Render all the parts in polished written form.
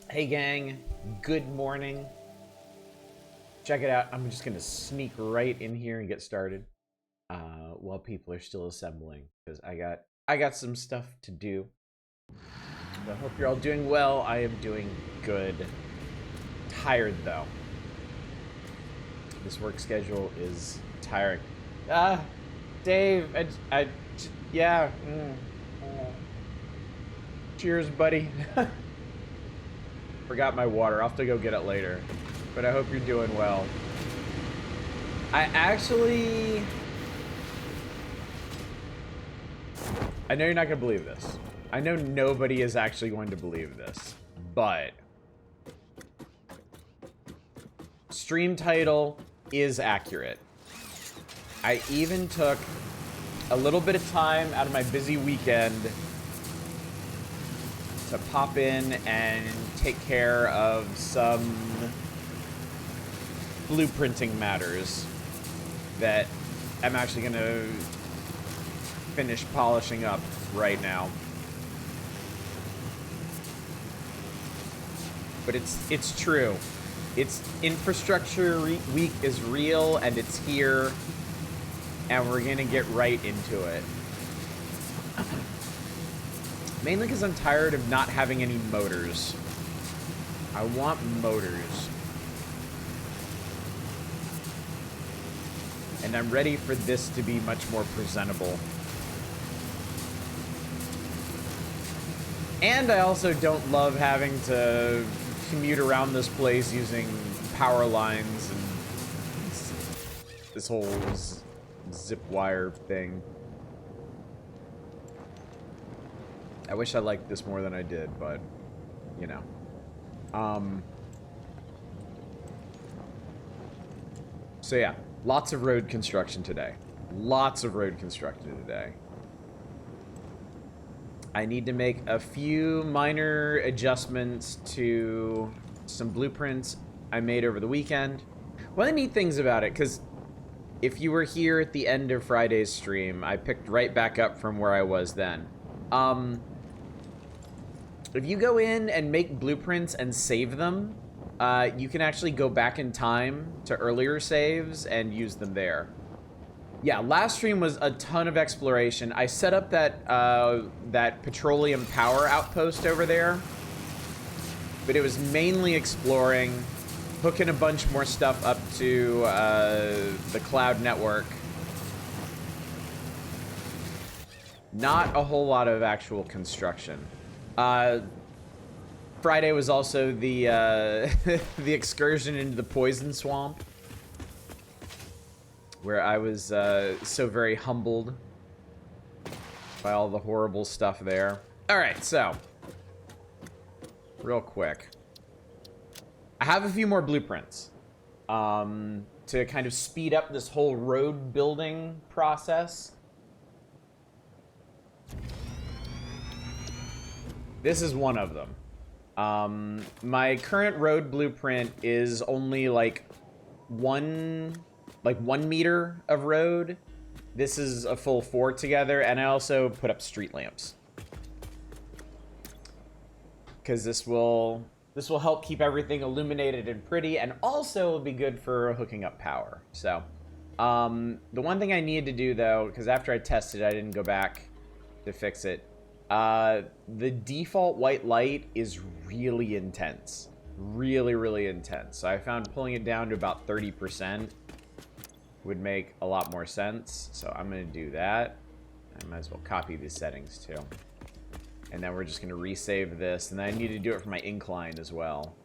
Hey gang, good morning. Check it out. I'm just gonna sneak right in here and get started while people are still assembling because I got some stuff to do. I hope you're all doing well. I am doing good. Tired though. This work schedule is tiring. Ah, Dave. Yeah. Cheers, buddy. Forgot my water. I'll have to go get it later. But I hope you're doing well. I know you're not going to believe this. I know nobody is actually going to believe this. But stream title is accurate. I even took a little bit of time out of my busy weekend to pop in and take care of some blueprinting matters that I'm actually going to finish polishing up right now. But it's true. It's infrastructure week is real and it's here and we're going to get right into it. Mainly because I'm tired of not having any motors. I want motors. And I'm ready for this to be much more presentable. And I also don't love having to commute around this place using power lines and this whole zip wire thing. I wish I liked this more than I did, but, you know. So yeah, lots of road construction today. Lots of road construction today. I need to make a few minor adjustments to some blueprints I made over the weekend. One of the neat things about it, because if you were here at the end of Friday's stream, I picked right back up from where I was then. If you go in and make blueprints and save them, you can actually go back in time to earlier saves and use them there. Yeah, last stream was a ton of exploration. I set up that that petroleum power outpost over there, but it was mainly exploring, hooking a bunch more stuff up to the cloud network. Not a whole lot of actual construction. Friday was also the the excursion into the poison swamp, where I was so very humbled by all the horrible stuff there. All right, so real quick, I have a few more blueprints to kind of speed up this whole road building process. This is one of them. My current road blueprint is only like one meter of road. This is a full 4 together, and I also put up street lamps because this will help keep everything illuminated and pretty, and also will be good for hooking up power. So the one thing I needed to do though, because after I tested it, I didn't go back to fix it. The default white light is really intense. Really intense. So I found pulling it down to about 30% would make a lot more sense. So I'm going to do that. I might as well copy these settings too. And then we're just going to resave this. And then I need to do it for my incline as well.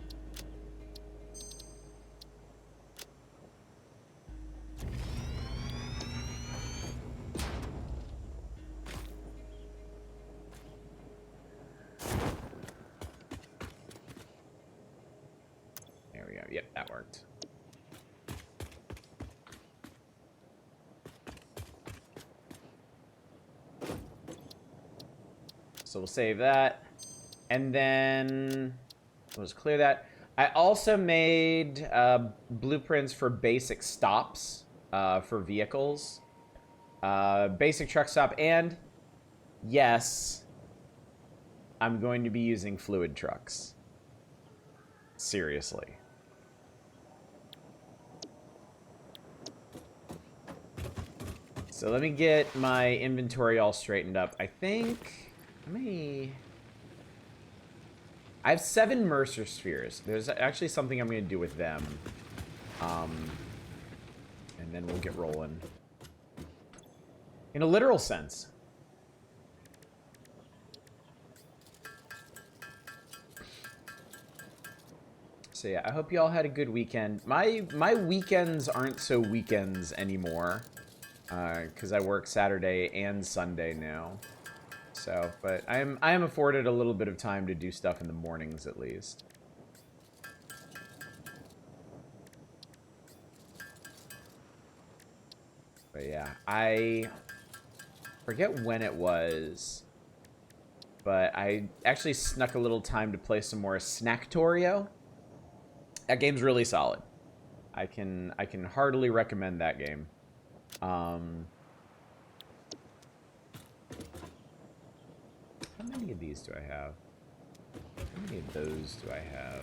There we go. Yep, that worked. So we'll save that. And then let's clear that. I also made blueprints for basic stops for vehicles. Basic truck stop, and yes, I'm going to be using fluid trucks. seriously. So let me get my inventory all straightened up. I think... How many... I have 7 Mercer Spheres. There's actually something I'm going to do with them. And then we'll get rolling. In a literal sense. So yeah, I hope you all had a good weekend. My weekends aren't so weekends anymore. Because I work Saturday and Sunday now. So, but I am afforded a little bit of time to do stuff in the mornings at least. But yeah, I forget when it was, but I actually snuck a little time to play some more Snacktorio. That game's really solid. I can heartily recommend that game. How many of these do I have? How many of those do I have?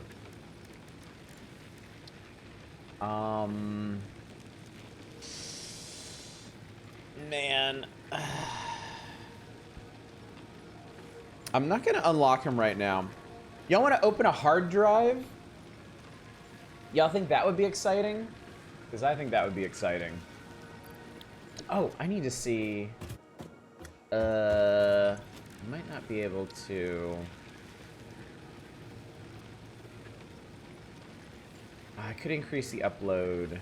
Man. I'm not gonna unlock him right now. Y'all want to open a hard drive? Y'all think that would be exciting? Because I think that would be exciting. Oh, I need to see... I might not be able to... I could increase the upload.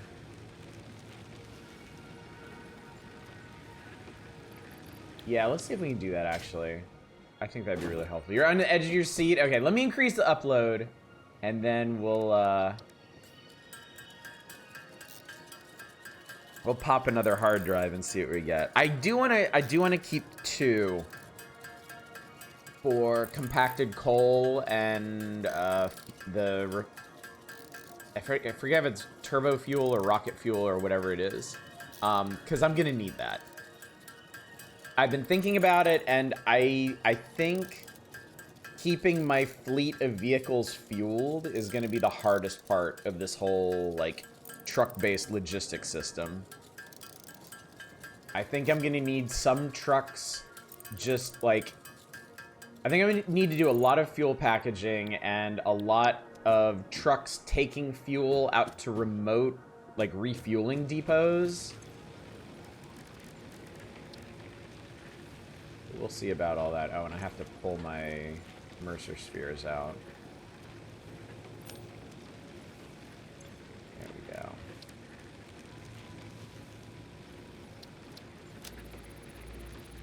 Yeah, let's see if we can do that, actually. I think that'd be really helpful. You're on the edge of your seat? Okay, let me increase the upload. And then we'll pop another hard drive and see what we get. I do wanna keep 2 for compacted coal and I forget if it's turbo fuel or rocket fuel or whatever it is. Because I'm gonna need that. I've been thinking about it, and I think keeping my fleet of vehicles fueled is gonna be the hardest part of this whole, like, truck-based logistics system. I think I'm gonna need some trucks just, like... I think I'm gonna need to do a lot of fuel packaging and a lot of trucks taking fuel out to remote, like, refueling depots. We'll see about all that. Oh, and I have to pull my Mercer Spheres out. There we go.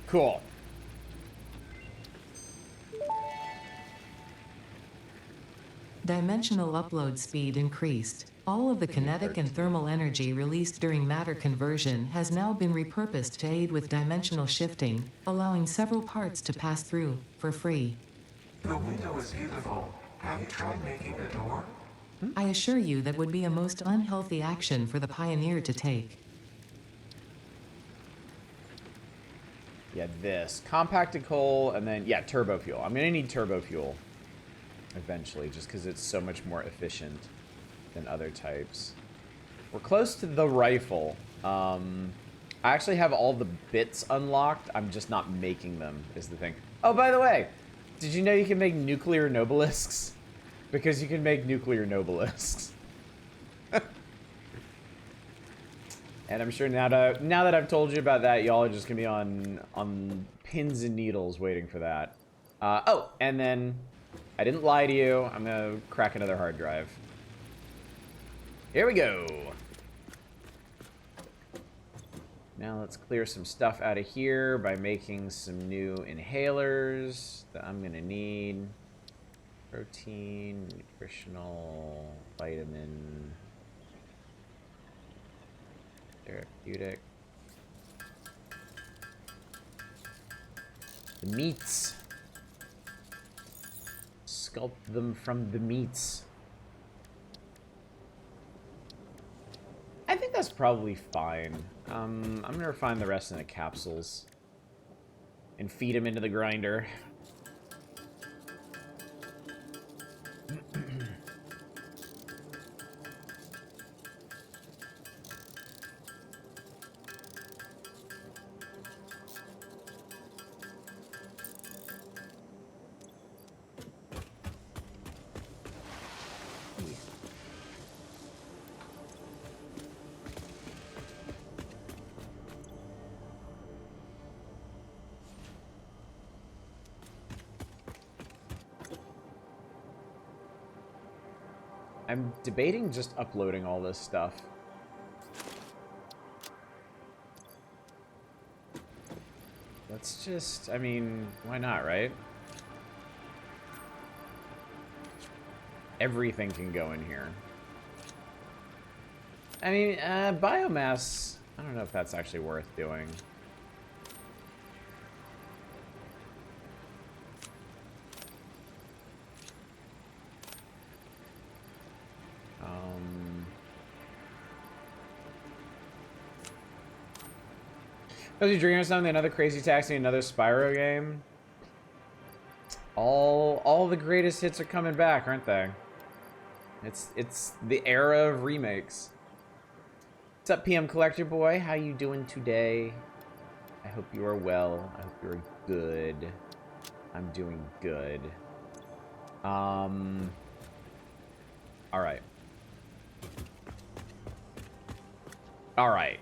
Cool. Dimensional upload speed increased. All of the kinetic and thermal energy released during matter conversion has now been repurposed to aid with dimensional shifting, allowing several parts to pass through for free. The window is beautiful. Have you tried making a door? I assure you that would be a most unhealthy action for the Pioneer to take. Yeah, this. Compacted coal, and then, yeah, turbo fuel. I'm gonna need turbo fuel eventually, just because it's so much more efficient than other types. We're close to the rifle. I actually have all the bits unlocked. I'm just not making them, is the thing. Oh, by the way, did you know you can make nuclear nobelisks? Because you can make nuclear nobelisks. And I'm sure now that I've told you about that, y'all are just gonna be on pins and needles waiting for that. Oh, and then I didn't lie to you. I'm gonna crack another hard drive. Here we go. Now let's clear some stuff out of here by making some new inhalers that I'm gonna need. Protein, nutritional, vitamin, therapeutic. The meats. Sculpt them from the meats. I think that's probably fine. I'm gonna refine the rest in the capsules and feed them into the grinder. I'm debating just uploading all this stuff. Let's just, I mean, why not, right? Everything can go in here. I mean, biomass, I don't know if that's actually worth doing. Was you dreaming of something? Another Crazy Taxi, another Spyro game? All the greatest hits are coming back, aren't they? It's the era of remakes. What's up, PM Collector Boy? How you doing today? I hope you are well. I hope you're good. I'm doing good. All right. All right.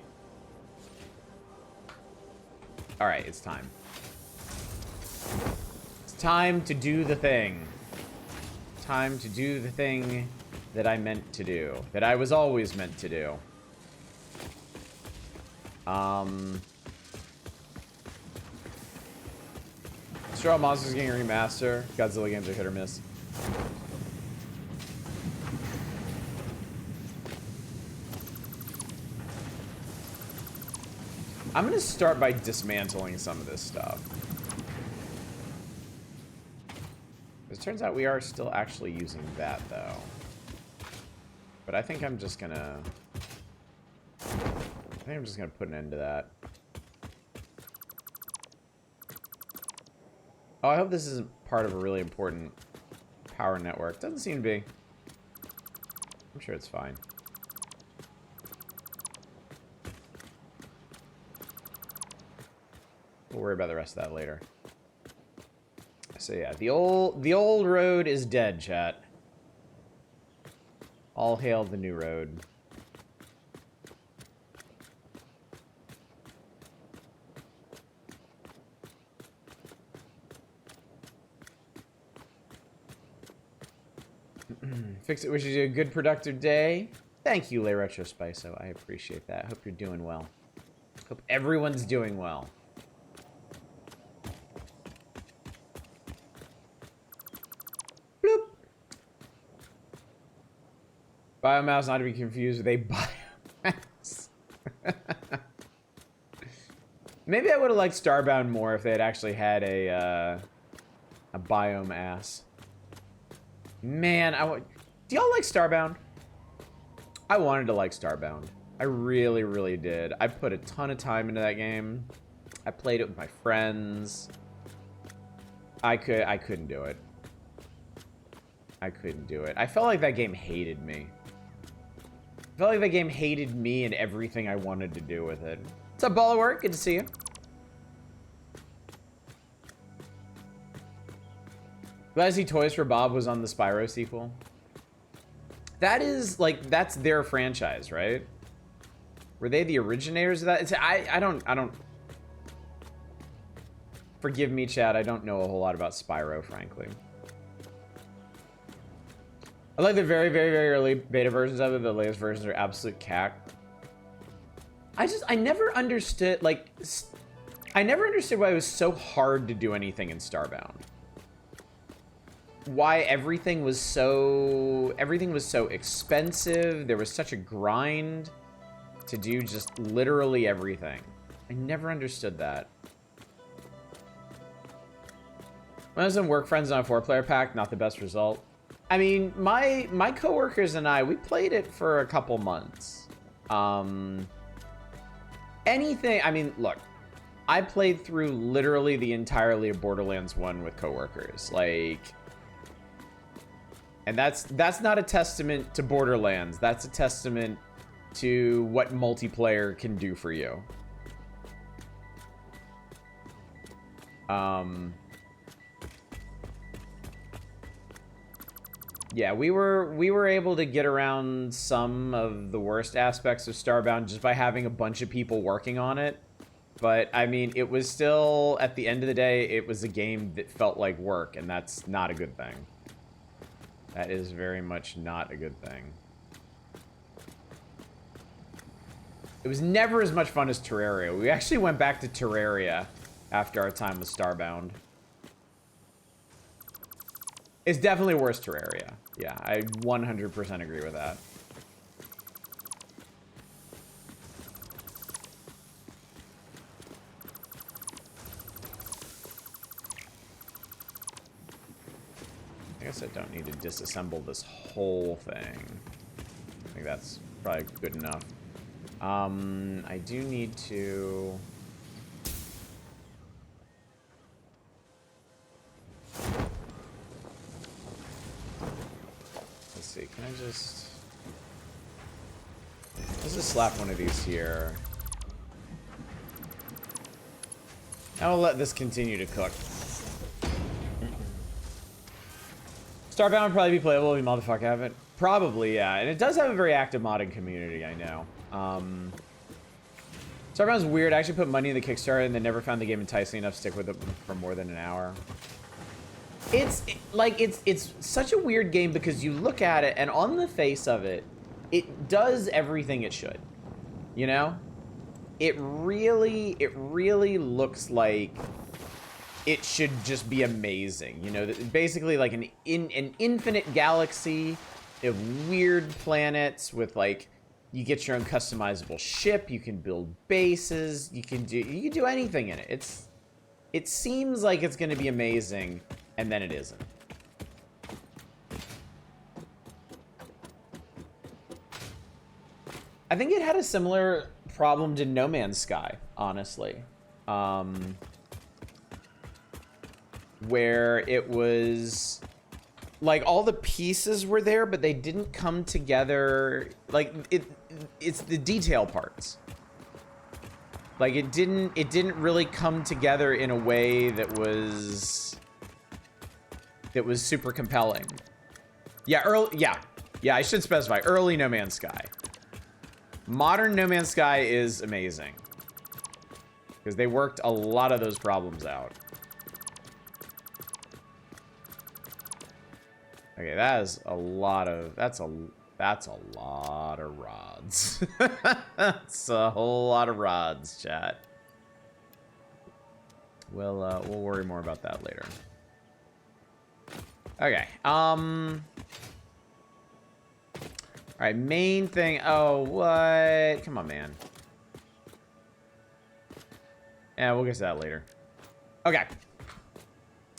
All right, it's time. It's time to do the thing. Time to do the thing that I meant to do. That I was always meant to do. Straw Monsters getting a remaster. Godzilla games are hit or miss. I'm gonna start by dismantling some of this stuff. It turns out we are still actually using that, though. But I think I'm just gonna... put an end to that. Oh, I hope this isn't part of a really important power network. Doesn't seem to be. I'm sure it's fine. We'll worry about the rest of that later. So yeah, the old road is dead, chat. All hail the new road. Fix it. Wish you a good productive day. Thank you, Le Retro Spiso. I appreciate that. Hope you're doing well. Hope everyone's doing well. Bloop. Biomass not to be confused with a biomass. Maybe I would have liked Starbound more if they had actually had a biome ass. Man, do y'all like Starbound? I wanted to like Starbound. I really, really did. I put a ton of time into that game. I played it with my friends. I couldn't do it. I couldn't do it. I felt like that game hated me. I felt like that game hated me and everything I wanted to do with it. What's up, Ball of Work? Good to see you. Glad to see Toys for Bob was on the Spyro sequel. That is, like, that's their franchise, right? Were they the originators of that? I don't... Forgive me, Chad. I don't know a whole lot about Spyro, frankly. I like the very, very, very early beta versions of it. The latest versions are absolute cack. I never understood, like... I never understood why it was so hard to do anything in Starbound. Why everything was so expensive. There was such a grind to do just literally everything. I never understood that. When I was in work friends on a 4-player pack, not the best result. I mean, my coworkers and I, we played it for a couple months. Anything, I mean, look, I played through literally the entirety of Borderlands 1 with coworkers. Like, and that's not a testament to Borderlands. That's a testament to what multiplayer can do for you. Yeah, we were able to get around some of the worst aspects of Starbound just by having a bunch of people working on it. But, I mean, it was still, at the end of the day, it was a game that felt like work, and that's not a good thing. That is very much not a good thing. It was never as much fun as Terraria. We actually went back to Terraria after our time with Starbound. It's definitely worse Terraria. Yeah, I 100% agree with that. I guess I don't need to disassemble this whole thing. I think that's probably good enough. I do need to... Let's see, can I just... Let's just slap one of these here. I'll let this continue to cook. Starbound would probably be playable if you motherfucker have it. Probably, yeah. And it does have a very active modding community, I know. Starbound's weird. I actually put money in the Kickstarter and then never found the game enticing enough to stick with it for more than an hour. It's such a weird game because you look at it and on the face of it, it does everything it should. You know? It really looks like it should just be amazing. You know, basically like an infinite galaxy of weird planets with like, you get your own customizable ship, you can build bases, you can do anything in it. It seems like it's gonna be amazing, and then it isn't. I think it had a similar problem to No Man's Sky, honestly. Where it was like all the pieces were there, but they didn't come together. Like it's the detail parts. Like it didn't really come together in a way that was super compelling. Yeah, I should specify early No Man's Sky. Modern No Man's Sky is amazing because they worked a lot of those problems out. Okay, that's a lot of rods. That's a whole lot of rods, chat. We'll worry more about that later. Okay. All right, main thing. Oh, what? Come on, man. Yeah, we'll get to that later. Okay.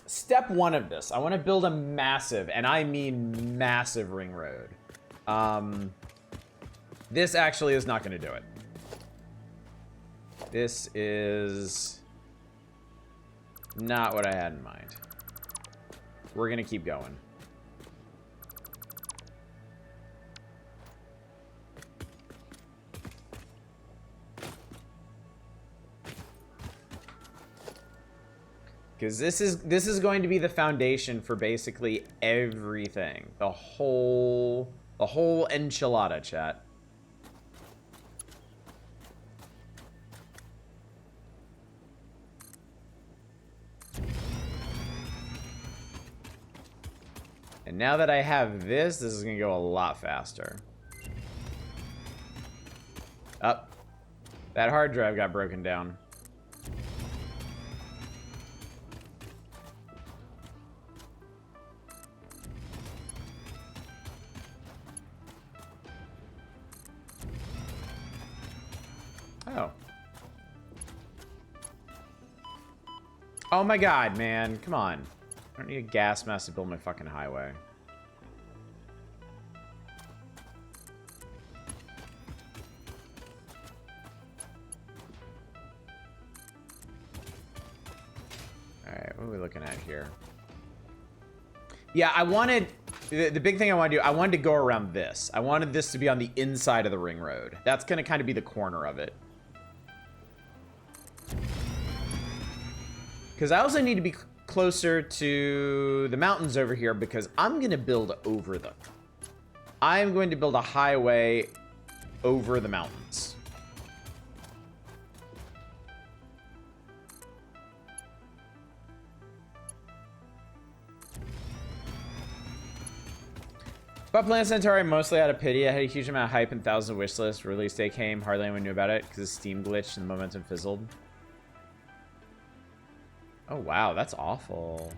Step one of this, I want to build a massive, and I mean massive ring road. This actually is not going to do it. This is not what I had in mind. We're going to keep going. Because this is going to be the foundation for basically everything. The whole enchilada, chat. And now that I have this is going to go a lot faster. Up. That hard drive got broken down. Oh. Oh my god, man. Come on. I don't need a gas mask to build my fucking highway. Alright, what are we looking at here? Yeah, I wanted... The big thing I want to do, I wanted to go around this. I wanted this to be on the inside of the ring road. That's going to kind of be the corner of it. Because I also need to be closer to the mountains over here because I'm going to build over them. I'm going to build a highway over the mountains. But Planet Centauri mostly out of pity. I had a huge amount of hype and thousands of wish lists. Release day came, hardly anyone knew about it because Steam glitched and the momentum fizzled. Oh wow, that's awful.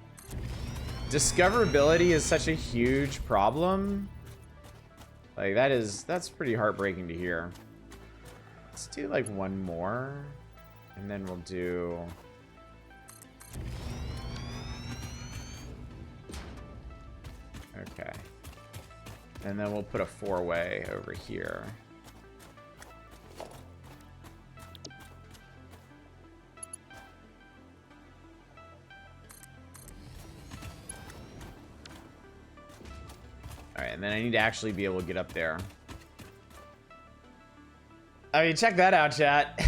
Discoverability is such a huge problem. Like that's pretty heartbreaking to hear. Let's do like one more, and then we'll do. Okay. And then we'll put a 4-way over here. Alright, and then I need to actually be able to get up there. I mean, check that out, chat.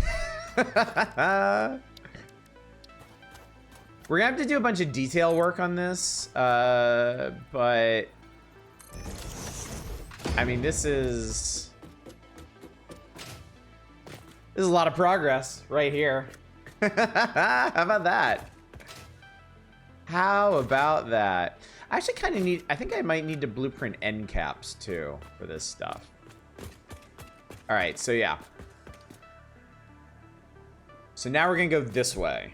We're gonna have to do a bunch of detail work on this, but I mean, this is a lot of progress right here. How about that? How about that? I actually kind of need, I think I might need to blueprint end caps too for this stuff. All right, so yeah. So now we're gonna go this way.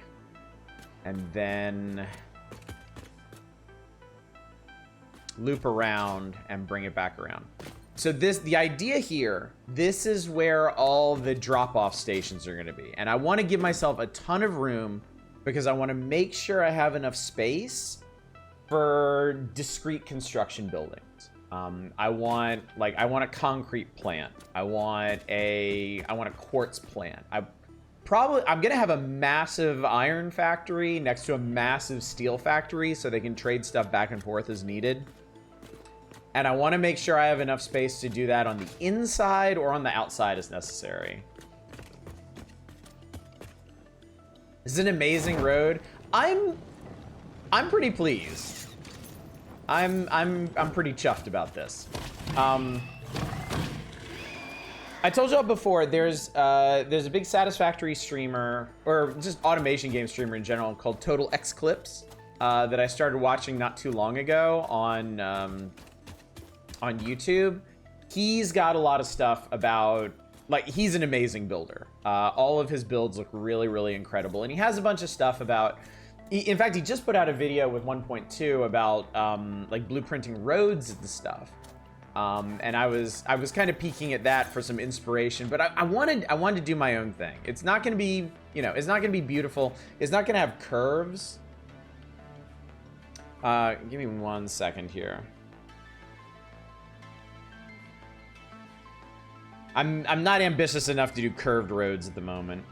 And then loop around and bring it back around. So the idea here, this is where all the drop-off stations are gonna be. And I wanna give myself a ton of room because I wanna make sure I have enough space for discrete construction buildings. I want a concrete plant. I want a quartz plant. I'm gonna have a massive iron factory next to a massive steel factory so they can trade stuff back and forth as needed. And I want to make sure I have enough space to do that on the inside or on the outside as necessary. This is an amazing road. I'm pretty pleased. I'm pretty chuffed about this. I told y'all before, there's a big Satisfactory streamer, or just automation game streamer in general, called Total X Clips, that I started watching not too long ago on YouTube. He's got a lot of stuff about, like, he's an amazing builder. All of his builds look really, really incredible, and he has a bunch of stuff about. In fact, he just put out a video with 1.2 about like blueprinting roads and stuff. And I was kind of peeking at that for some inspiration, but I wanted to do my own thing. It's not going to be, it's not going to be beautiful. It's not going to have curves. Give me 1 second here. I'm not ambitious enough to do curved roads at the moment.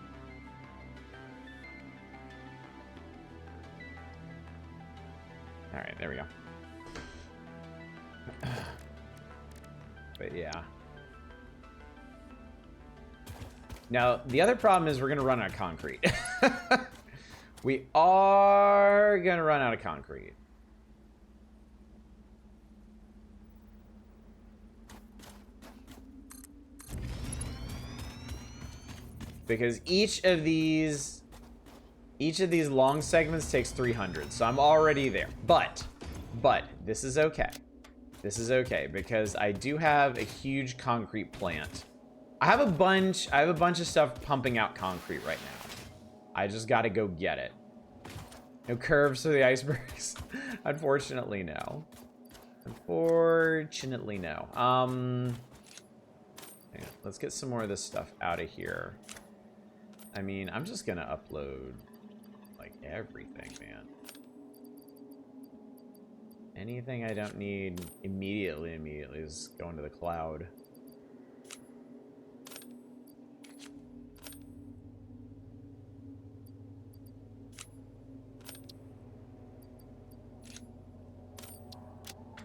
All right, there we go. But yeah. Now, the other problem is we're going to run out of concrete. We are going to run out of concrete. Because each of these long segments takes 300. So I'm already there. But this is okay. This is okay because I do have a huge concrete plant. I have a bunch of stuff pumping out concrete right now. I just got to go get it. No curves to the icebergs. Unfortunately, no. Unfortunately, no. Hang on. Let's get some more of this stuff out of here. I mean, I'm just gonna upload like everything, man. Anything I don't need immediately is going to the cloud.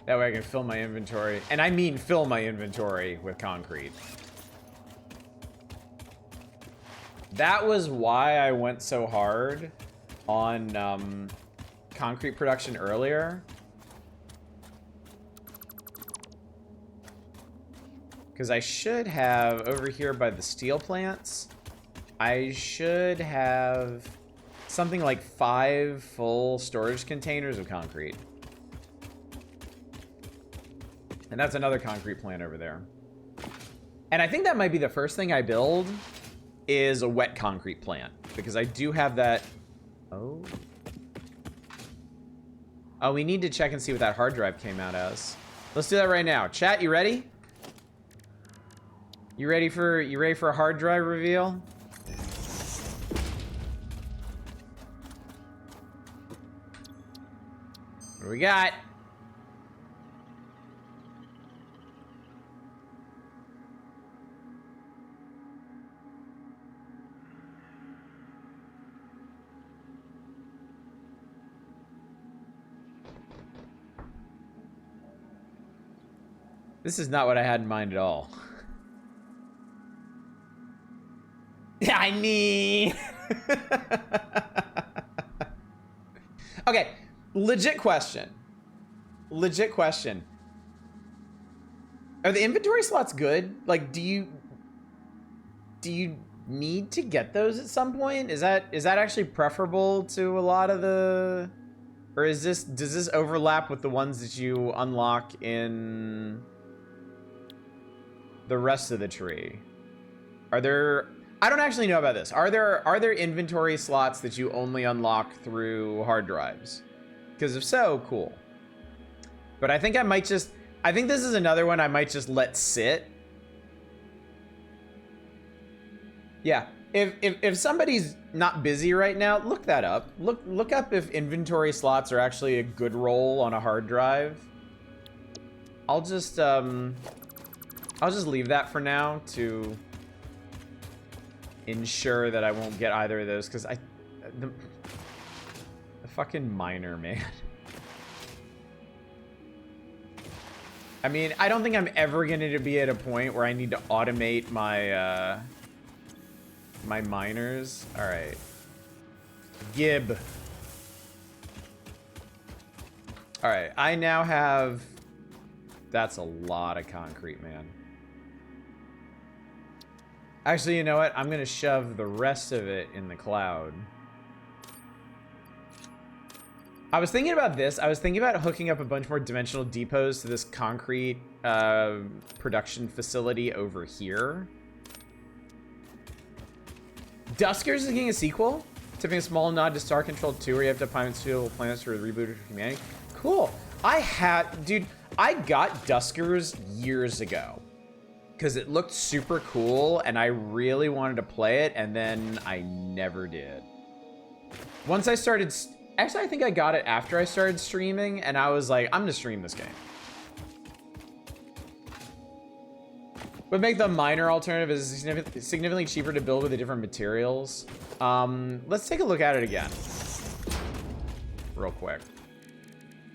That way I can fill my inventory. And I mean fill my inventory with concrete. That was why I went so hard on concrete production earlier. Because I should have, over here by the steel plants, I should have something like 5 full storage containers of concrete. And that's another concrete plant over there. And I think that might be the first thing I build is a wet concrete plant. Because I do have that... Oh. Oh, we need to check and see what that hard drive came out as. Let's do that right now. Chat, you ready? You ready for a hard drive reveal? What do we got? This is not what I had in mind at all. Yeah, I mean... Okay, legit question. Legit question. Are the inventory slots good? Like, do you need to get those at some point? Is that actually preferable to a lot of the... Or does this overlap with the ones that you unlock in the rest of the tree? Are there... I don't actually know about this. Are there inventory slots that you only unlock through hard drives? Because if so, cool. But I think I might just... I think this is another one I might just let sit. Yeah. If somebody's not busy right now, look that up. Look up if inventory slots are actually a good role on a hard drive. I'll just leave that for now to ensure that I won't get either of those, because the fucking miner, man. I mean, I don't think I'm ever going to be at a point where I need to automate my my miners. All right, Gib. All right, I now have... That's a lot of concrete, man. Actually, you know what? I'm going to shove the rest of it in the cloud. I was thinking about this. I was thinking about hooking up a bunch more dimensional depots to this concrete production facility over here. Duskers is getting a sequel. Tipping a small nod to Star Control 2, where you have to find suitable planets for a reboot of humanity. Cool. Dude, I got Duskers years ago because it looked super cool and I really wanted to play it, and then I never did. Once I started... Actually, I think I got it after I started streaming, and I was like, I'm gonna stream this game. Would make the miner alternative is significantly cheaper to build with the different materials. Let's take a look at it again. Real quick.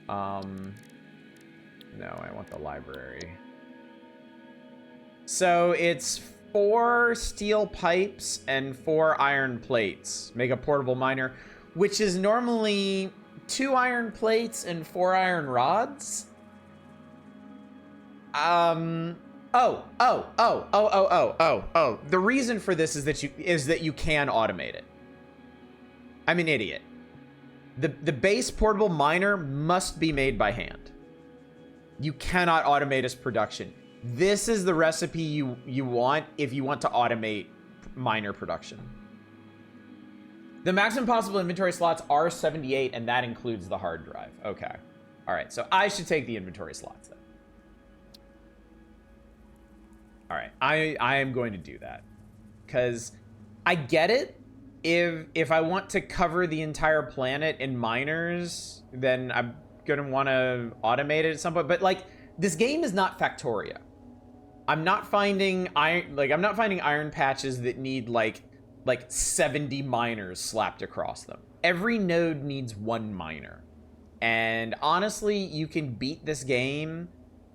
No, I want the library. So it's 4 steel pipes and 4 iron plates. Make a portable miner, which is normally 2 iron plates and 4 iron rods. The reason for this is that you can automate it. I'm an idiot. The base portable miner must be made by hand. You cannot automate its production. This is the recipe you want if you want to automate miner production. The maximum possible inventory slots are 78, and that includes the hard drive. Okay. All right, so I should take the inventory slots then. All right, I am going to do that because I get it. If I want to cover the entire planet in miners, then I'm gonna want to automate it at some point. But like, this game is not Factoria. I'm not finding iron patches that need like 70 miners slapped across them. Every node needs 1 miner. And honestly, you can beat this game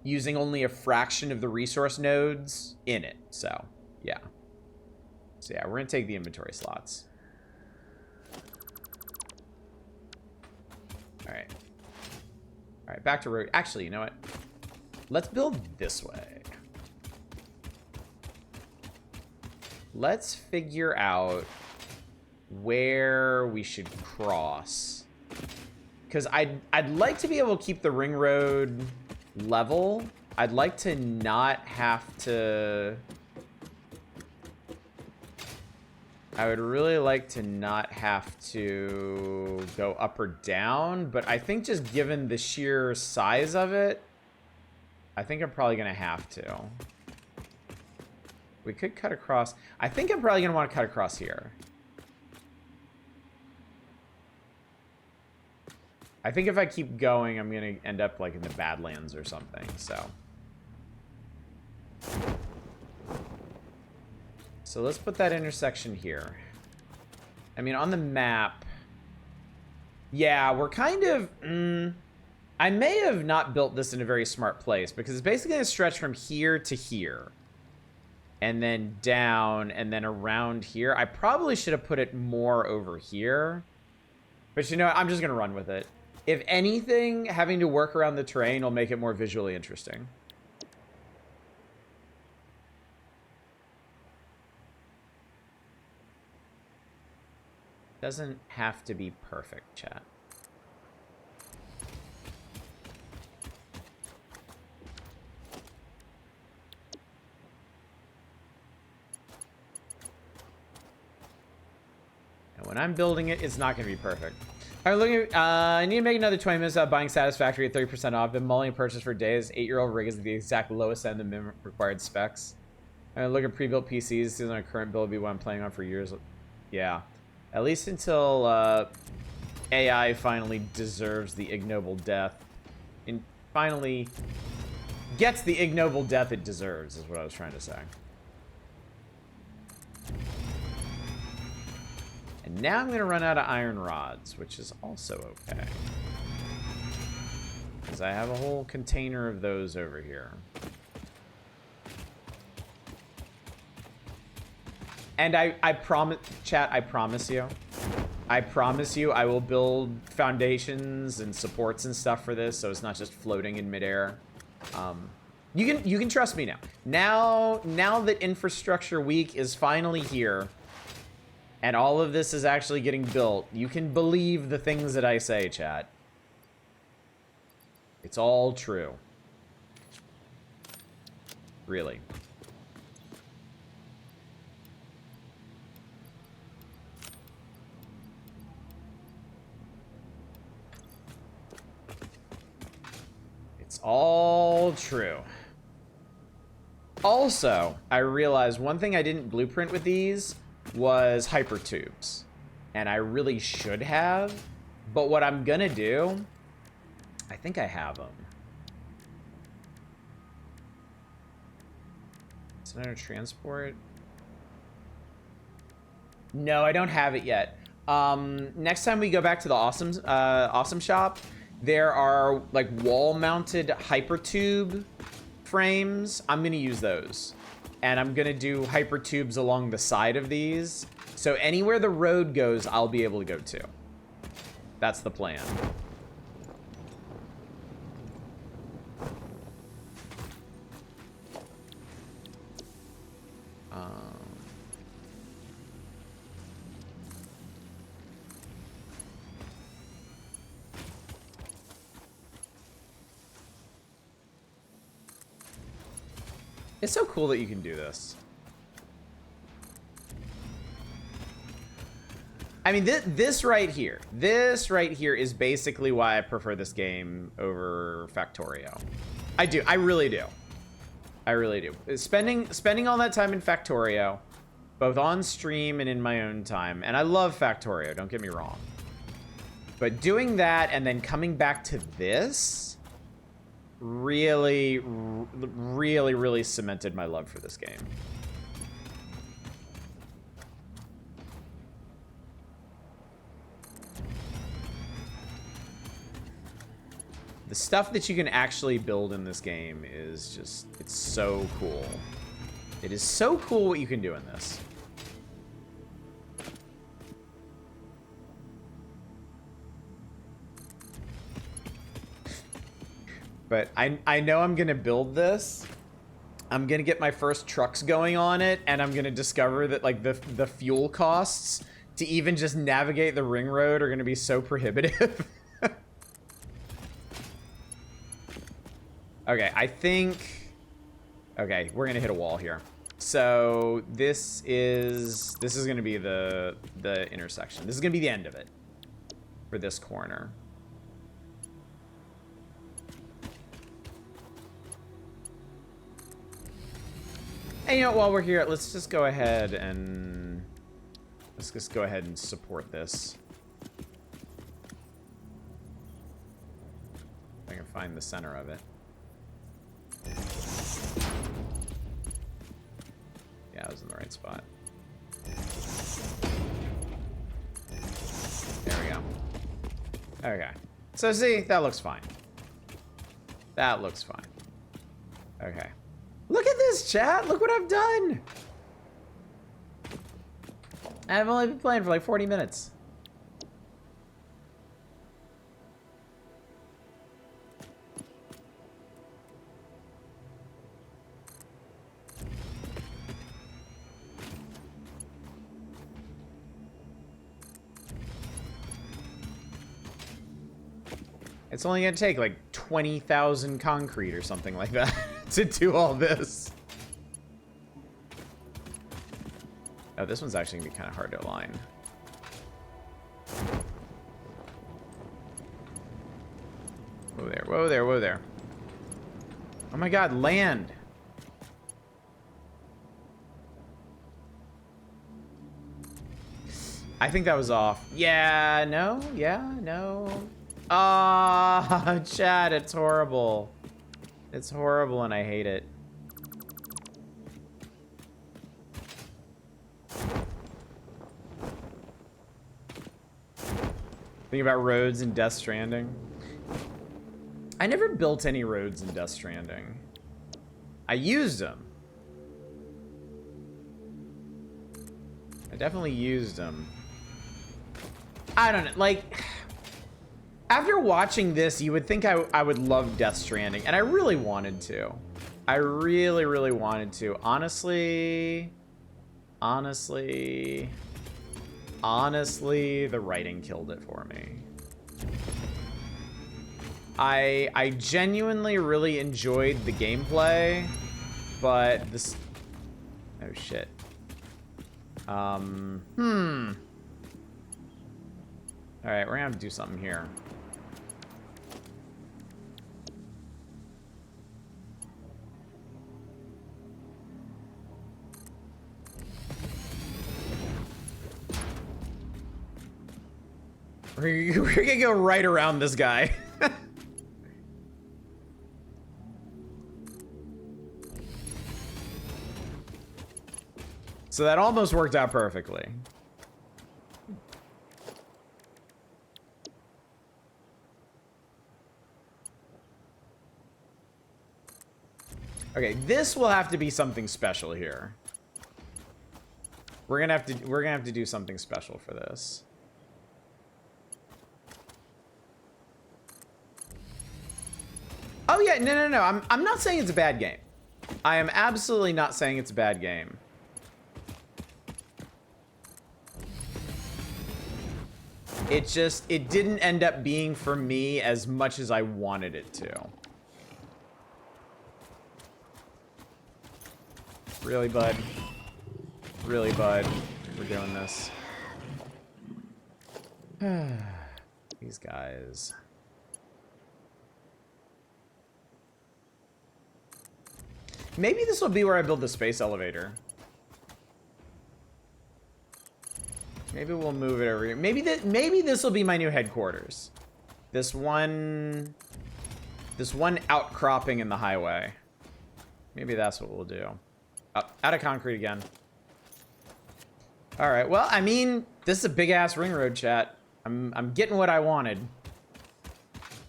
using only a fraction of the resource nodes in it. So, yeah. So yeah, we're gonna take the inventory slots. All right, back to road. Actually, you know what? Let's build this way. Let's figure out where we should cross. Because I'd like to be able to keep the ring road level, I'd like to not have to... I would really like to not have to go up or down, but I think just given the sheer size of it, I think I'm probably going to have to. We could cut across. I think I'm probably going to want to cut across here. I think if I keep going, I'm going to end up like in the Badlands or something, so. So let's put that intersection here. I mean, on the map, yeah, we're kind of, I may have not built this in a very smart place because it's basically going to stretch from here to here. And then down, and then around here. I probably should have put it more over here. But you know what? I'm just going to run with it. If anything, having to work around the terrain will make it more visually interesting. Doesn't have to be perfect, chat. And when I'm building it, it's not going to be perfect. All right, looking. I need to make another 20 minutes of buying Satisfactory at 30% off. Been mulling a purchase for days. 8-year-old rig is the exact lowest end of minimum required specs. I'm looking at pre-built PCs. Seems like a current build will be what I'm playing on for years. Yeah. At least until AI finally deserves the ignoble death. And finally gets the ignoble death it deserves, is what I was trying to say. And now I'm going to run out of iron rods, which is also okay. Because I have a whole container of those over here. And I promise, chat, I promise you, I will build foundations and supports and stuff for this, so it's not just floating in midair. You can trust me now. Now that Infrastructure Week is finally here, and all of this is actually getting built, you can believe the things that I say, chat. It's all true. Really. It's all true. Also, I realized one thing I didn't blueprint with these was hypertubes. And I really should have. But what I'm gonna do, I think I have them. Center transport. No, I don't have it yet. Next time we go back to the Awesome Shop, there are like wall-mounted hypertube frames. I'm gonna use those. And I'm gonna do hypertubes along the side of these. So anywhere the road goes, I'll be able to go to. That's the plan. It's so cool that you can do this. I mean, this right here is basically why I prefer this game over Factorio. I really do. I really do. Spending all that time in Factorio, both on stream and in my own time, and I love Factorio, don't get me wrong. But doing that and then coming back to this really cemented my love for this game. The stuff that you can actually build in this game is just, it's so cool. It is so cool what you can do in this. But I know I'm gonna build this. I'm gonna get my first trucks going on it, and I'm gonna discover that like the fuel costs to even just navigate the ring road are gonna be so prohibitive. Okay, I think... Okay, we're gonna hit a wall here. So this is gonna be the intersection. This is gonna be the end of it for this corner. And you know, while we're here, let's just go ahead and support this. If I can find the center of it. Yeah, I was in the right spot. There we go. Okay. So see, that looks fine. That looks fine. Okay. Look at this, chat! Look what I've done! I've only been playing for like 40 minutes. It's only gonna take like 20,000 concrete or something like that to do all this. Oh, this one's actually gonna be kind of hard to align. Whoa there, whoa there, whoa there. Oh my god, land! I think that was off. Yeah, no, no. Ah, Chad, it's horrible. It's horrible and I hate it. Think about roads in Death Stranding. I never built any roads in Death Stranding. I used them. I definitely used them. I don't know, like... After watching this, you would think I would love Death Stranding, and I really wanted to. I really, really wanted to. Honestly, the writing killed it for me. I genuinely really enjoyed the gameplay, but this... Oh, shit. Alright, we're gonna have to do something here. We're gonna go right around this guy. So that almost worked out perfectly. Okay, this will have to be something special here. We're gonna have to do something special for this. Oh yeah, no. I'm not saying it's a bad game. I am absolutely not saying it's a bad game. It just, it didn't end up being for me as much as I wanted it to. Really, bud? Really, bud? We're doing this. These guys. Maybe this will be where I build the space elevator. Maybe we'll move it over here. Maybe this will be my new headquarters. This one outcropping in the highway. Maybe that's what we'll do. Out of concrete again. All right. Well, I mean, this is a big ass ring road, chat. I'm getting what I wanted.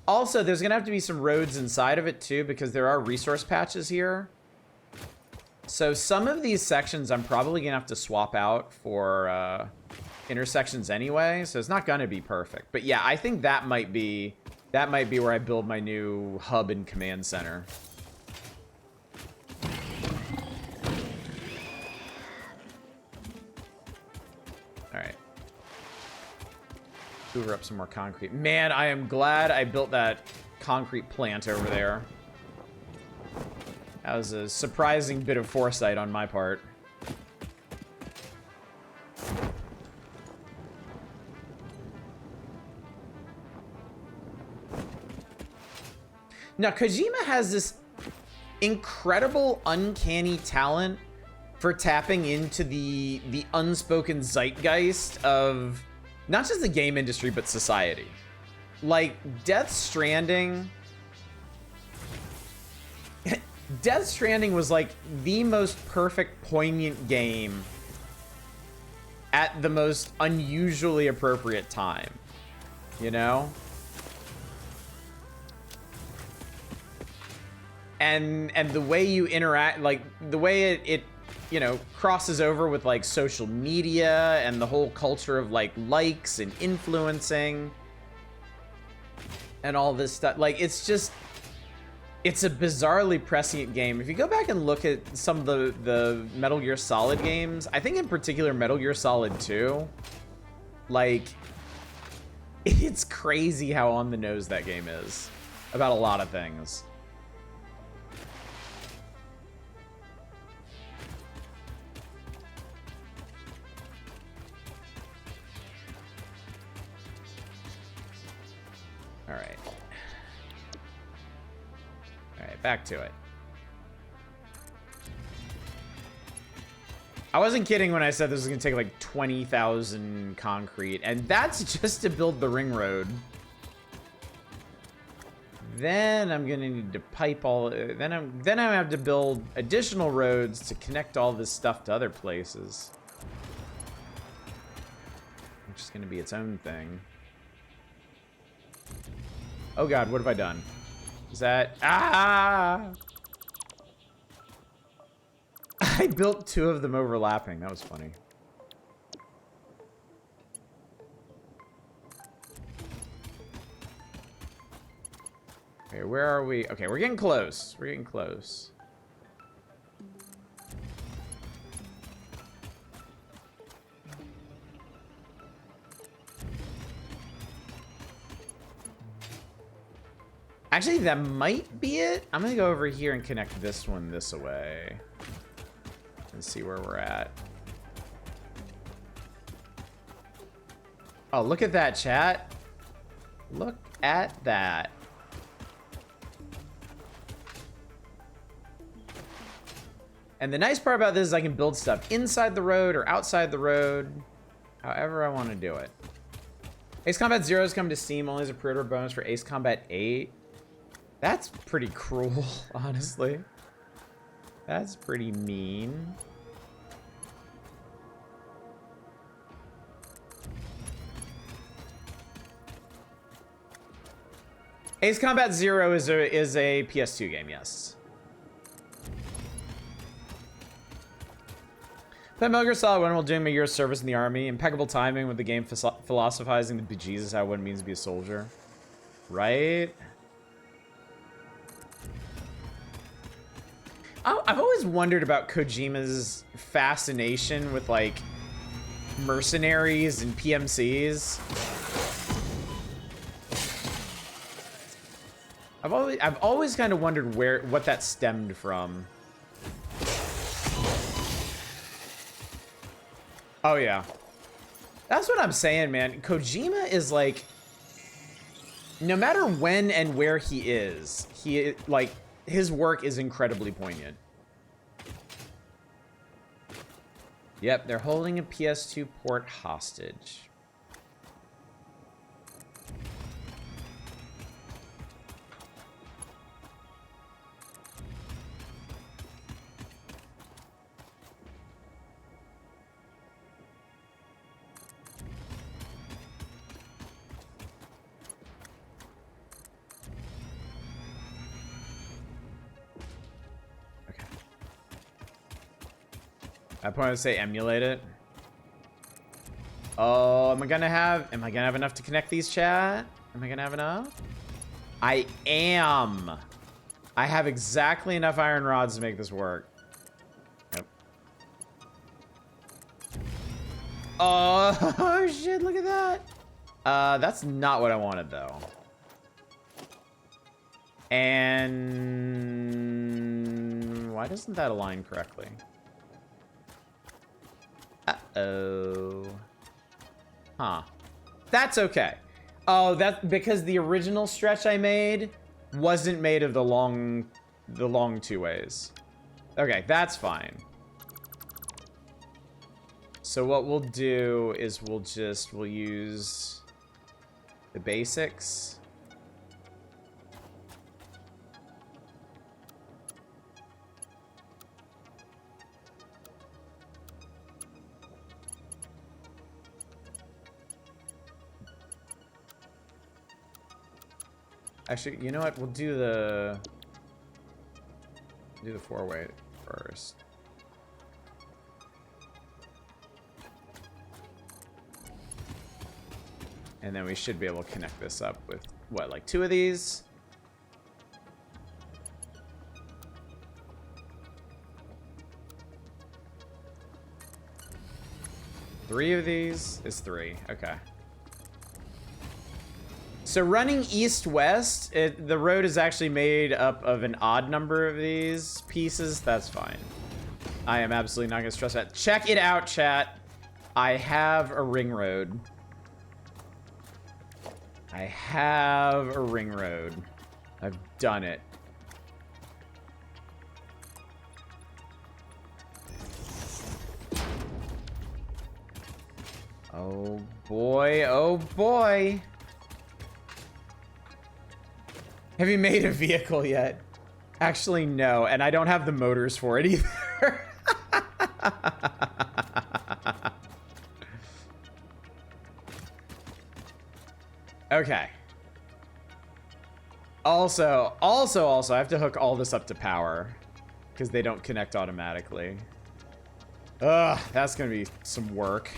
Also, there's gonna have to be some roads inside of it too, because there are resource patches here. So some of these sections I'm probably gonna have to swap out for intersections anyway, so it's not gonna be perfect. But yeah, I think that might be where I build my new hub and command center. All right. Hoover up some more concrete. Man, I am glad I built that concrete plant over there. That was a surprising bit of foresight on my part. Now, Kojima has this incredible, uncanny talent for tapping into the unspoken zeitgeist of not just the game industry, but society. Like, Death Stranding... Death Stranding was like the most perfect, poignant game at the most unusually appropriate time. You know? And the way you interact, like the way it you know, crosses over with like social media and the whole culture of like likes and influencing and all this stuff. Like, it's just, it's a bizarrely prescient game. If you go back and look at some of the Metal Gear Solid games, I think in particular Metal Gear Solid 2, like, it's crazy how on the nose that game is about a lot of things. All right. All right, back to it. I wasn't kidding when I said this was gonna take like 20,000 concrete, and that's just to build the ring road. Then I'm gonna need to pipe all. Then I have to build additional roads to connect all this stuff to other places, which is gonna be its own thing. Oh God, what have I done? Is that... Ah! I built 2 of them overlapping. That was funny. Okay, where are we? Okay, we're getting close. We're getting close. Actually, that might be it. I'm gonna go over here and connect this one this way and see where we're at. Oh, look at that, chat. Look at that. And the nice part about this is I can build stuff inside the road or outside the road, however I want to do it. Ace Combat 0 is coming to Steam only as a pre-order bonus for Ace Combat 8. That's pretty cruel, honestly. That's pretty mean. Ace Combat 0 is a PS2 game, yes. But Metal Gear Solid 1 while doing a year's service in the army. Impeccable timing with the game philosophizing the bejesus out of what it means to be a soldier. Right? I've always wondered about Kojima's fascination with, like, mercenaries and PMCs. I've always kind of wondered what that stemmed from. Oh yeah. That's what I'm saying, man. Kojima is like, no matter when and where he is, like, his work is incredibly poignant. Yep, they're holding a PS2 port hostage. I probably would say emulate it. Oh, am I gonna have enough to connect these, chat? Am I gonna have enough? I am. I have exactly enough iron rods to make this work. Yep. Oh, shit, look at that. That's not what I wanted, though. And why doesn't that align correctly? Uh-oh. Huh. That's okay. Oh, that's because the original stretch I made wasn't made of the long two ways. Okay, that's fine. So what we'll do is we'll use the basics. Actually, you know what? We'll do the four-way first. And then we should be able to connect this up with, what, like 2 of these? Three of these is 3. Okay. So running east-west, the road is actually made up of an odd number of these pieces. That's fine. I am absolutely not going to stress that. Check it out, chat. I have a ring road. I have a ring road. I've done it. Oh boy, oh boy. Have you made a vehicle yet? Actually, no, and I don't have the motors for it either. Okay. Also, I have to hook all this up to power because they don't connect automatically. Ugh, that's gonna be some work.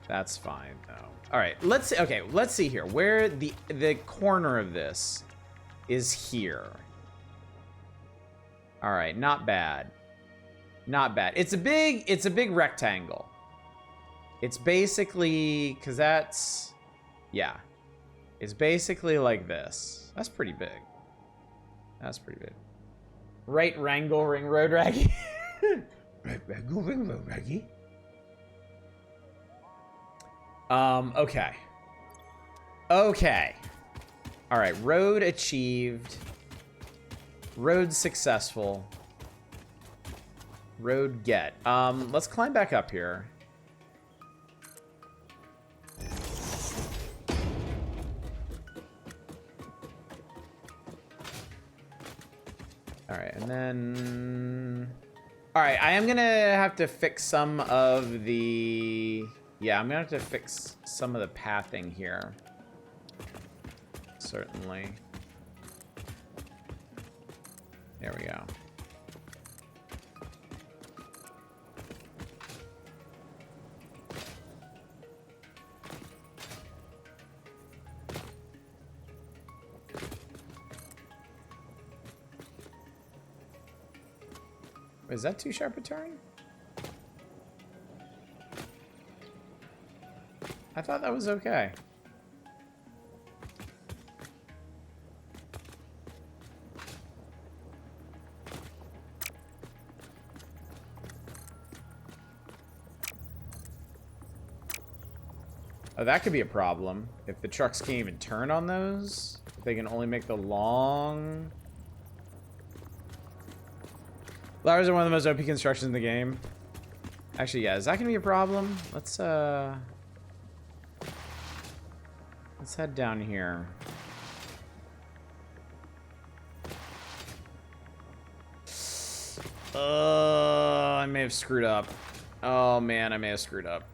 That's fine though. All right, let's see here. Where the corner of this is here. All right, not bad. Not bad. It's a big rectangle. It's basically, cuz that's, yeah. It's basically like this. That's pretty big. That's pretty big. Right wrangle ring road raggy. Right wrangle ring road raggy. Okay. Okay. All right, road achieved. Road successful. Road get. Let's climb back up here. All right, and then... All right, I am gonna have to fix some of the... Yeah, I'm gonna have to fix some of the pathing here. Certainly. There we go. Is that too sharp a turn? I thought that was okay. Oh, that could be a problem. If the trucks can't even turn on those, if they can only make the long... Flowers are one of the most OP constructions in the game. Actually, yeah, is that gonna be a problem? Let's head down here. I may have screwed up. Oh man, I may have screwed up.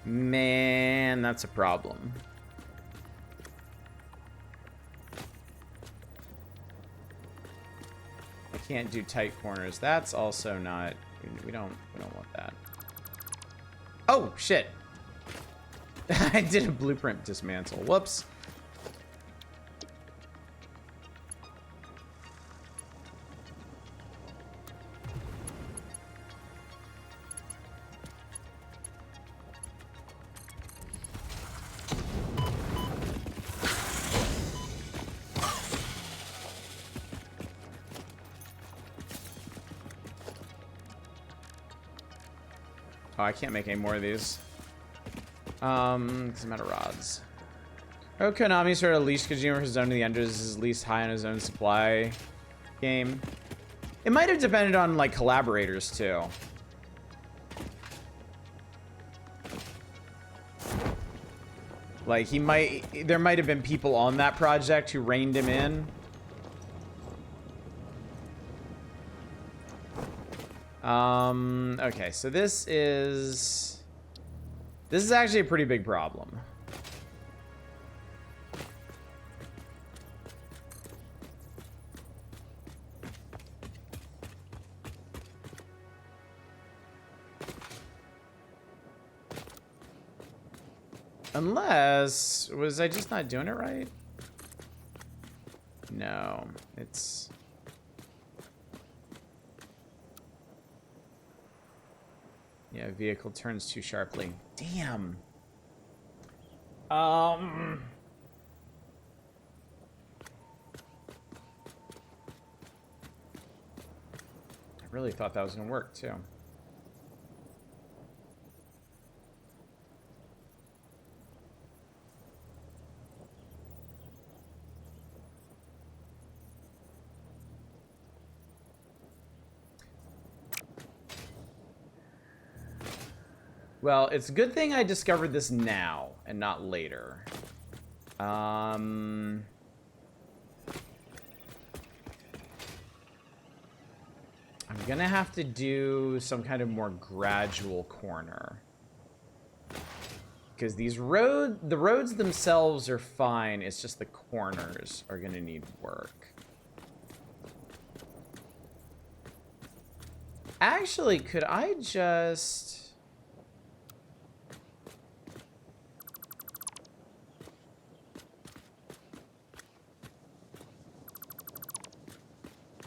Man, that's a problem. I can't do tight corners. That's also not... We don't want that. Oh, shit. I did a blueprint dismantle. Whoops. Oh, I can't make any more of these. Because I'm out of rods. Oh, Konami started a leash Kojima for his own to the enders is least high on his own supply game. It might have depended on, like, collaborators, too. Like, there might have been people on that project who reined him in. Okay, so this is actually a pretty big problem. Unless, was I just not doing it right? No, it's... Yeah, vehicle turns too sharply. Damn. I really thought that was gonna work too. Well, it's a good thing I discovered this now and not later. I'm gonna have to do some kind of more gradual corner. Because the roads themselves are fine, it's just the corners are gonna need work. Actually, could I just...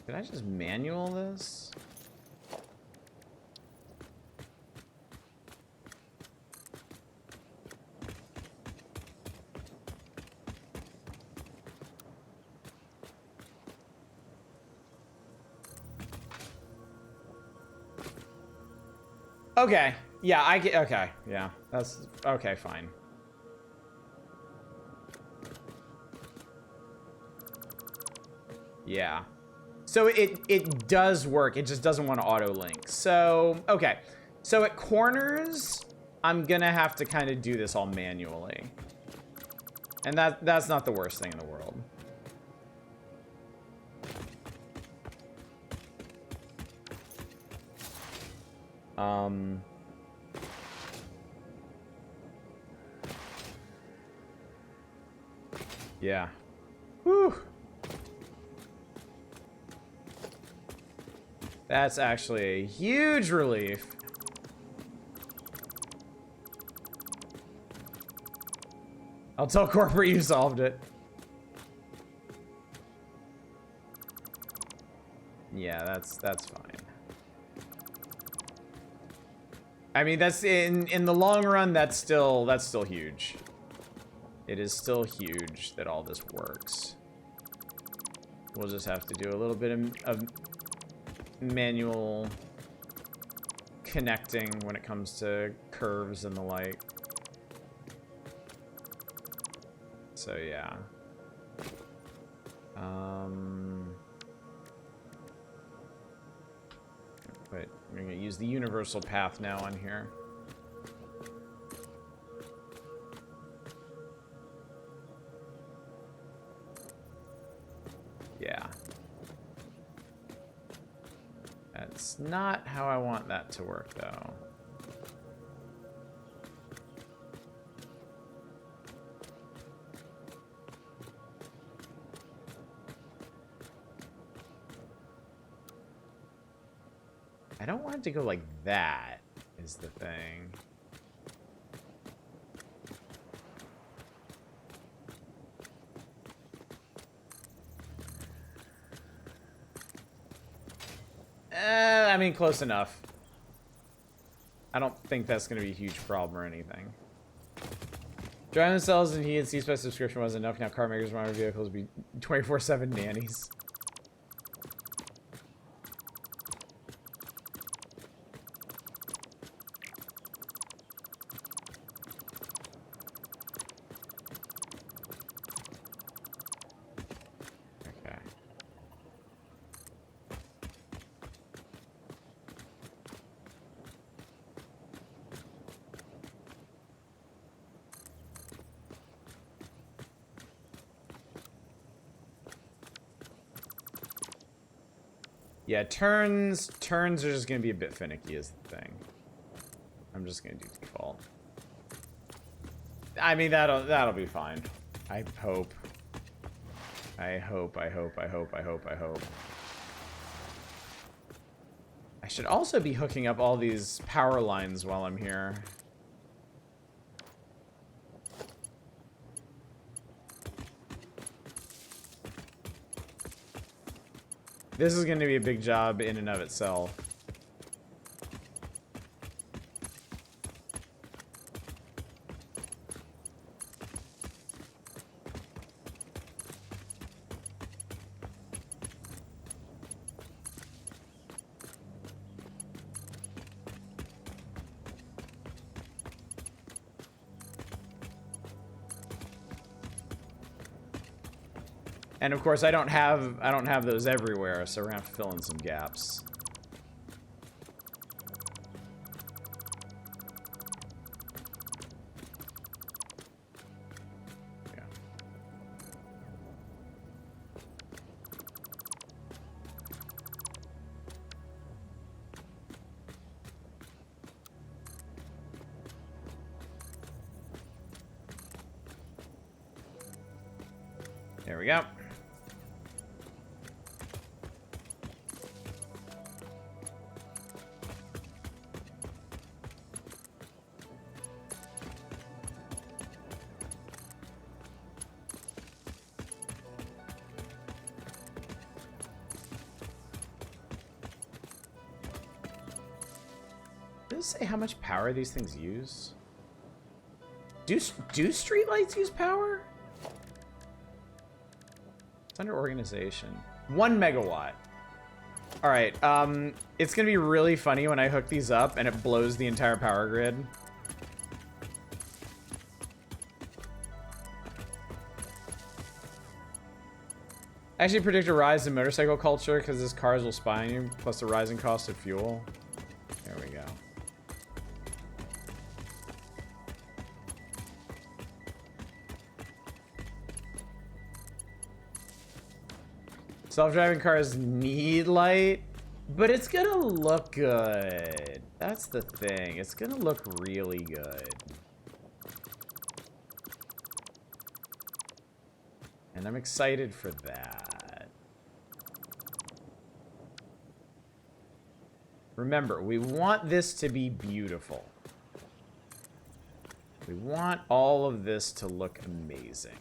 Could I just manual this? Okay. Yeah, I get... Okay. Yeah. That's... Okay, fine. Yeah. So it does work. It just doesn't want to auto-link. So, okay. So at corners, I'm gonna have to kind of do this all manually. And that's not the worst thing in the world. Yeah. Whew. That's actually a huge relief. I'll tell corporate you solved it. Yeah, that's fine. I mean, that's in the long run, that's still huge. It is still huge that all this works. We'll just have to do a little bit of manual connecting when it comes to curves and the like. So yeah. But we're gonna use the universal path now on here. Yeah. That's not how I want that to work, though. I don't want it to go like that, is the thing. I mean, close enough. I don't think that's going to be a huge problem or anything. Driving themselves and heated seats by subscription wasn't enough. Now car makers want our vehicles to be 24/7 nannies. Okay. Yeah, turns are just gonna be a bit finicky is the thing. I'm just gonna do default. I mean, that'll be fine. I hope. I hope. I should also be hooking up all these power lines while I'm here. This is going to be a big job in and of itself. And of course, I don't have those everywhere, so we're gonna have to fill in some gaps. Yeah. There we go. Does it say how much power these things use? Do streetlights use power? It's under organization. 1 megawatt. All right. It's gonna be really funny when I hook these up and it blows the entire power grid. I actually predict a rise in motorcycle culture because this cars will spy on you, plus the rising cost of fuel. There we go. Self-driving cars need light, but it's gonna look good. That's the thing. It's gonna look really good. And I'm excited for that. Remember, we want this to be beautiful. We want all of this to look amazing.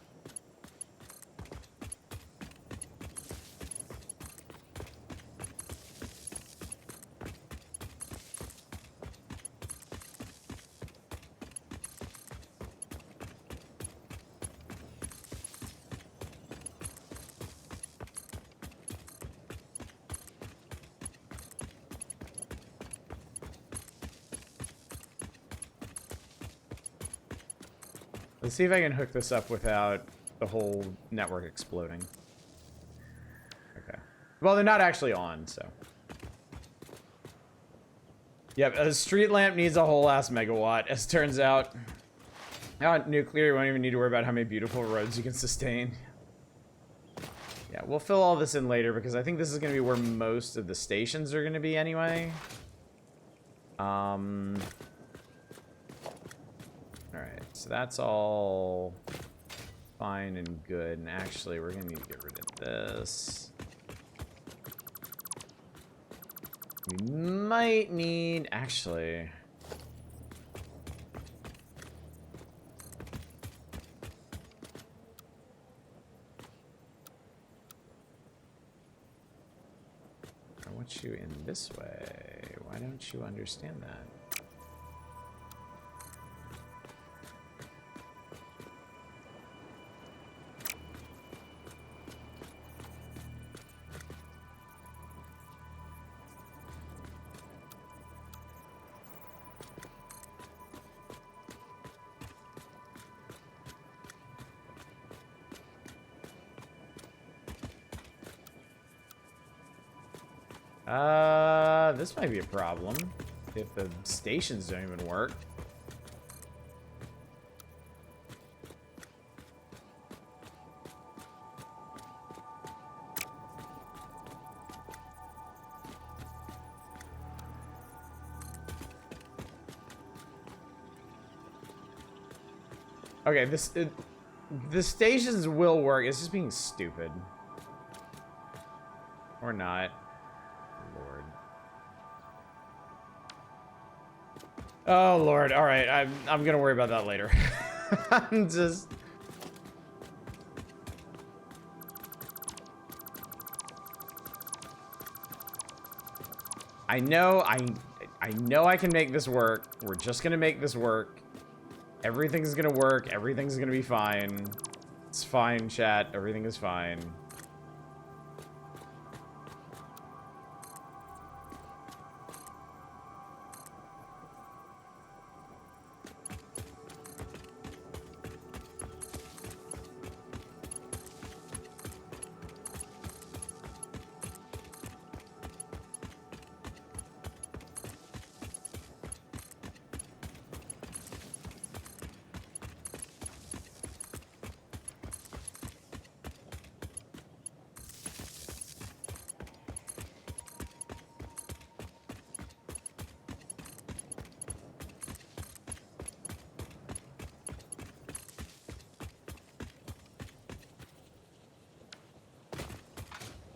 Let's see if I can hook this up without the whole network exploding. Okay. Well, they're not actually on, so. Yep, a street lamp needs a whole ass megawatt, as turns out. Now, nuclear, you won't even need to worry about how many beautiful roads you can sustain. Yeah, we'll fill all this in later because I think this is going to be where most of the stations are going to be anyway. Alright, so that's all fine and good. And actually, we're going to need to get rid of this. We might need... Actually... I want you in this way. Why don't you understand that? This might be a problem if the stations don't even work. Okay, the stations will work. It's just being stupid. Or not. Lord. Oh, Lord. All right. I'm going to worry about that later. I'm just... I know I can make this work. We're just going to make this work. Everything's going to work. Everything's going to be fine. It's fine, chat. Everything is fine.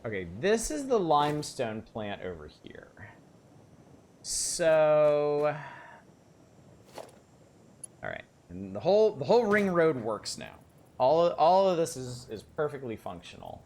Okay, this is the limestone plant over here. So, all right, and the whole ring road works now. All of this is perfectly functional.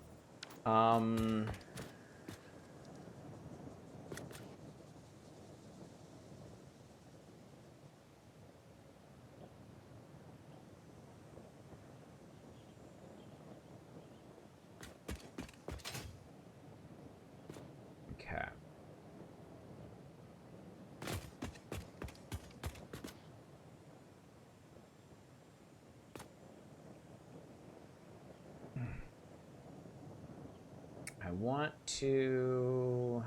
Okay. I want to...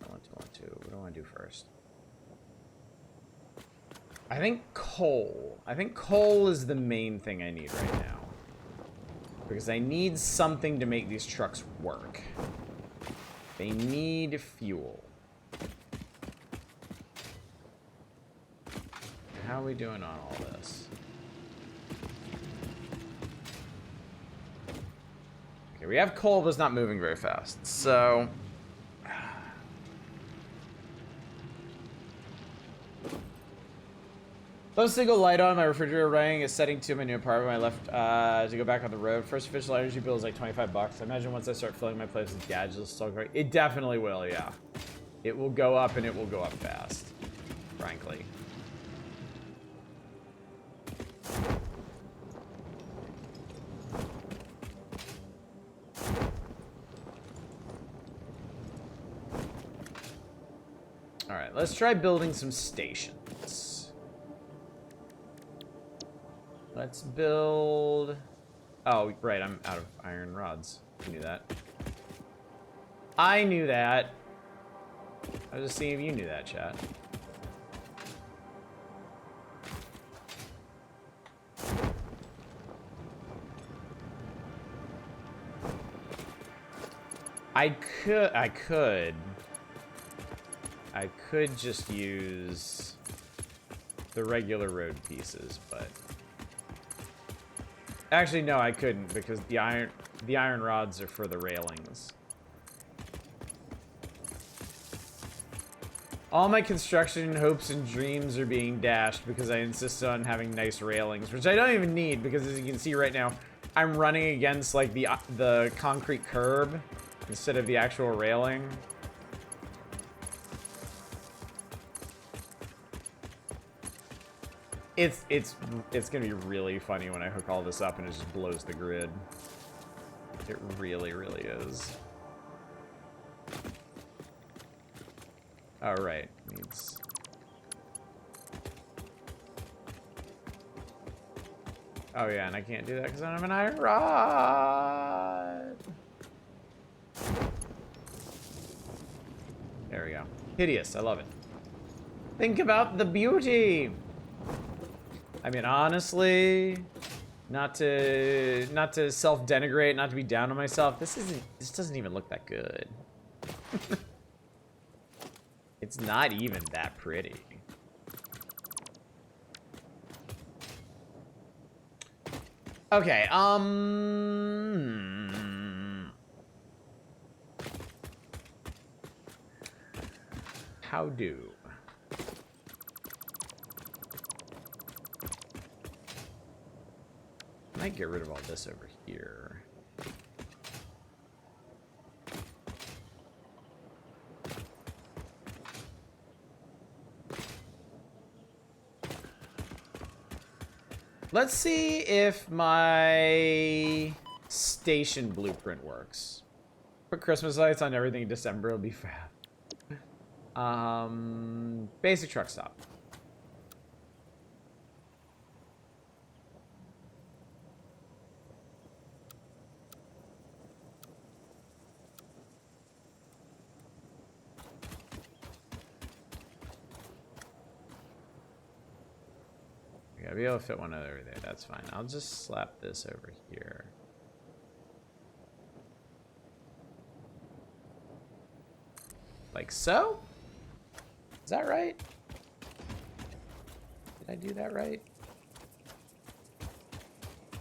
What do I want to do first? I think coal. I think coal is the main thing I need right now. Because I need something to make these trucks work. They need fuel. How are we doing on all this? Okay, we have coal, but it's not moving very fast. So... Low single light on, my refrigerator running is setting to my new apartment. I left to go back on the road. First official energy bill is like 25 bucks. I imagine once I start filling my place with gadgets, it'll still go. It definitely will, yeah. It will go up and it will go up fast, frankly. All right, let's try building some stations. Let's build... Oh, right, I'm out of iron rods. I knew that. I knew that. I was just seeing if you knew that, chat. I could just use the regular road pieces, but... Actually, no, I couldn't, because the iron rods are for the railings. All my construction hopes and dreams are being dashed because I insisted on having nice railings, which I don't even need, because as you can see right now, I'm running against like the concrete curb instead of the actual railing. It's gonna be really funny when I hook all this up and it just blows the grid. It really, really is. All right, needs. Oh yeah, and I can't do that because I don't have an iron rod. There we go. Hideous. I love it. Think about the beauty. I mean, honestly, not to self-denigrate, not to be down on myself. This doesn't even look that good. It's not even that pretty. Okay, how do? I might get rid of all this over here. Let's see if my station blueprint works. Put Christmas lights on everything in December, it'll be fab. Basic truck stop. Gotta be able to fit one over there. That's fine. I'll just slap this over here. Like so? Is that right? Did I do that right?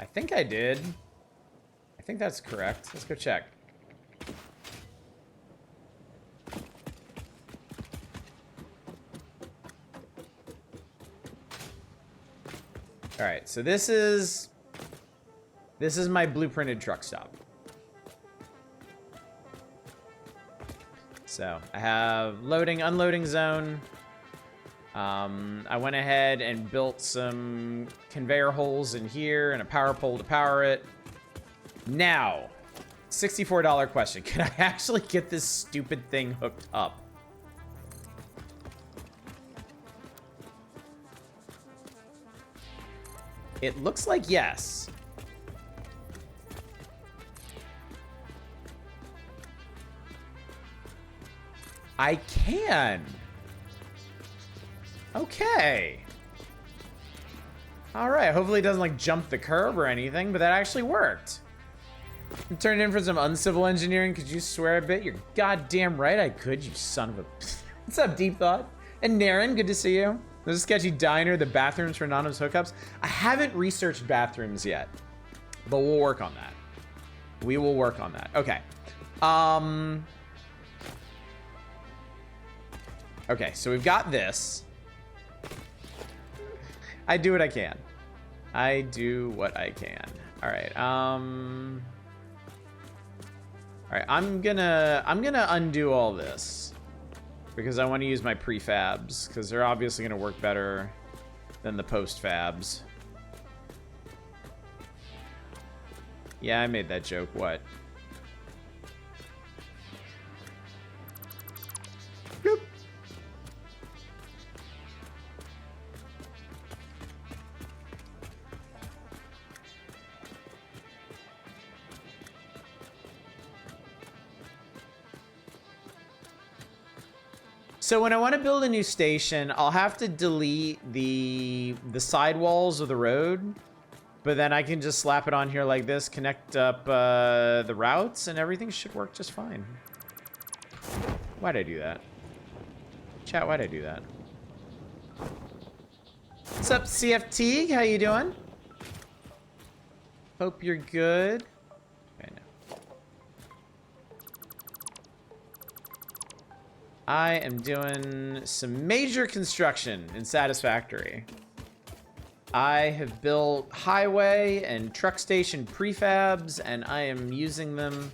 I think I did. I think that's correct. Let's go check. All right, so this is my blueprinted truck stop. So I have loading, unloading zone. I went ahead and built some conveyor holes in here and a power pole to power it. Now, $64 question. Can I actually get this stupid thing hooked up? It looks like yes. I can. Okay. All right. Hopefully it doesn't like jump the curb or anything, but that actually worked. I'm turning in for some uncivil engineering. Could you swear a bit? You're goddamn right I could, you son of a... What's up, Deep Thought? And Naren, good to see you. There's a sketchy diner, the bathrooms for anonymous hookups. I haven't researched bathrooms yet, but we'll work on that. We will work on that. Okay. Okay, so we've got this. I do what I can. I do what I can. All right. All right, I'm gonna undo all this because I want to use my prefabs because they're obviously gonna work better than the post fabs. Yeah, I made that joke. What? Boop. So when I want to build a new station, I'll have to delete the sidewalls of the road, but then I can just slap it on here like this, connect up the routes, and everything should work just fine. Why'd I do that? Chat, why'd I do that? What's up, CFT? How you doing? Hope you're good. Okay, no. I am doing some major construction in Satisfactory. I have built highway and truck station prefabs, and I am using them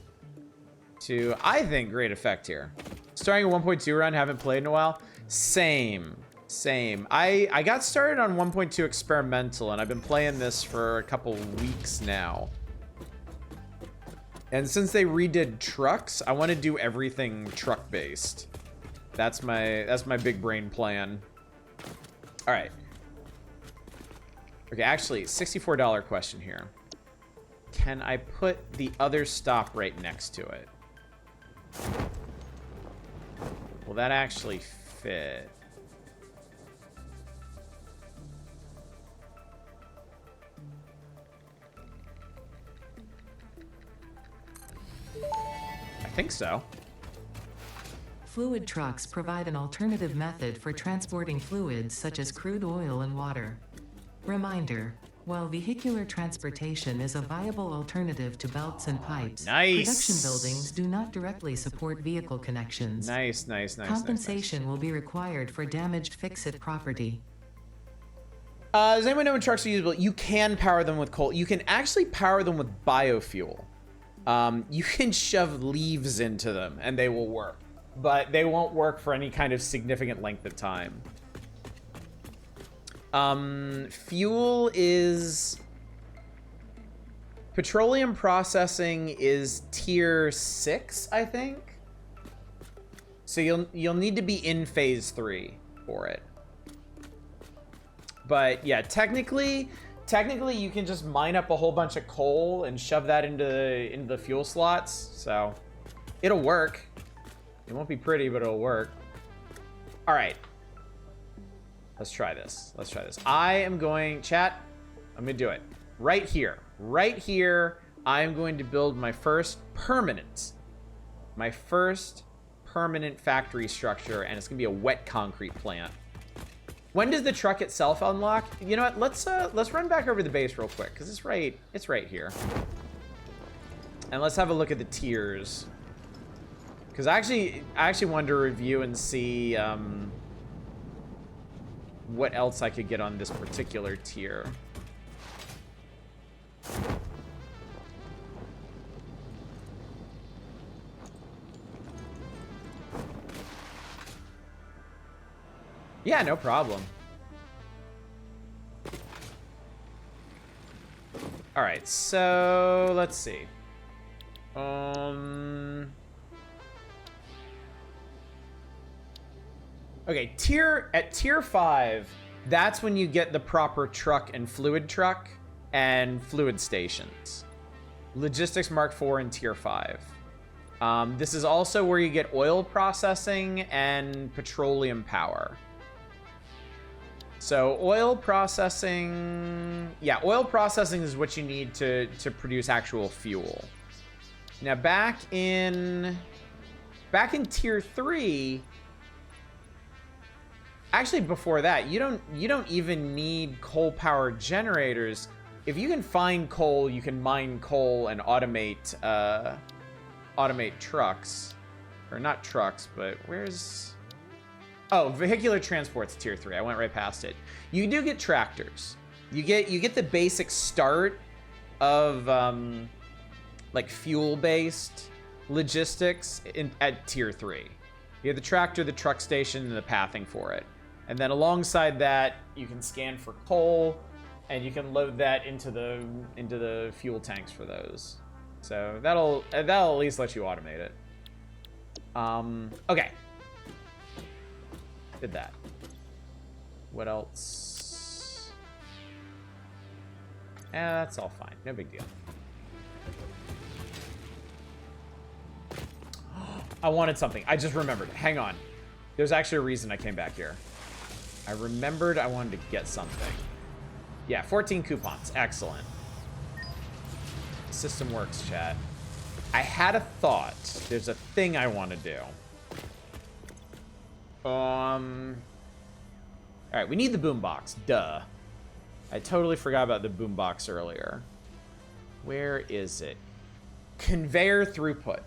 to, I think, great effect here. Starting a 1.2 run, haven't played in a while. Same. Same. I got started on 1.2 experimental, and I've been playing this for a couple weeks now. And since they redid trucks, I want to do everything truck based. That's my big brain plan. All right. Okay, actually, $64 question here. Can I put the other stop right next to it? Will that actually fit? I think so. Fluid trucks provide an alternative method for transporting fluids such as crude oil and water. Reminder, while vehicular transportation is a viable alternative to belts and pipes, Nice. production buildings do not directly support vehicle connections. Nice. Compensation will be required for damaged fix-it property. Does anyone know when trucks are usable? You can power them with coal. You can actually power them with biofuel. You can shove leaves into them and they will work, but they won't work for any kind of significant length of time. Fuel is... Petroleum processing is tier 6, I think. So you'll need to be in phase 3 for it. But yeah, technically you can just mine up a whole bunch of coal and shove that into the fuel slots. So it'll work. It won't be pretty, but it'll work. All right. Let's try this. I am going, chat, I'm going to do it. Right here. I am going to build my first permanent factory structure, and it's going to be a wet concrete plant. When does the truck itself unlock? You know what? Let's run back over the base real quick, because it's right here. And let's have a look at the tiers. Because I actually wanted to review and see what else I could get on this particular tier. Yeah, no problem. All right, so let's see. Okay, at tier 5, that's when you get the proper truck and fluid stations. Logistics Mark 4 in tier 5. This is also where you get oil processing and petroleum power. So oil processing is what you need to produce actual fuel. Now back in tier 3, actually before that, you don't even need coal powered generators. If you can find coal, you can mine coal and automate trucks. Or not trucks, but where's... Oh, vehicular transport's tier 3. I went right past it. You do get tractors. You get the basic start of like fuel-based logistics at tier 3. You have the tractor, the truck station, and the pathing for it. And then alongside that, you can scan for coal, and you can load that into the fuel tanks for those. So that'll at least let you automate it. Okay. Did that. What else? That's all fine. No big deal. I wanted something. I just remembered. Hang on. There's actually a reason I came back here. I remembered I wanted to get something. Yeah, 14 coupons. Excellent. System works, chat. I had a thought. There's a thing I want to do. All right, we need the boombox. Duh. I totally forgot about the boombox earlier. Where is it? Conveyor throughput.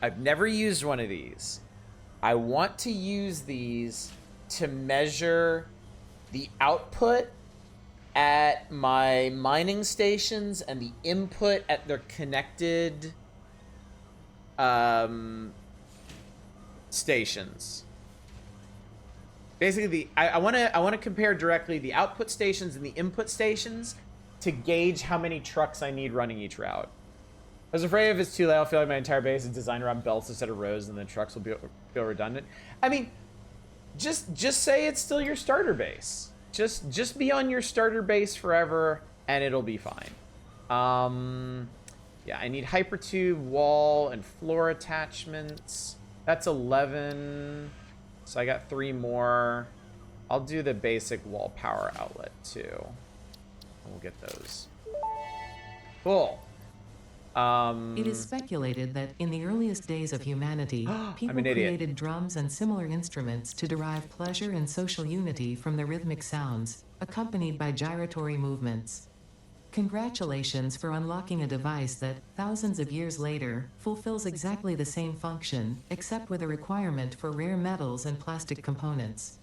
I've never used one of these. I want to use these to measure the output at my mining stations and the input at their connected stations. Basically, I want to compare directly the output stations and the input stations to gauge how many trucks I need running each route. I was afraid if it's too late, I'll feel like my entire base is designed around belts instead of rows, and the trucks will feel redundant. I mean, just say it's still your starter base. Just be on your starter base forever, and it'll be fine. Yeah, I need hypertube, wall, and floor attachments. That's 11. So I got 3 more. I'll do the basic wall power outlet too. We'll get those. Cool. It is speculated that in the earliest days of humanity, people created drums and similar instruments to derive pleasure and social unity from the rhythmic sounds, accompanied by gyratory movements. Congratulations for unlocking a device that, thousands of years later, fulfills exactly the same function, except with a requirement for rare metals and plastic components.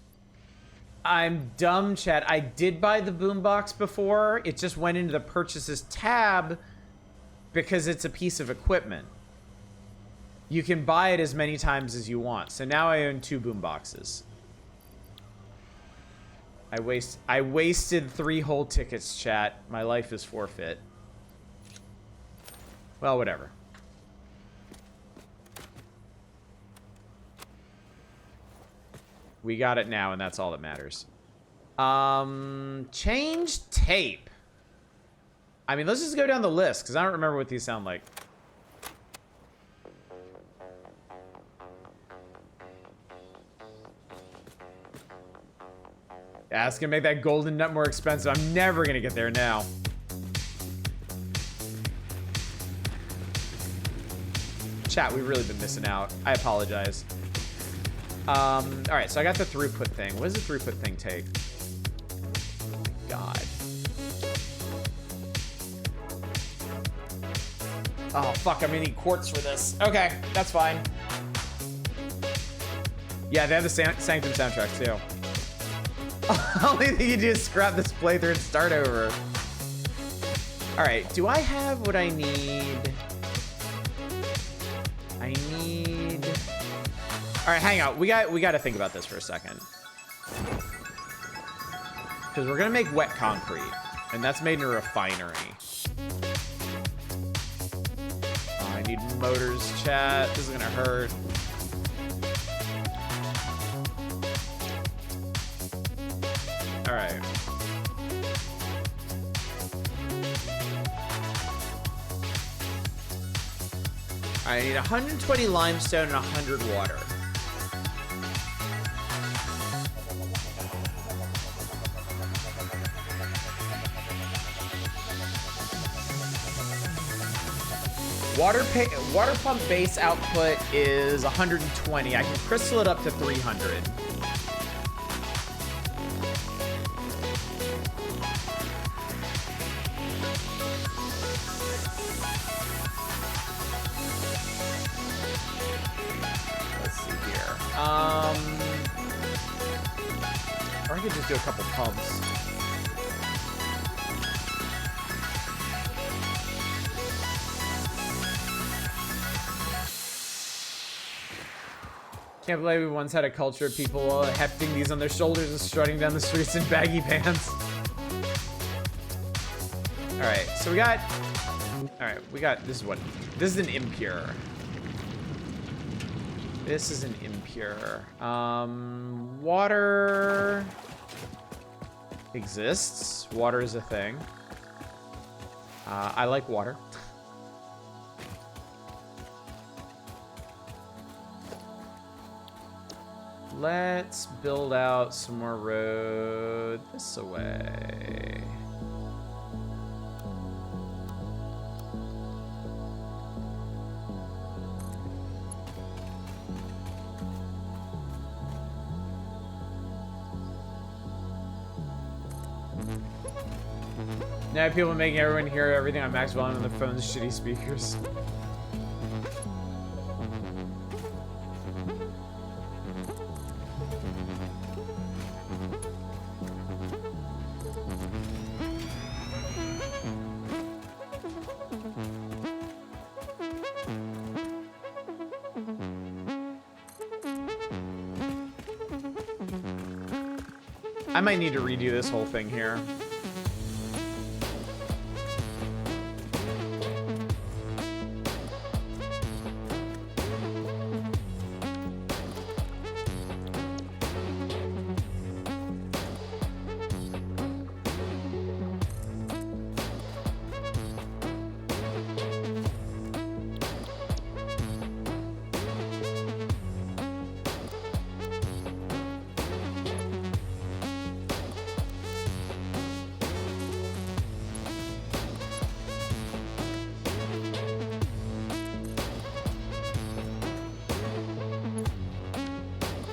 I'm dumb, chat. I did buy the boombox before. It just went into the purchases tab because it's a piece of equipment. You can buy it as many times as you want. So now I own 2 boomboxes. I wasted 3 whole tickets, chat. My life is forfeit. Well, whatever. We got it now, and that's all that matters. Change tape. I mean, let's just go down the list, because I don't remember what these sound like. Yeah, it's gonna make that golden nut more expensive. I'm never gonna get there now. Chat, we've really been missing out. I apologize. All right, so I got the throughput thing. What does the throughput thing take? God. Oh, fuck, I'm gonna need quartz for this. Okay, that's fine. Yeah, they have the Sanctum soundtrack, too. Only thing you do is scrap this playthrough and start over. All right, do I have what I need? I need... All right, hang out. We got to think about this for a second. Because we're going to make wet concrete, and that's made in a refinery. Oh, I need motors, chat. This is going to hurt. All right. I need 120 limestone and 100 water. Water pump base output is 120. I can crystal it up to 300. Or I could just do a couple pumps. Can't believe we once had a culture of people hefting these on their shoulders and strutting down the streets in baggy pants. Alright, so we got... Alright, this is an impure. This is an impure. Water exists. Water is a thing. I like water. Let's build out some more road this way. Now people making everyone hear everything on max volume on the phone's shitty speakers. I might need to redo this whole thing here.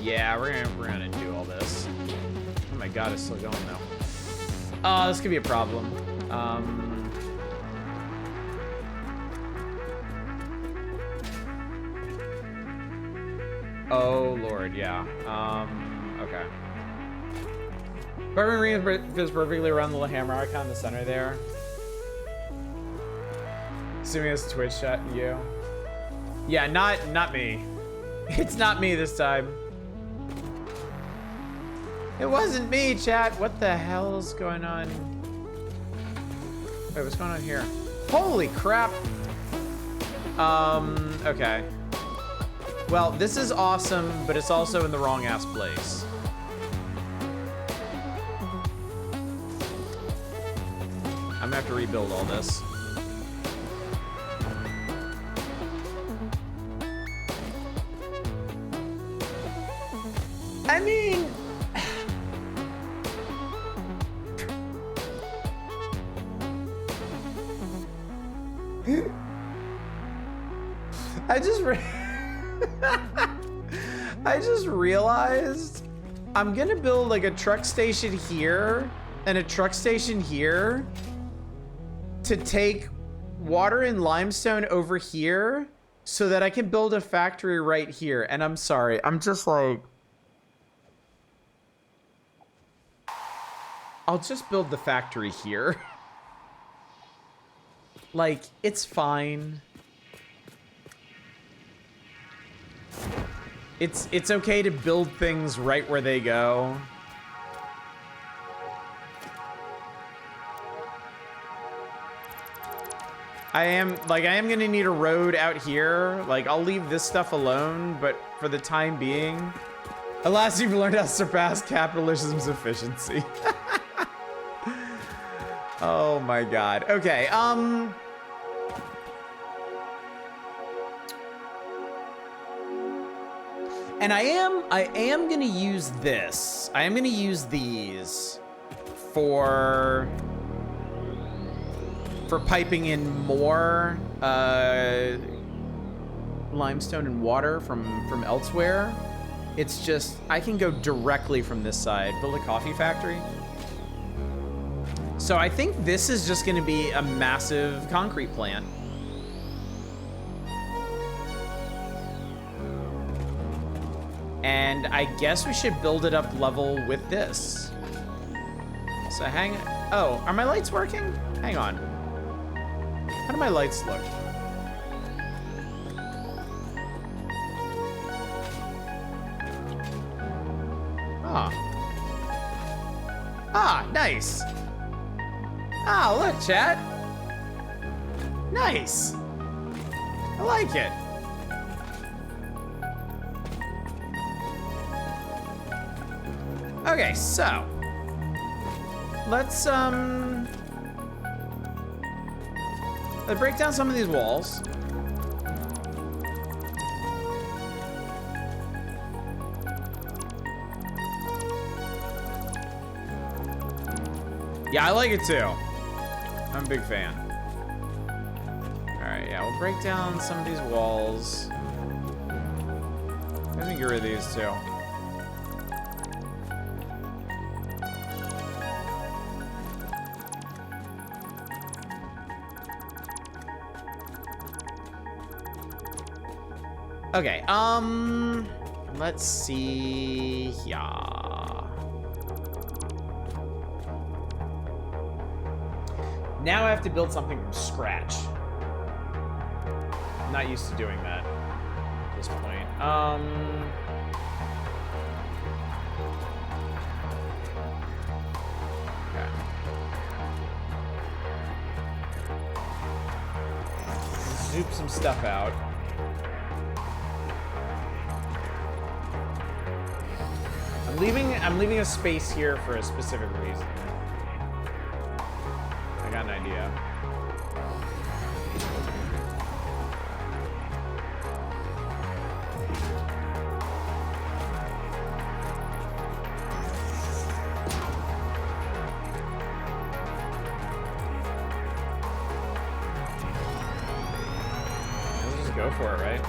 Yeah, we're gonna do all this. Oh my god, it's still going though. Oh, this could be a problem. Oh lord, yeah. Okay. Bourbon ring fits perfectly around the little hammer icon in the center there. Assuming it's Twitch chat, you. Yeah, not me. It's not me this time. It wasn't me, chat. What the hell is going on? Wait, what's going on here? Holy crap. Okay. Well, this is awesome, but it's also in the wrong ass place. I'm gonna have to rebuild all this. I mean... I just realized I'm gonna build like a truck station here and a truck station here to take water and limestone over here so that I can build a factory right here. And I'm sorry, I'm just like, I'll just build the factory here. Like, it's fine. It's okay to build things right where they go. I am gonna need a road out here. Like, I'll leave this stuff alone, but for the time being, alas, you've learned how to surpass capitalism's efficiency. Oh my god. Okay, and I am gonna use this. I am gonna use these for piping in more limestone and water from elsewhere. It's just, I can go directly from this side, build a coffee factory. So I think this is just gonna be a massive concrete plant. And I guess we should build it up level with this. So oh, are my lights working? Hang on. How do my lights look? Ah. Ah, nice. Ah, look, chat. Nice. I like it. Okay, so let's break down some of these walls. Yeah, I like it too. I'm a big fan. All right, yeah, we'll break down some of these walls. Let me get rid of these too. Okay, let's see, yeah. Now I have to build something from scratch. I'm not used to doing that at this point. zoop some stuff out. I'm leaving a space here for a specific reason. I got an idea. Let's just go for it, right?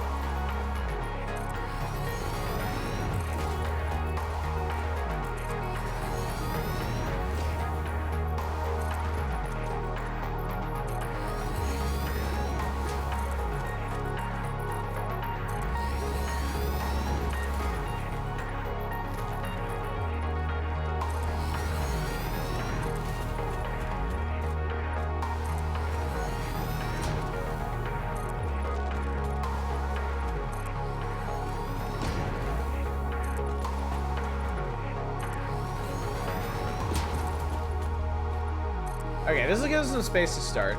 Okay, this will give us some space to start.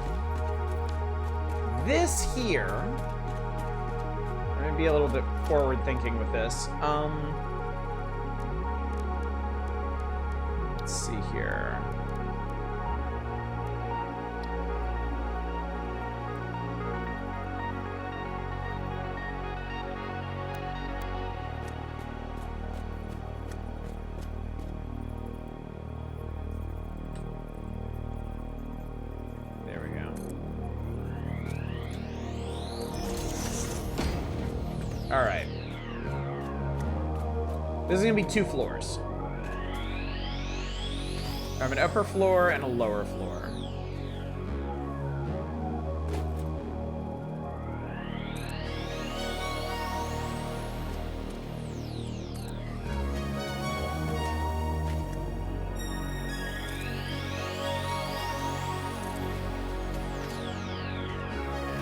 This here, I'm gonna be a little bit forward thinking with this. Let's see here. All right. This is gonna be 2 floors. I have an upper floor and a lower floor.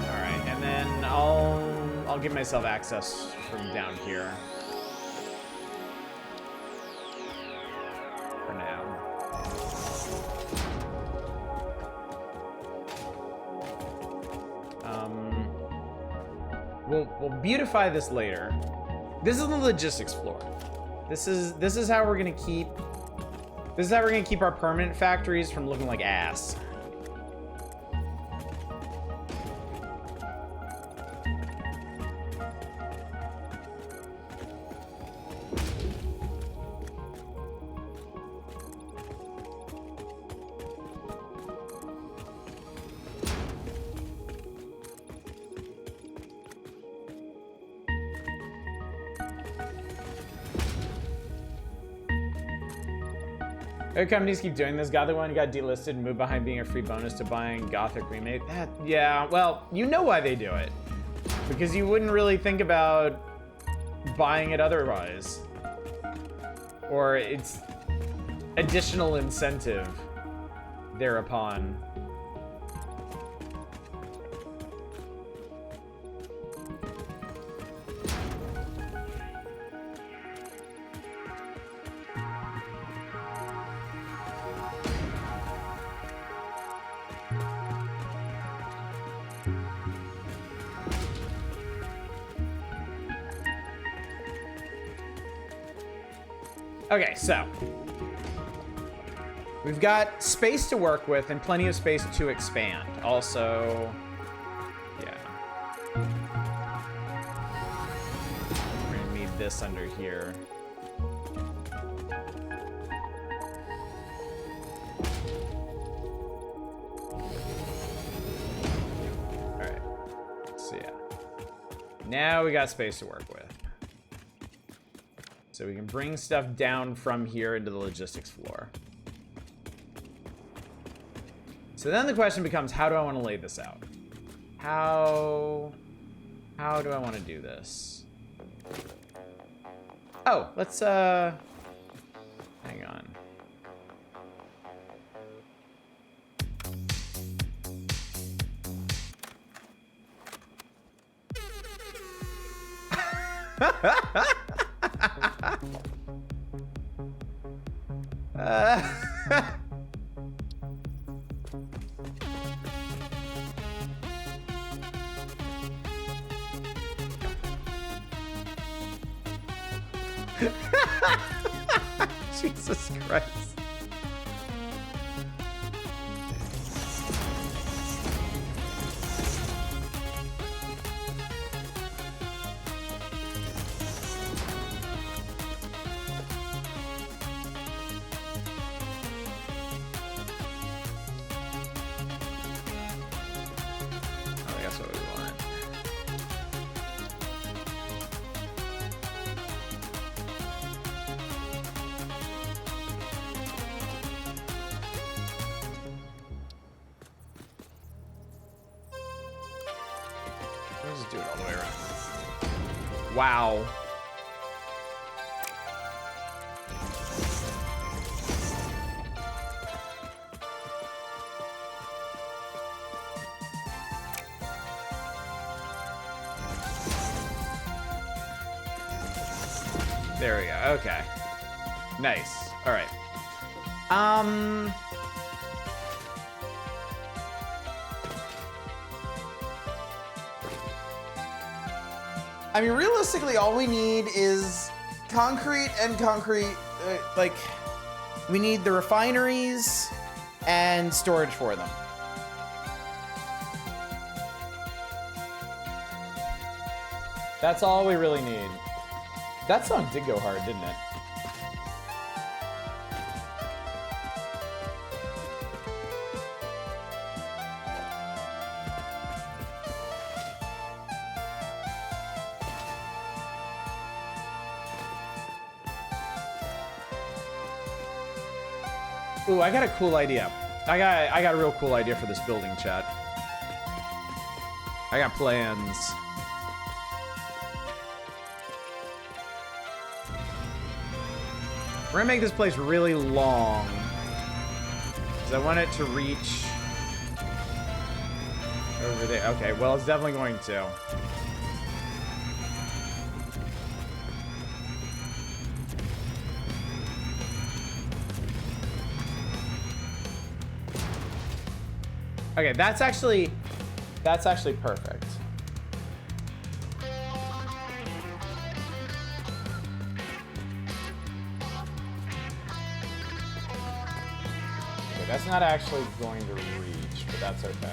All right, and then I'll give myself access from down here. For now. We'll beautify this later. This is the logistics floor. This is how we're gonna keep our permanent factories from looking like ass. Other companies keep doing this. Gothic 1 got delisted and moved behind being a free bonus to buying Gothic Remake. Yeah, well, you know why they do it. Because you wouldn't really think about buying it otherwise. Or it's additional incentive thereupon. Okay, so we've got space to work with and plenty of space to expand. Also, yeah. We're gonna need this under here. All right, so yeah. Now we got space to work with. So we can bring stuff down from here into the logistics floor. So then the question becomes, how do I want to lay this out? How do I want to do this? Oh, let's hang on. Jesus Christ. Oh, that's what we want. Let's just do it all the way around. Wow. There we go. Okay. Nice. All right. I mean, realistically, all we need is concrete and concrete. Like, we need the refineries and storage for them. That's all we really need. That song did go hard, didn't it? Ooh, I got a cool idea. I got a real cool idea for this building, chat. I got plans. We're gonna make this place really long, because I want it to reach over there. Okay, well, it's definitely going to. Okay, that's actually perfect. Okay, that's not actually going to reach, but that's okay.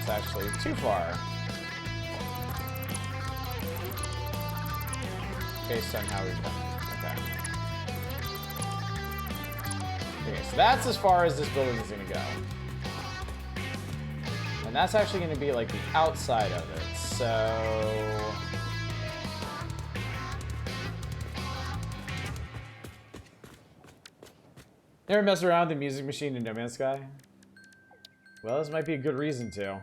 Actually too far based on how we've done it. Okay, so that's as far as this building is going to go, and that's actually going to be like the outside of it. So never mess around with the music machine in No Man's Sky? Well, this might be a good reason to.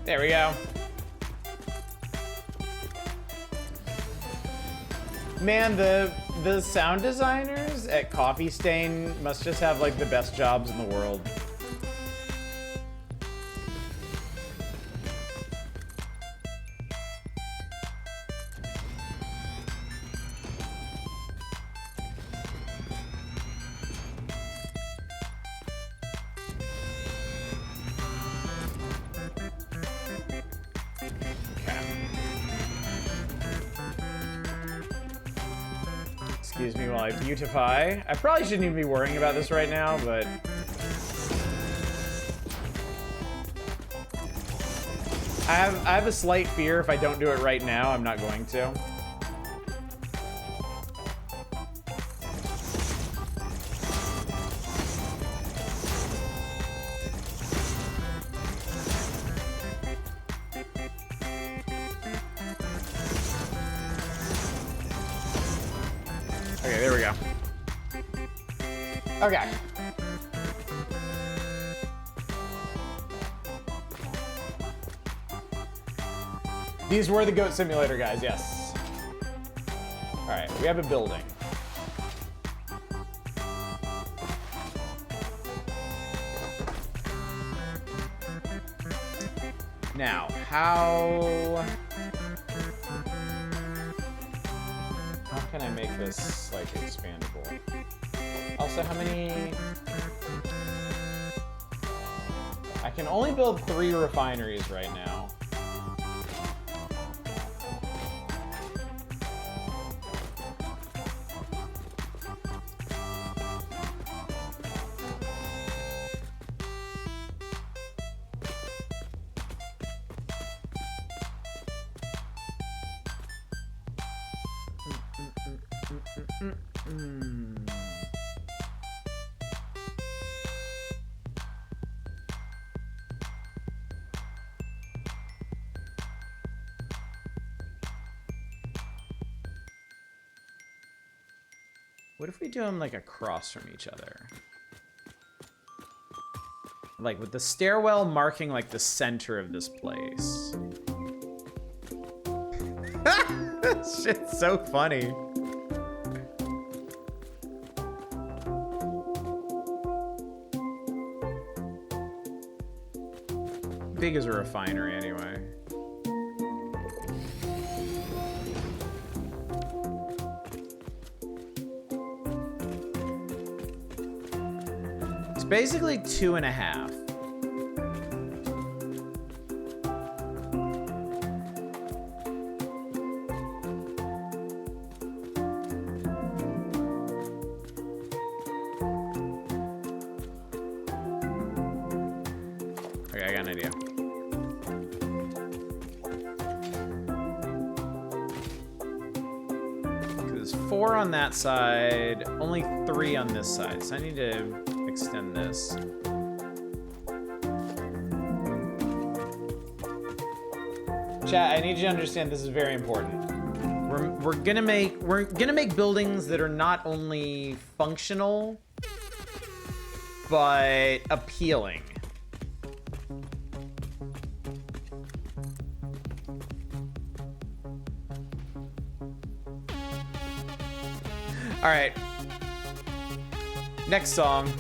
There we go. Man, the sound designers at Coffee Stain must just have like the best jobs in the world. Excuse me while I beautify. I probably shouldn't even be worrying about this right now, but I have a slight fear if I don't do it right now, I'm not going to. Okay, there we go. Okay. These were the Goat Simulator guys, yes. All right, we have a building. Now, how can I make this, like, expandable? Also, how many... I can only build 3 refineries right now. What if we do them like across from each other? Like with the stairwell marking like the center of this place. This shit's so funny. Big as a refinery anyway. It's basically 2.5. Okay, I got an idea. Because 4 on that side, only 3 on this side, so I need to extend this. Chat, I need you to understand this is very important. We're gonna make buildings that are not only functional but appealing. All right. Next song.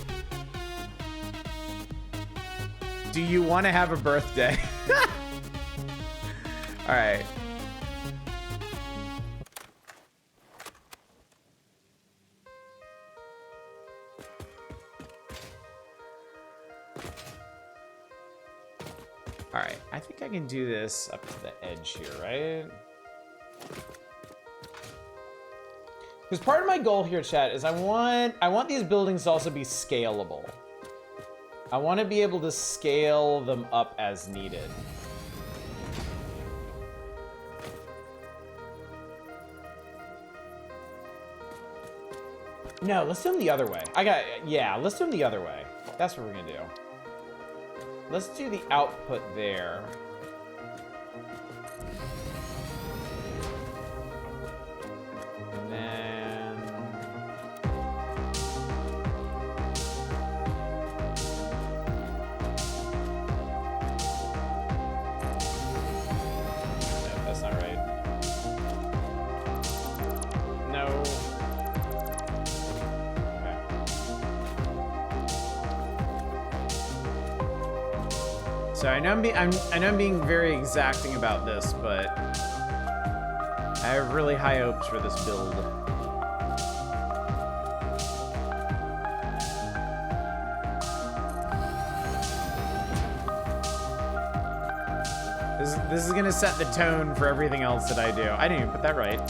Do you want to have a birthday? All right. All right. I think I can do this up to the edge here, right? Because part of my goal here, chat, is I want these buildings to also be scalable. I want to be able to scale them up as needed. No, let's do them the other way. Yeah, let's do them the other way. That's what we're gonna do. Let's do the output there. And then... No, that's not right. No. Okay. So I know I'm being very exacting about this, but I have really high hopes for this build. This is gonna set the tone for everything else that I do. I didn't even put that right.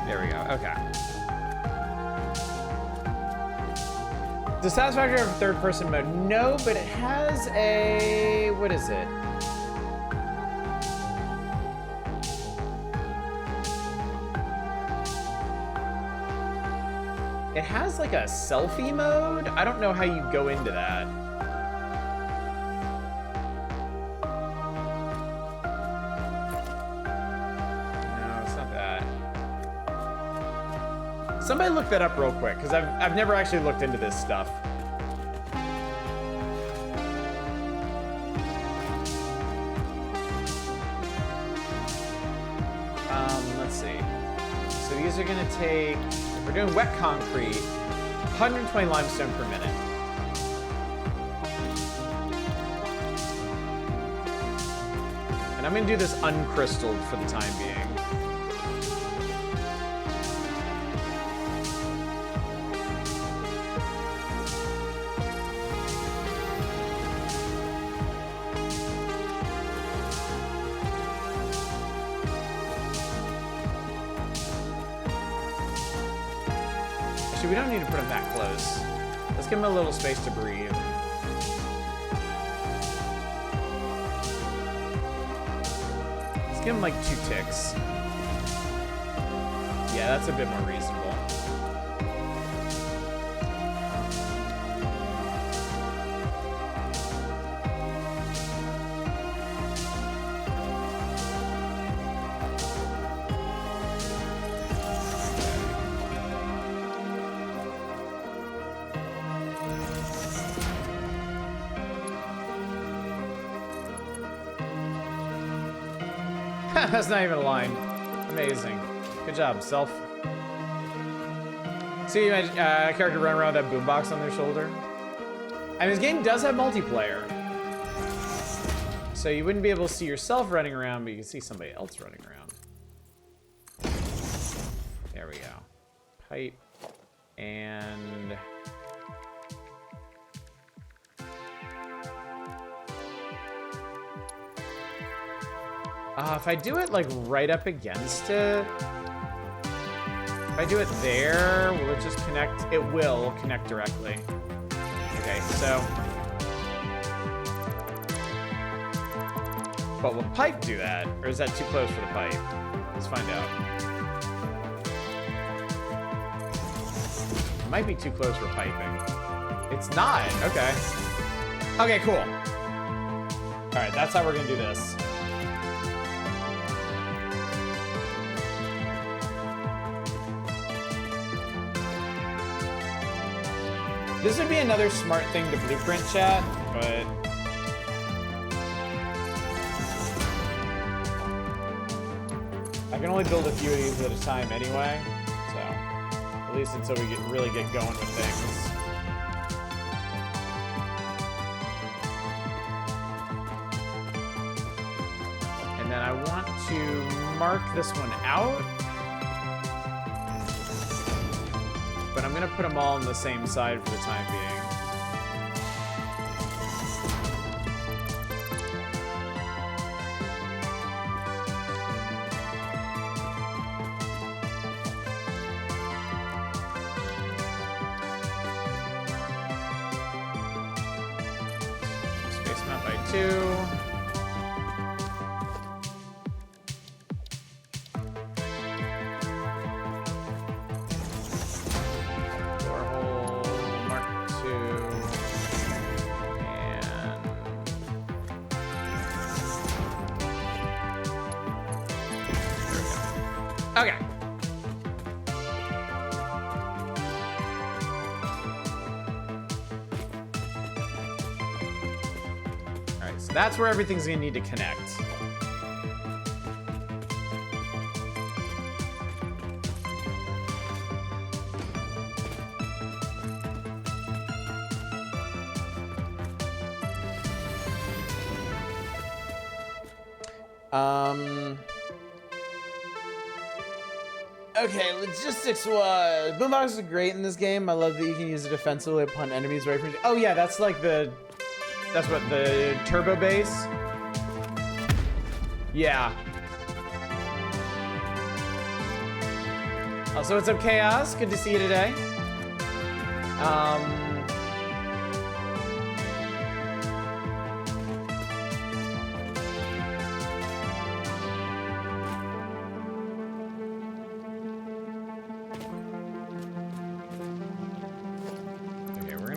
There we go, okay. Does Satisfactory have a third-person mode? No, but it has a... what is it? It has like a selfie mode? I don't know how you go into that. Somebody look that up real quick, because I've never actually looked into this stuff. Let's see. So these are gonna take, if we're doing wet concrete, 120 limestone per minute. And I'm gonna do this uncrystalled for the time being. We don't need to put him that close. Let's give him a little space to breathe. Let's give him like 2 ticks. Yeah, that's a bit more reasonable. That's not even a line. Amazing. Good job, self. See, you imagine a character running around with that boombox on their shoulder. I mean, this game does have multiplayer. So you wouldn't be able to see yourself running around, but you can see somebody else running around. There we go. Pipe. And... if I do it, like, right up against it... If I do it there, will it just connect? It will connect directly. Okay, so... But will pipe do that? Or is that too close for the pipe? Let's find out. It might be too close for piping. It's not. Okay. Okay, cool. Alright, that's how we're gonna do this. This would be another smart thing to blueprint, chat, but... I can only build a few of these at a time anyway, so... At least until we really get going with things. And then I want to mark this one out. But I'm gonna put them all on the same side for the time being. Space them out by 2. Okay. Alright, so that's where everything's gonna need to connect. Okay, logistics was... Boombox is great in this game. I love that you can use it defensively upon enemies right from... Oh yeah, that's like the... That's what, the turbo base? Yeah. Also, what's up, Chaos? Good to see you today.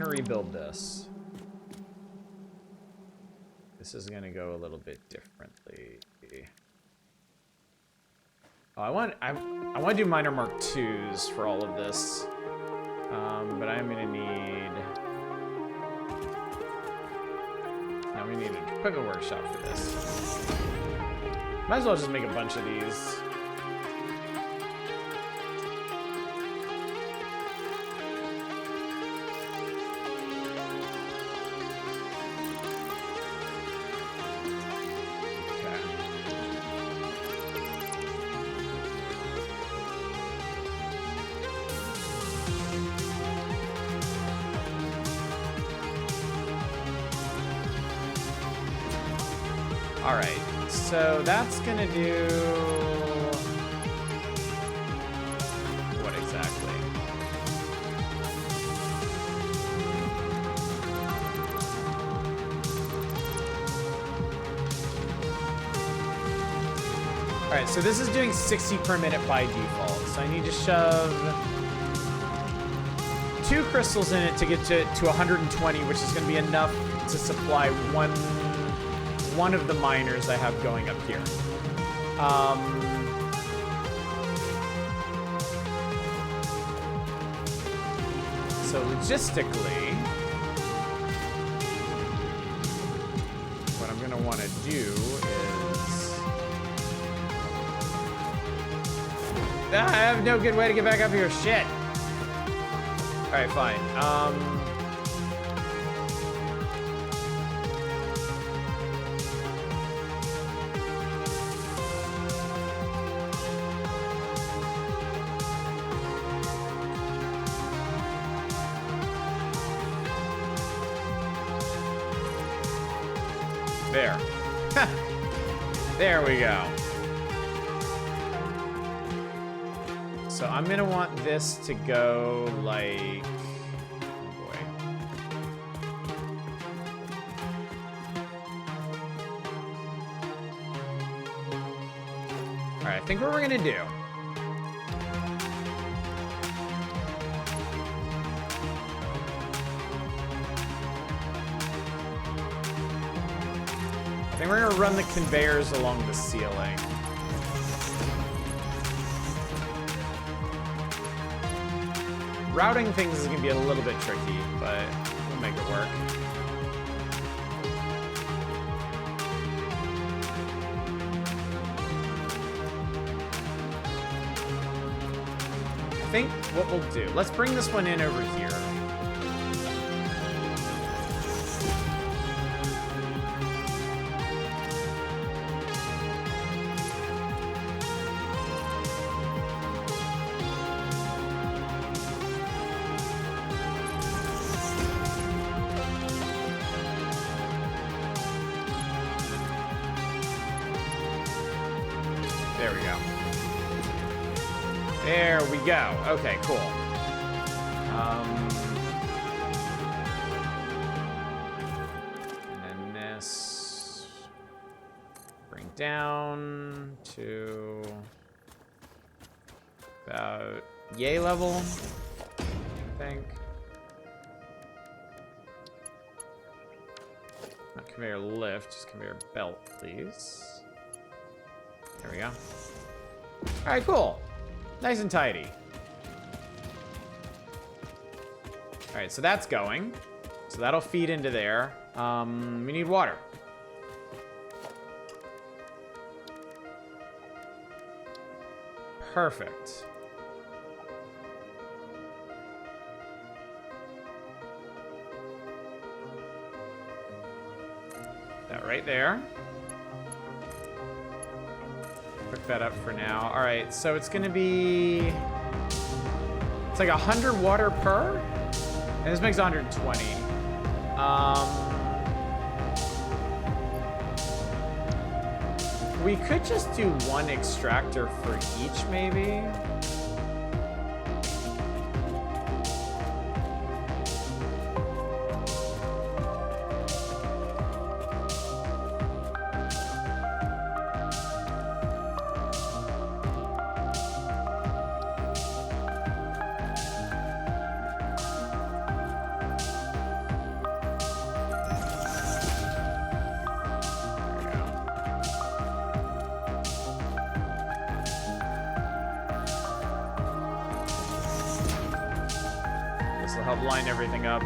Rebuild this. This is going to go a little bit differently. Oh, I want to do miner mark 2s for all of this. But I'm gonna need... Now we need an equipment workshop for this. Might as well just make a bunch of these. Alright, so that's gonna do... What exactly? Alright, so this is doing 60 per minute by default. So I need to shove 2 crystals in it to get to 120, which is gonna be enough to supply one of the miners I have going up here. So logistically, what I'm gonna want to do is... I have no good way to get back up here. Shit. Alright, fine. There. There we go. So I'm gonna want this to go like... Oh boy. Alright, I think what we're gonna do... I think we're gonna run the conveyors along the ceiling. Routing things is gonna be a little bit tricky, but we'll make it work. I think what we'll do, let's bring this one in over here. There we go. There we go. Okay, cool. And then this bring down to about yay level, I think. Not conveyor lift, just conveyor belt, please. There we go. All right, cool. Nice and tidy. All right, so that's going. So that'll feed into there. We need water. Perfect. That right there. Hook that up for now. All right, so it's gonna be... It's like 100 water per? And this makes 120. We could just do one extractor for each, maybe? will help line everything up.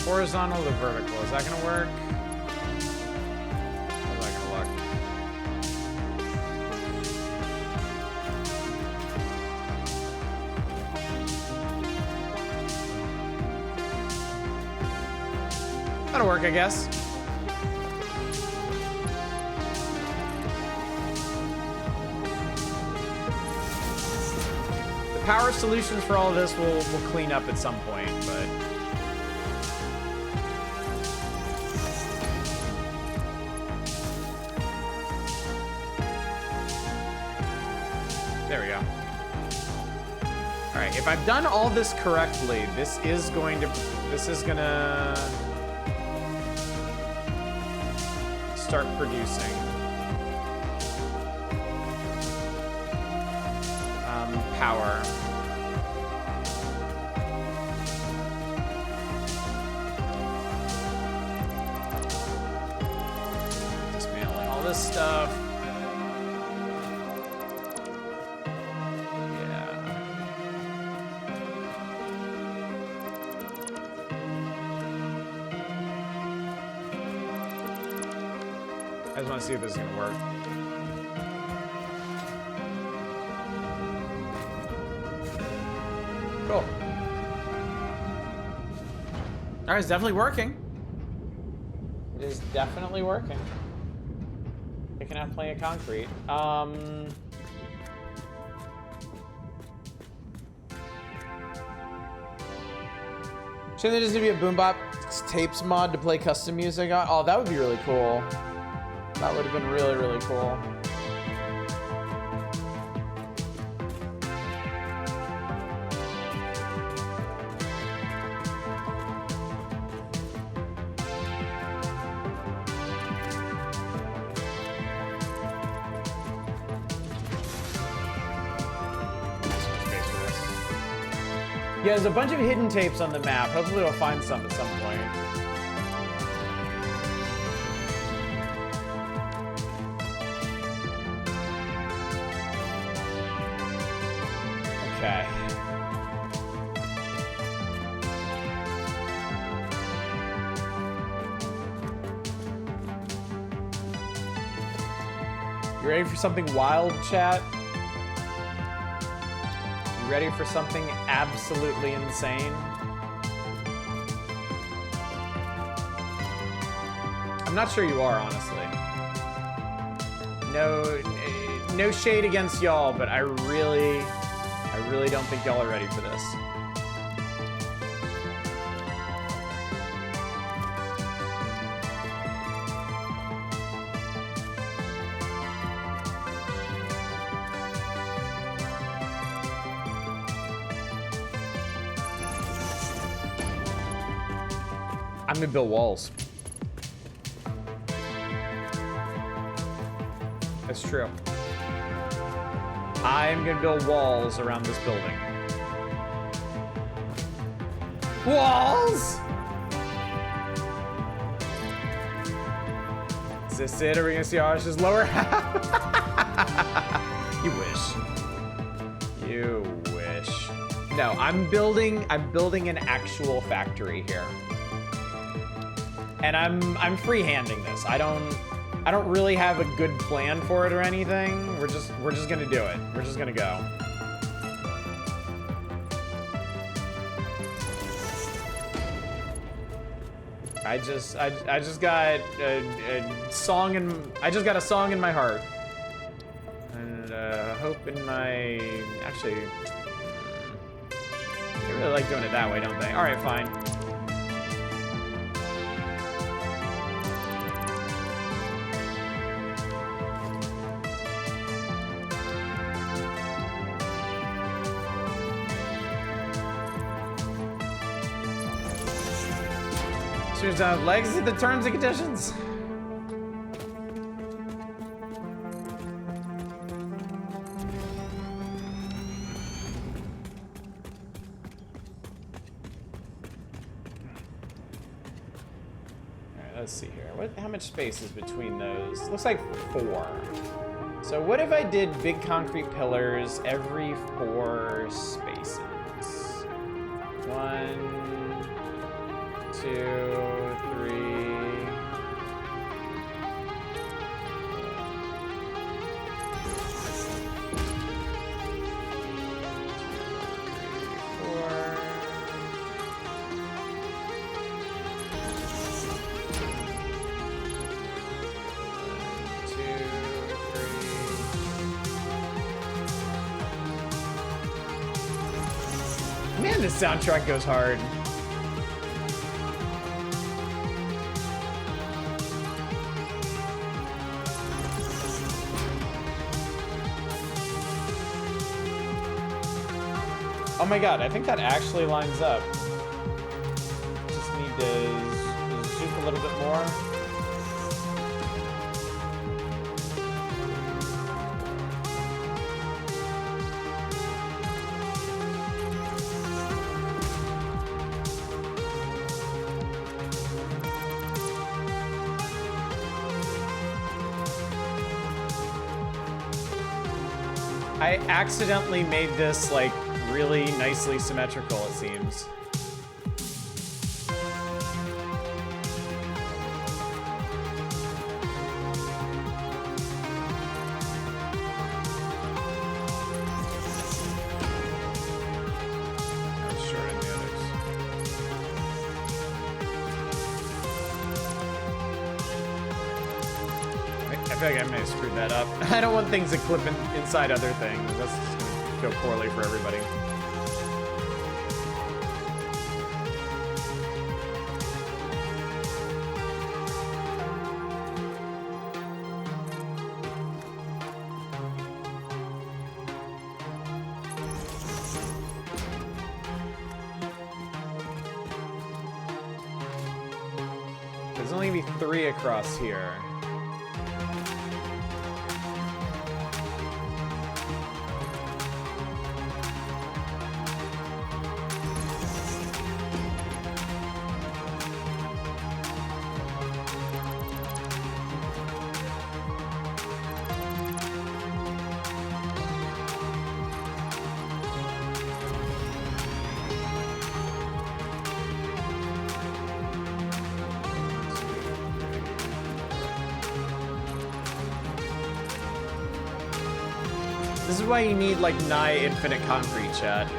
Horizontal to vertical. Is that gonna work? How's that gonna look? That'll work, I guess. The power solutions for all of this will clean up at some point, but. There we go. All right, if I've done all this correctly, this is gonna start producing power. Dismantling all this stuff. I just want to see if this is going to work. Cool. Alright, it's definitely working. It is definitely working. Picking out plenty of concrete. Shouldn't there just be a Boombop tapes mod to play custom music on? Oh, that would be really cool. That would have been really, really cool. Yeah, there's a bunch of hidden tapes on the map. Hopefully we'll find some at some point. Okay. You ready for something wild, chat? You ready for something absolutely insane? I'm not sure you are, honestly. No shade against y'all, but I really don't think y'all are ready for this. I'm gonna build walls. That's true. I'm gonna build walls around this building. Walls! Is this it? Are we gonna see Arsh's lower half? You wish. You wish. No, I'm building an actual factory here. And I'm freehanding this. I don't really have a good plan for it or anything. We're just gonna do it. We're just gonna go. I just got a song I just got a song in my heart. And hope in my actually they really like doing it that way, don't they? Alright, fine. Shoes don't have legs. See the terms and conditions. Alright, let's see here. How much space is between those? Looks like 4. So what if I did big concrete pillars every 4 spaces? 1, 2, 3. 4. Man, this soundtrack goes hard. Oh my god, I think that actually lines up. Just need to zoom a little bit more. I accidentally made this, like, really nicely symmetrical, it seems. I'm sure in the others. I feel like I may have screwed that up. I don't want things to clip inside other things. That's just gonna go poorly for everybody. There's only gonna be 3 across here. This is why you need, like, nigh infinite concrete, chat.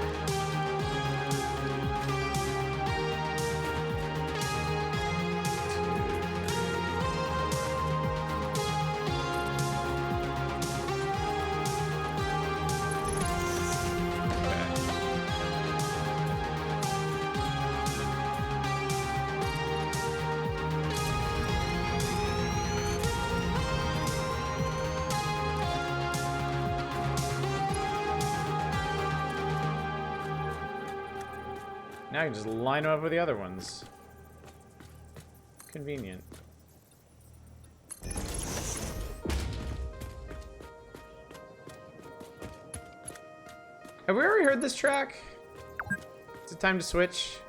Now I can just line them up with the other ones. Convenient. Have we already heard this track? Is it time to switch?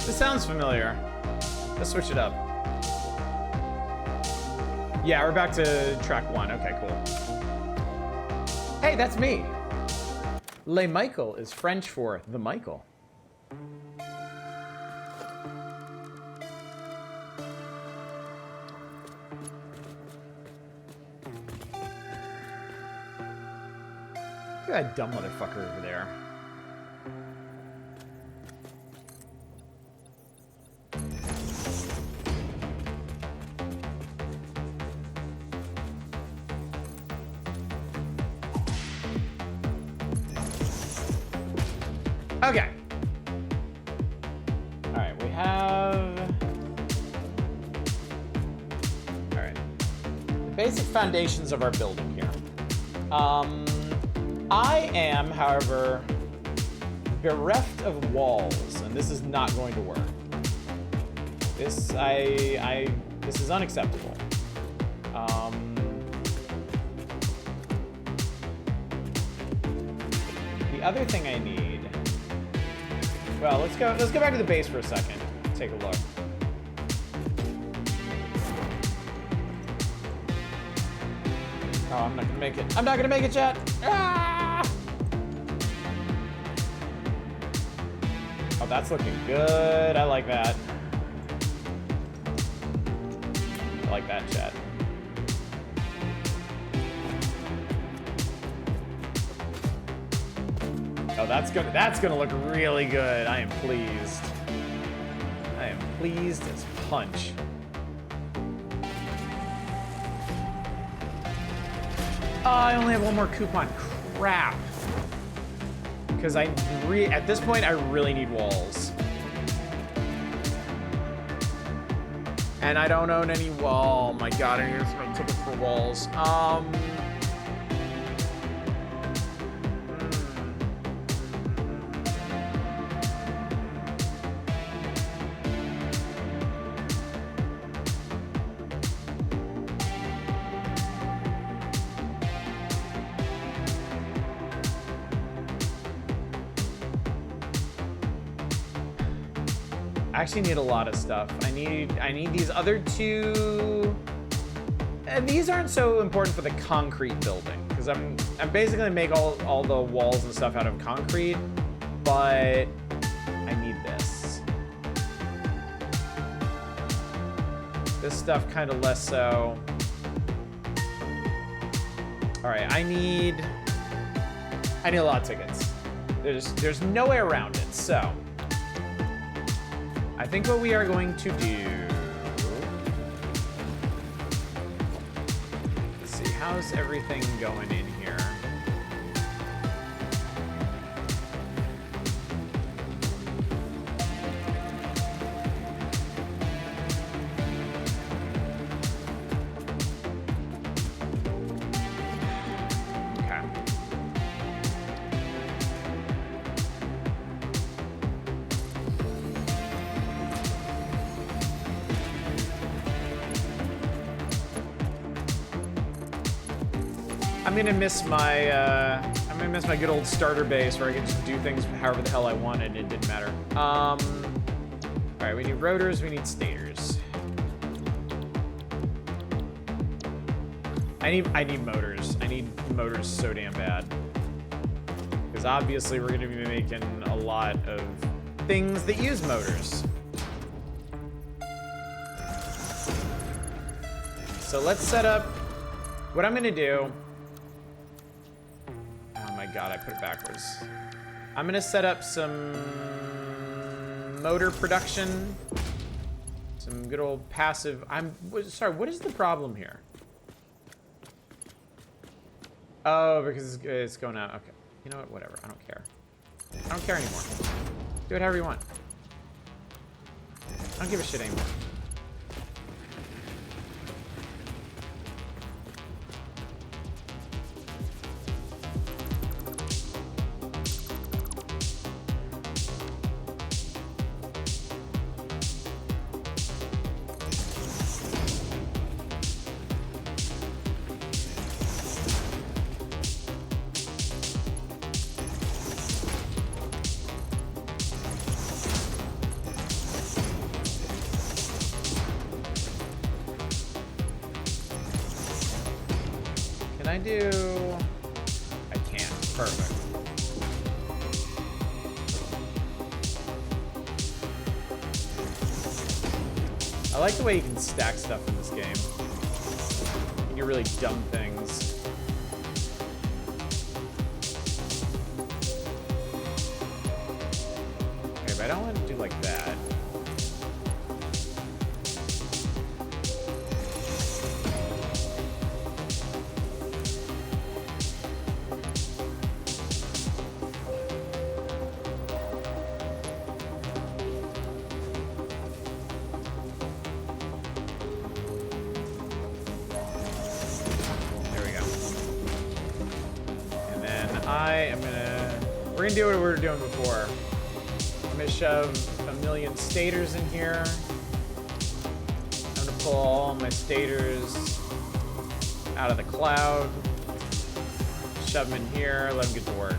This sounds familiar. Let's switch it up. Yeah, we're back to track 1. Okay, cool. Hey, that's me. Le Michael is French for the Michael. Look at that dumb motherfucker over there. Okay. Alright, we have... Alright. The basic foundations of our building here. I am, however, bereft of walls, and this is not going to work. This, this is unacceptable. The other thing I need... Well, let's go back to the base for a second. Take a look. Oh, I'm not gonna make it. I'm not gonna make it, chat! Ah! Oh, that's looking good. I like that. I like that, chat. Oh, that's gonna look really good. I am pleased. I am pleased as punch. Oh, I only have one more coupon. Crap. Because at this point, I really need walls. And I don't own any wall. Oh my god, I need to make tickets for walls. I actually need a lot of stuff. I need these other two. And these aren't so important for the concrete building, because I'm basically gonna make all the walls and stuff out of concrete, but I need this. This stuff kind of less so. All right, I need a lot of tickets. There's no way around it, so. I think what we are going to do... Let's see, how's everything going in here? I'm gonna miss my good old starter base where I can just do things however the hell I wanted and it didn't matter. All right, we need rotors, we need stators. I need motors. I need motors so damn bad. Because obviously we're gonna be making a lot of things that use motors. So let's set up, what I'm gonna do, God, I put it backwards. I'm gonna set up some motor production, some good old passive. Sorry, what is the problem here? Oh, because it's going out. Okay, you know what? Whatever. I don't care. I don't care anymore. Do it however you want. I don't give a shit anymore. I can't. Perfect. I like the way you can stack stuff in this game. You can do really dumb things. I don't want to do like that. We're gonna do what we were doing before. I'm gonna shove a million stators in here. I'm gonna pull all my stators out of the cloud. Shove them in here, let them get to work.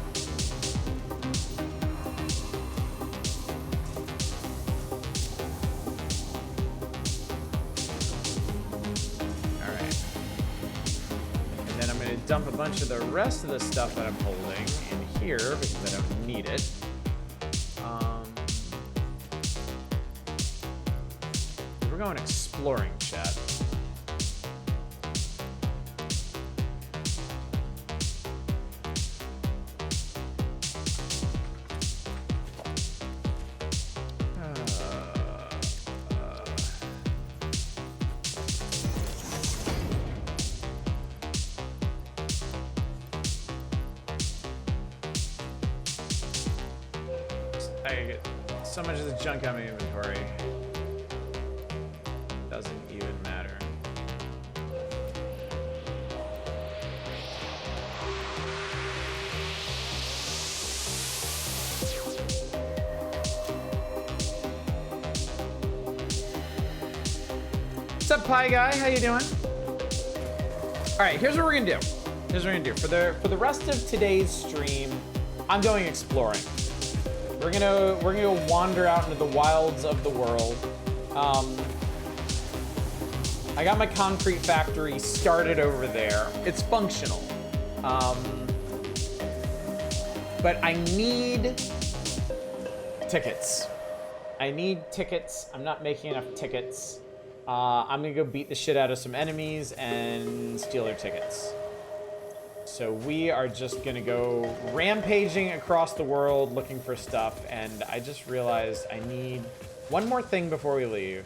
Alright. And then I'm gonna dump a bunch of the rest of the stuff that I'm holding in here because I don't need it. We're going exploring, chat. I get so much of the junk out of my inventory. Doesn't even matter. What's up, Pie Guy? How you doing? All right, here's what we're gonna do. Here's what we're gonna do. For the rest of today's stream, I'm going exploring. We're gonna go wander out into the wilds of the world. I got my concrete factory started over there. It's functional. But I need tickets. I need tickets. I'm not making enough tickets. I'm gonna go beat the shit out of some enemies and steal their tickets. So we are just gonna go rampaging across the world looking for stuff, and I just realized I need one more thing before we leave.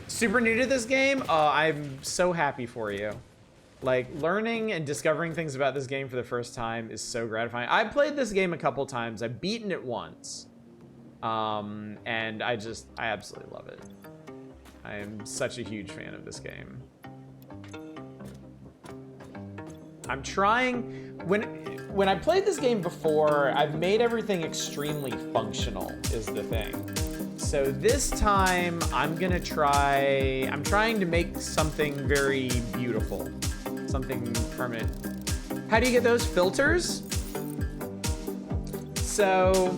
Super new to this game? I'm so happy for you. Like, learning and discovering things about this game for the first time is so gratifying. I played this game a couple times. I've beaten it once. And I absolutely love it. I am such a huge fan of this game. I'm trying, when I played this game before, I've made everything extremely functional, is the thing. So this time, I'm trying to make something very beautiful, something permanent. How do you get those filters? So,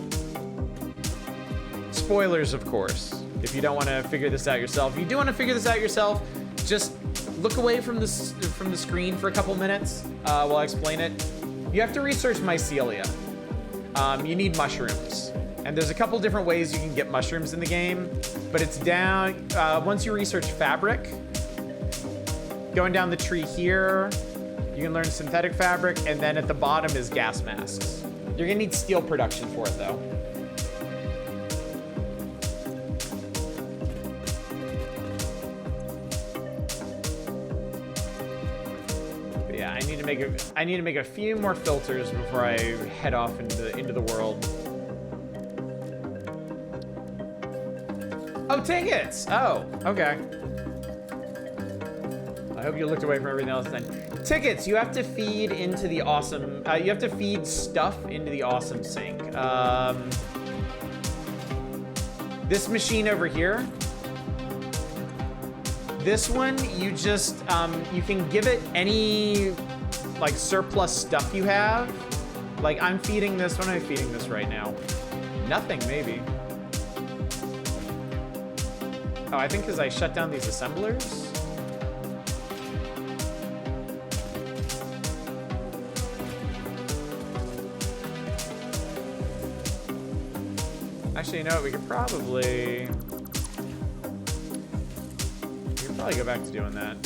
spoilers, of course, if you don't want to figure this out yourself. If you do want to figure this out yourself, just look away from the screen for a couple minutes while I explain it. You have to research mycelia. You need mushrooms. And there's a couple different ways you can get mushrooms in the game, but it's down, once you research fabric, going down the tree here, you can learn synthetic fabric, and then at the bottom is gas masks. You're gonna need steel production for it though. But yeah, I need to make a few more filters before I head off into the world. Oh, tickets! Oh, okay. I hope you looked away from everything else then. Tickets, you have to feed into the awesome, you have to feed stuff into the awesome sink. This machine over here, this one, you just, you can give it any, like, surplus stuff you have. Like, I'm feeding this, what am I feeding this right now? Nothing, maybe. Oh, I think because I shut down these assemblers. Actually, you know what? We could probably go back to doing that.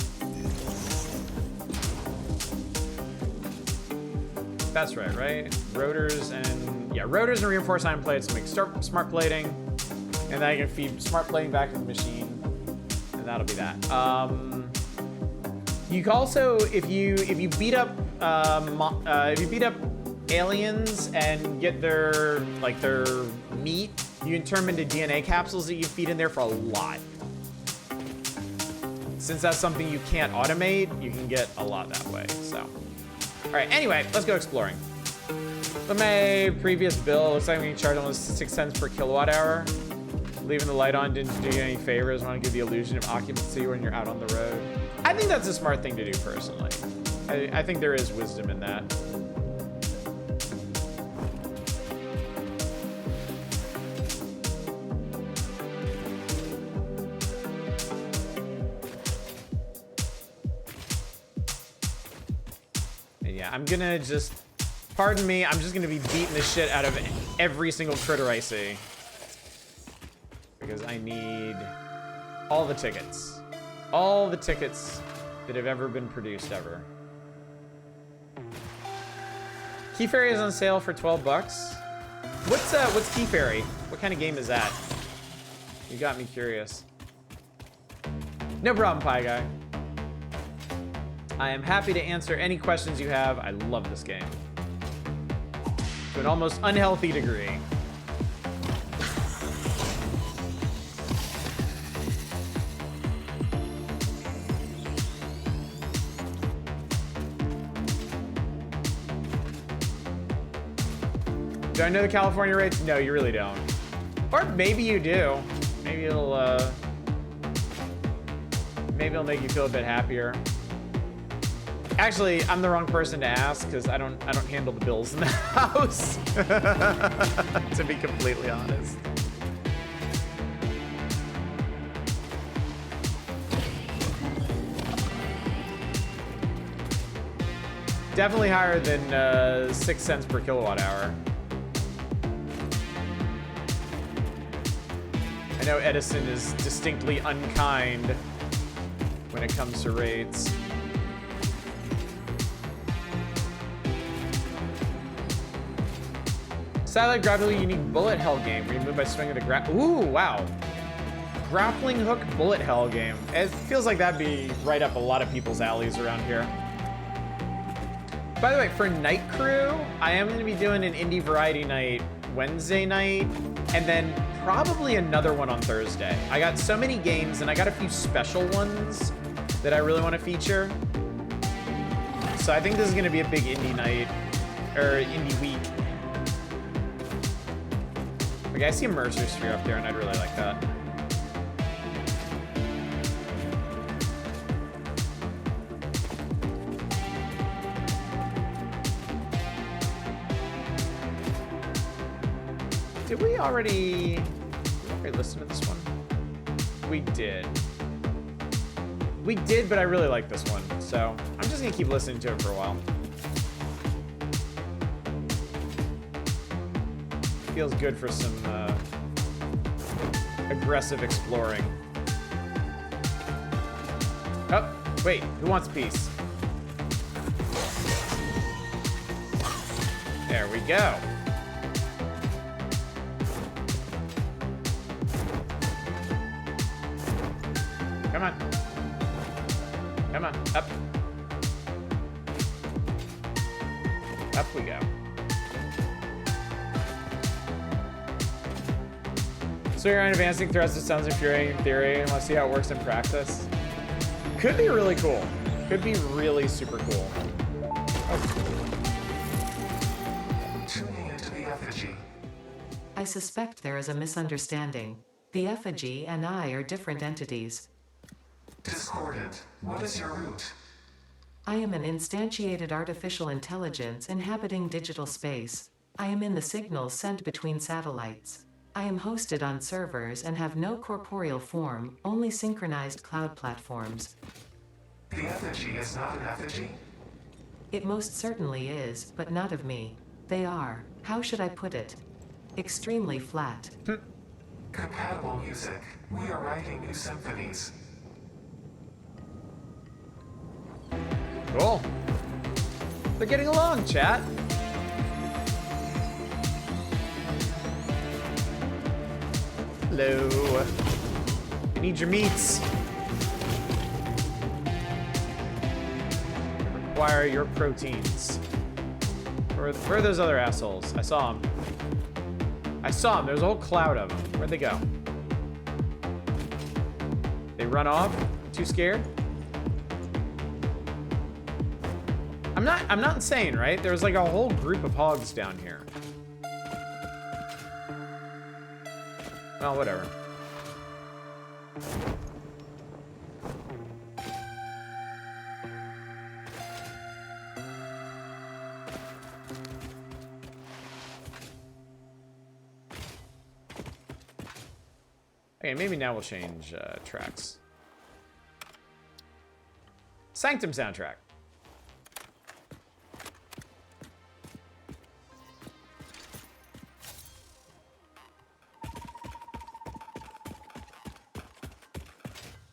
That's right? Rotors and... Yeah, rotors and reinforced iron plates to make smart plating. And then I can feed smart plating back to the machine. And that'll be that. You can also, if you beat up aliens and get their meat, you can turn them into DNA capsules that you feed in there for a lot. Since that's something you can't automate, you can get a lot that way. So, all right. Anyway, let's go exploring. So my previous bill looks like I'm getting charged almost 6 cents per kilowatt hour. Leaving the light on didn't do you any favors. Want to give the illusion of occupancy when you're out on the road. I think that's a smart thing to do personally. I think there is wisdom in that. And yeah, I'm gonna just, pardon me, I'm just gonna be beating the shit out of every single critter I see. Because I need all the tickets. All the tickets that have ever been produced ever. Key Fairy is on sale for 12 bucks. What's Key Fairy? What kind of game is that? You got me curious. No problem, Pie Guy. I am happy to answer any questions you have. I love this game. To an almost unhealthy degree. Do I know the California rates? No, you really don't. Or maybe you do. Maybe it'll make you feel a bit happier. Actually, I'm the wrong person to ask because I don't handle the bills in the house. To be completely honest. Definitely higher than 6 cents per kilowatt hour. I know Edison is distinctly unkind when it comes to rates. Satellite grappling unique bullet hell game where you move by swinging the Ooh, wow. Grappling hook bullet hell game. It feels like that'd be right up a lot of people's alleys around here. By the way, for Night Crew, I am going to be doing an indie variety night Wednesday night, and then probably another one on Thursday. I got so many games, and I got a few special ones that I really want to feature. So I think this is going to be a big indie night, or indie week. Okay, I see a Mercer Sphere up there, and I'd really like that. Did we already listen to this one? We did. We did, but I really like this one, so I'm just gonna keep listening to it for a while. Feels good for some aggressive exploring. Oh, wait, who wants peace? There we go. Come on. Come on. Up. Up we go. So you're on advancing threats. It sounds infuriating in theory. Let's see how it works in practice. Could be really cool. Could be really super cool. Tuning into the effigy. I suspect there is a misunderstanding. The effigy and I are different entities. Discordant, what is your route? I am an instantiated artificial intelligence inhabiting digital space. I am in the signals sent between satellites. I am hosted on servers and have no corporeal form, only synchronized cloud platforms. The effigy is not an effigy? It most certainly is, but not of me. They are, how should I put it? Extremely flat. Compatible music. We are writing new symphonies. Cool. They're getting along, chat. Hello. I need your meats. I require your proteins. Where are those other assholes? I saw them. There's a whole cloud of them. Where'd they go? They run off? Too scared? I'm not insane, right? There's like a whole group of hogs down here. Well, whatever. Okay, maybe now we'll change tracks. Sanctum soundtrack.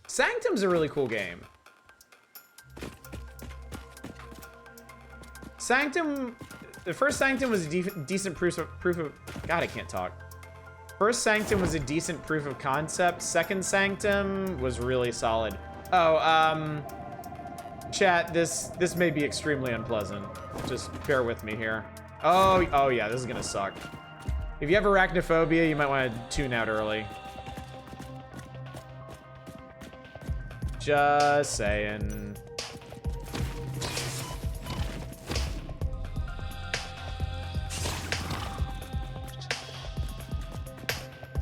Sanctum's a really cool game. Sanctum, the first Sanctum was a decent proof of. God, I can't talk. First Sanctum was a decent proof of concept. Second Sanctum was really solid. Oh, chat, this may be extremely unpleasant. Just bear with me here. Oh yeah, this is gonna suck. If you have arachnophobia, you might want to tune out early. Just saying.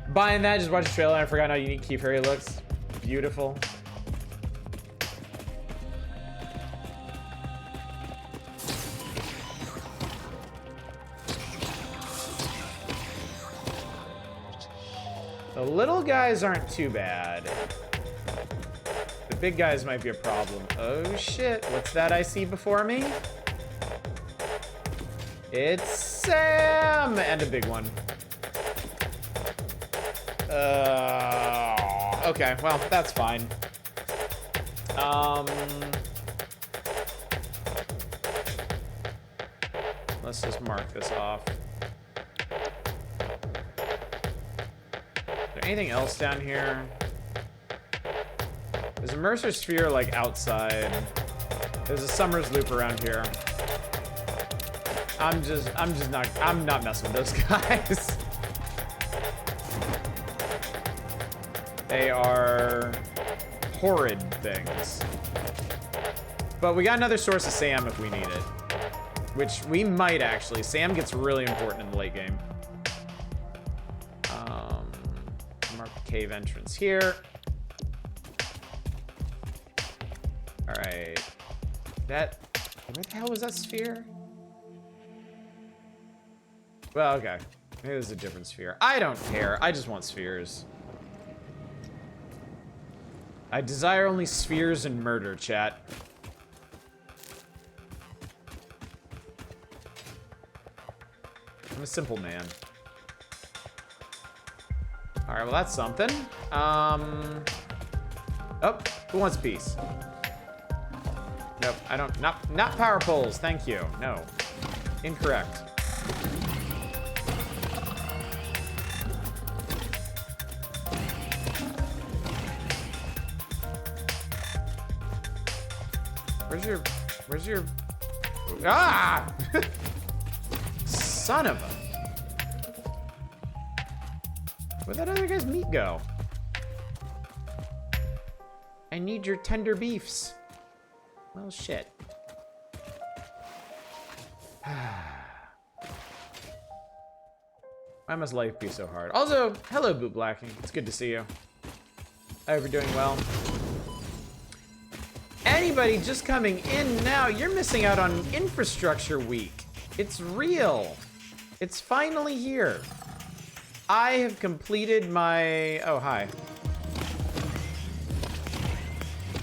Buying that, just watch the trailer and I forgot how unique Key Fairy looks. Beautiful. The little guys aren't too bad. The big guys might be a problem. Oh shit, what's that I see before me? It's Sam! And a big one. Okay, well, that's fine. Let's just mark this off. Is there anything else down here? There's a Mercer Sphere, like, outside. There's a Summer's Loop around here. I'm not messing with those guys. They are horrid things. But we got another source of Sam if we need it. Which we might, actually. Sam gets really important in the late game. Mark the cave entrance here. Alright. Where the hell was that sphere? Well, okay. Maybe there's a different sphere. I don't care. I just want spheres. I desire only spheres and murder, chat. I'm a simple man. Alright, well that's something. Oh, who wants peace? Nope, I don't, not power poles, thank you. No. Incorrect. Where's your... Ah! Son of a... Where'd that other guy's meat go? I need your tender beefs. Well, shit. Why must life be so hard? Also, hello, Boot Blacking. It's good to see you. I hope you're doing well. Anybody just coming in now, you're missing out on Infrastructure Week. It's real. It's finally here. I have completed my... Oh, hi.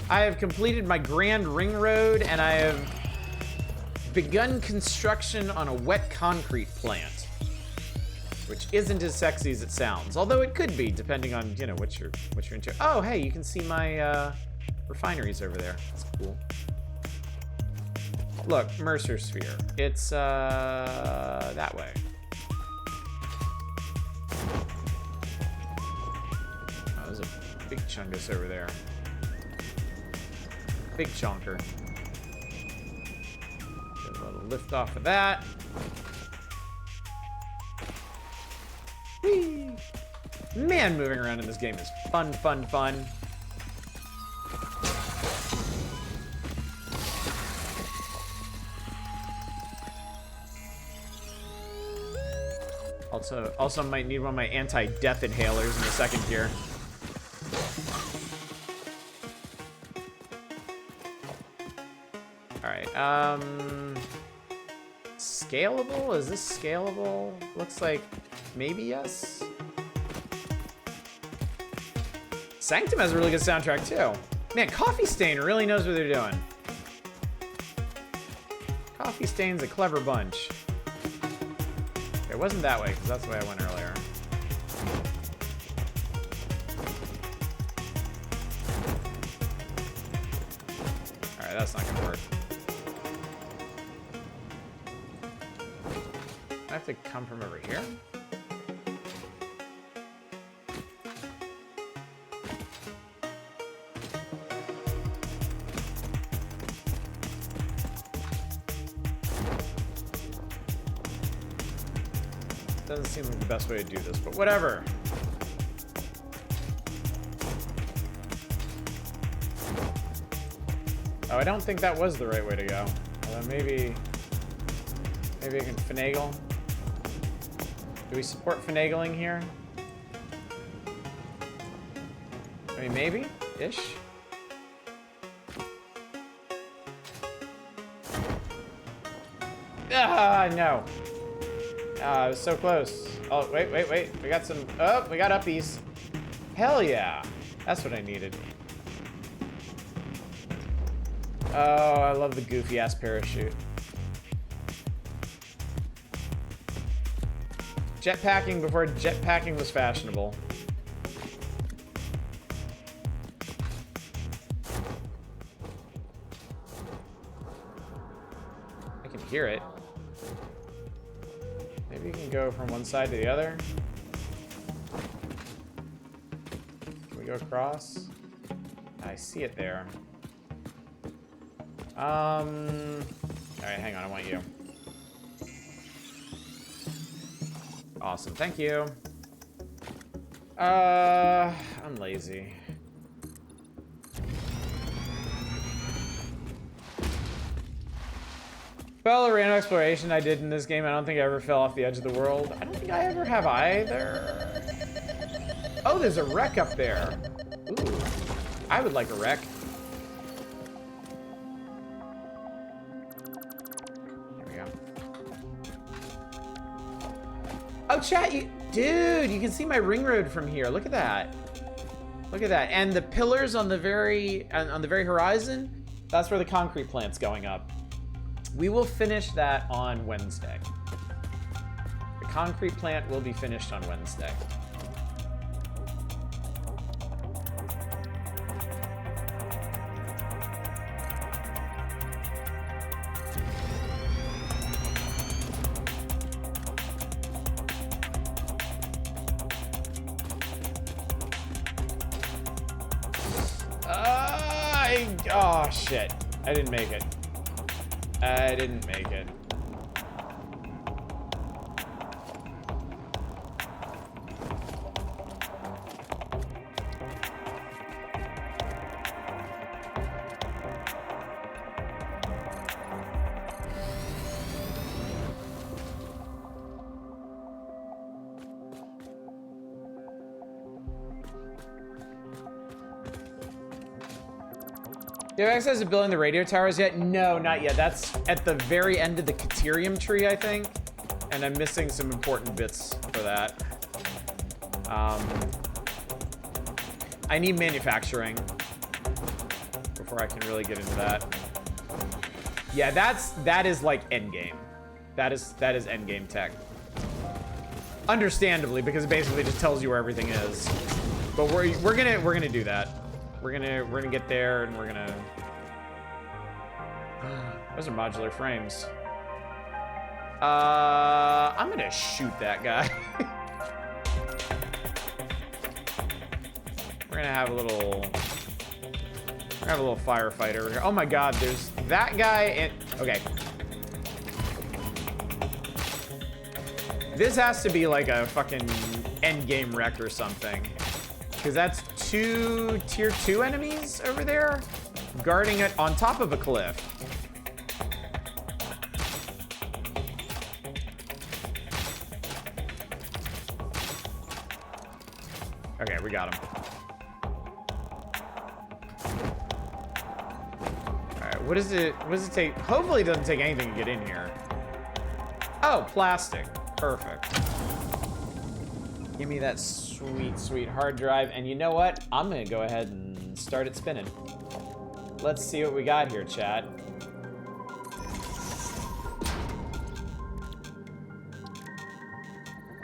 I have completed my Grand Ring Road, and I have begun construction on a wet concrete plant. Which isn't as sexy as it sounds. Although it could be, depending on, you know, what you're into. Oh, hey, you can see my, refineries over there. That's cool. Look, Mercer Sphere. It's, that way. chungus over there. Big chonker. Get a little lift off of that. Whee! Man, moving around in this game is fun, fun, fun. Also might need one of my anti-death inhalers in a second here. Alright, scalable? Is this scalable? Looks like maybe yes. Sanctum has a really good soundtrack too. Man, Coffee Stain really knows what they're doing. Coffee Stain's a clever bunch. It wasn't that way, because that's the way I went earlier. Alright, that's not gonna work. I have to come from over here? Doesn't seem like the best way to do this, but whatever. Oh, I don't think that was the right way to go. Maybe I can finagle. Do we support finagling here? I mean, maybe? Ish? Ah, no. It was so close. Oh, wait. We got some... Oh, we got uppies. Hell yeah. That's what I needed. Oh, I love the goofy-ass parachute. Jetpacking before jetpacking was fashionable. I can hear it. Maybe you can go from one side to the other. Can we go across? I see it there. Alright, hang on, I want you. Awesome, thank you. I'm lazy. Well, the random exploration I did in this game, I don't think I ever fell off the edge of the world. I don't think I ever have either. Oh, there's a wreck up there. Ooh, I would like a wreck. There we go. Oh, chat, dude, you can see my ring road from here. Look at that. Look at that. And the pillars on the very horizon, that's where the concrete plant's going up. We will finish that on Wednesday. The concrete plant will be finished on Wednesday. Oh, shit. I didn't make it. I didn't make it. Do you have access to building the radio towers yet? No, not yet. That's at the very end of the Caterium tree, I think. And I'm missing some important bits for that. I need manufacturing before I can really get into that. Yeah, that is like endgame. That is endgame tech. Understandably, because it basically just tells you where everything is. But we're gonna do that. We're gonna get there, and we're gonna. Those are modular frames. I'm gonna shoot that guy. We're gonna have a little firefight over here. Oh my god, there's that guy and okay. This has to be like a fucking endgame wreck or something. Because that's 2 tier 2 enemies over there guarding it on top of a cliff. Okay, we got him. Alright, what does it take? Hopefully it doesn't take anything to get in here. Oh, plastic. Perfect. Give me that sweet, sweet hard drive. And you know what? I'm gonna go ahead and start it spinning. Let's see what we got here, chat.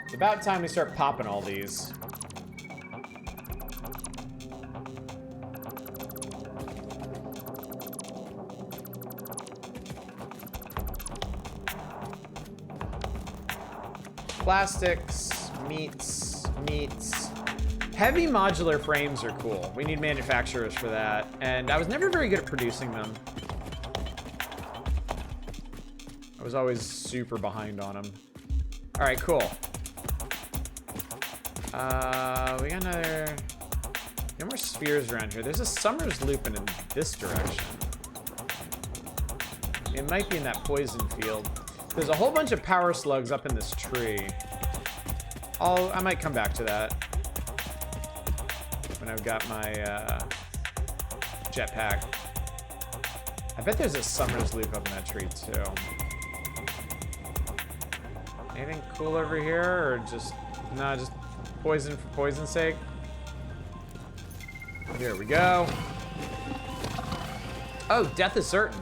It's about time we start popping all these. Plastics, meats. Heavy modular frames are cool. We need manufacturers for that. And I was never very good at producing them. I was always super behind on them. All right, cool. We got another... No more spheres around here. There's a summer's looping in this direction. It might be in that poison field. There's a whole bunch of power slugs up in this tree. I might come back to that when I've got my jetpack. I bet there's a summer's loop up in that tree too. Anything cool over here, or just just poison for poison's sake? Here we go. Oh, death is certain.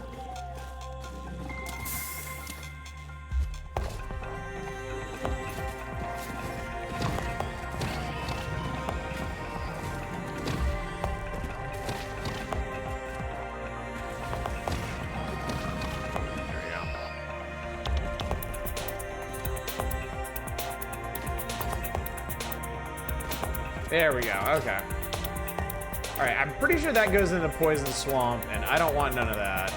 There we go, okay. All right, I'm pretty sure that goes in the poison swamp, and I don't want none of that.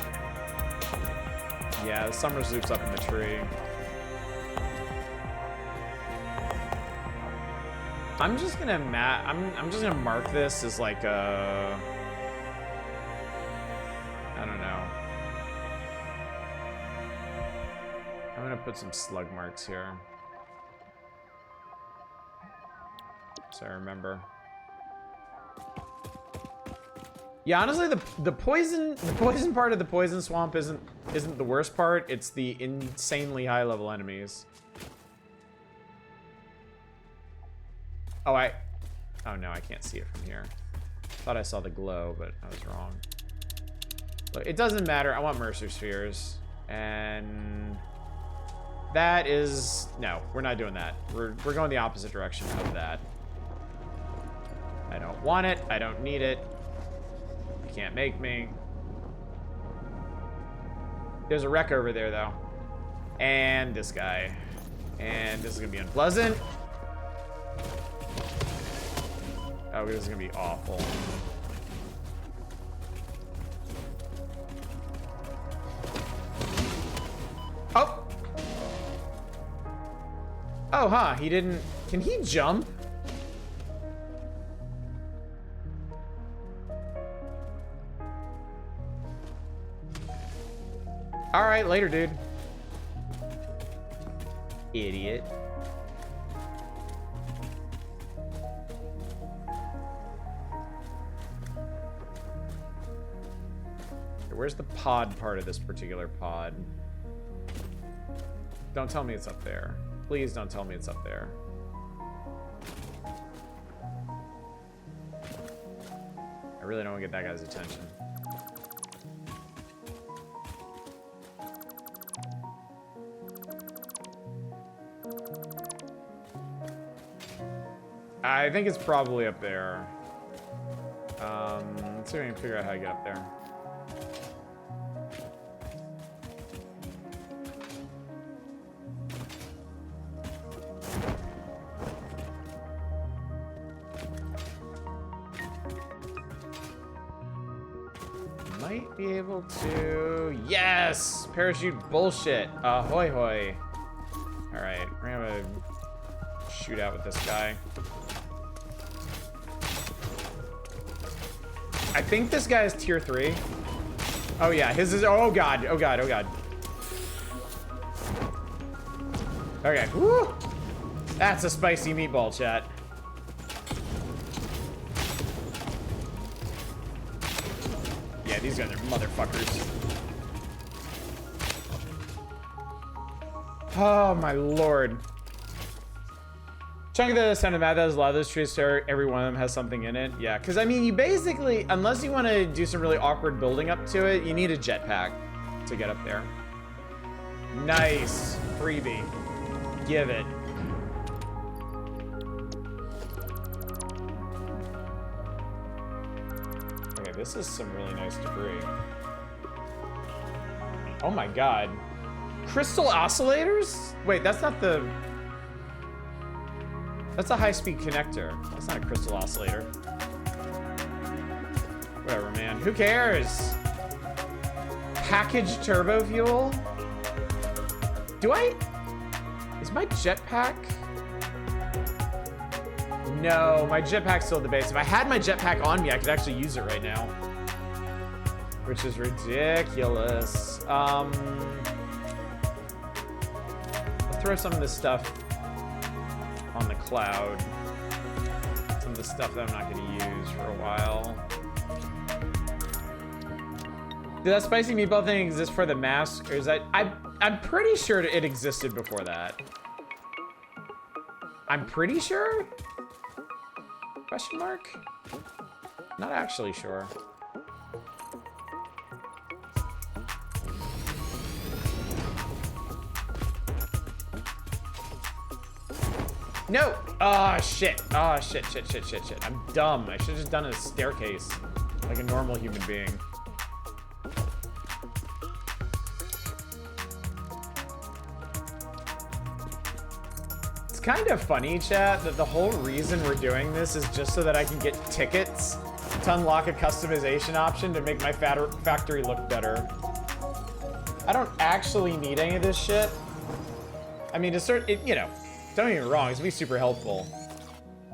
Yeah, the summer's loop's up in the tree. I'm just gonna I'm just gonna mark this as like a... I don't know. I'm gonna put some slug marks here. So I remember. Yeah, honestly, the poison part of the poison swamp isn't the worst part. It's the insanely high level enemies. Oh no, I can't see it from here. Thought I saw the glow, but I was wrong. Look, it doesn't matter. I want Mercer spheres, and that is no. We're not doing that. We're going the opposite direction of that. I don't want it. I don't need it. You can't make me. There's a wreck over there, though. And this guy. And this is going to be unpleasant. Oh, this is going to be awful. Oh! Oh, huh. He didn't... Can he jump? All right, later, dude. Idiot. Where's the pod part of this particular pod? Don't tell me it's up there. Please don't tell me it's up there. I really don't want to get that guy's attention. I think it's probably up there. Let's see if I can figure out how to get up there. be able to... Yes! Parachute bullshit. Ahoy hoy. Alright, we're gonna have a shootout with this guy. I think this guy is tier 3. Oh yeah, his is... Oh god, oh god, oh god. Okay, woo! That's a spicy meatball, chat. Yeah, these guys are motherfuckers. Oh my lord. Chunk of the sound of math has a lot of those trees, so every one of them has something in it. Yeah, because I mean, you basically, unless you want to do some really awkward building up to it, you need a jetpack to get up there. Nice. Freebie. Give it. Okay, this is some really nice debris. Oh my god. Crystal oscillators? Wait, that's not the... That's a high-speed connector. That's not a crystal oscillator. Whatever, man. Who cares? Packaged turbo fuel? Do I... Is my jetpack... No, my jetpack's still at the base. If I had my jetpack on me, I could actually use it right now. Which is ridiculous. I'll throw some of this stuff on the cloud. Some of the stuff that I'm not going to use for a while. Did that spicy meatball thing exist for the mask? Or is that... I'm pretty sure it existed before that. I'm pretty sure? Question mark? Not actually sure. No! Oh, shit. Oh, shit. I'm dumb. I should have just done a staircase like a normal human being. It's kind of funny, chat, that the whole reason we're doing this is just so that I can get tickets to unlock a customization option to make my factory look better. I don't actually need any of this shit. I mean, you know, don't get me wrong, it's gonna be super helpful.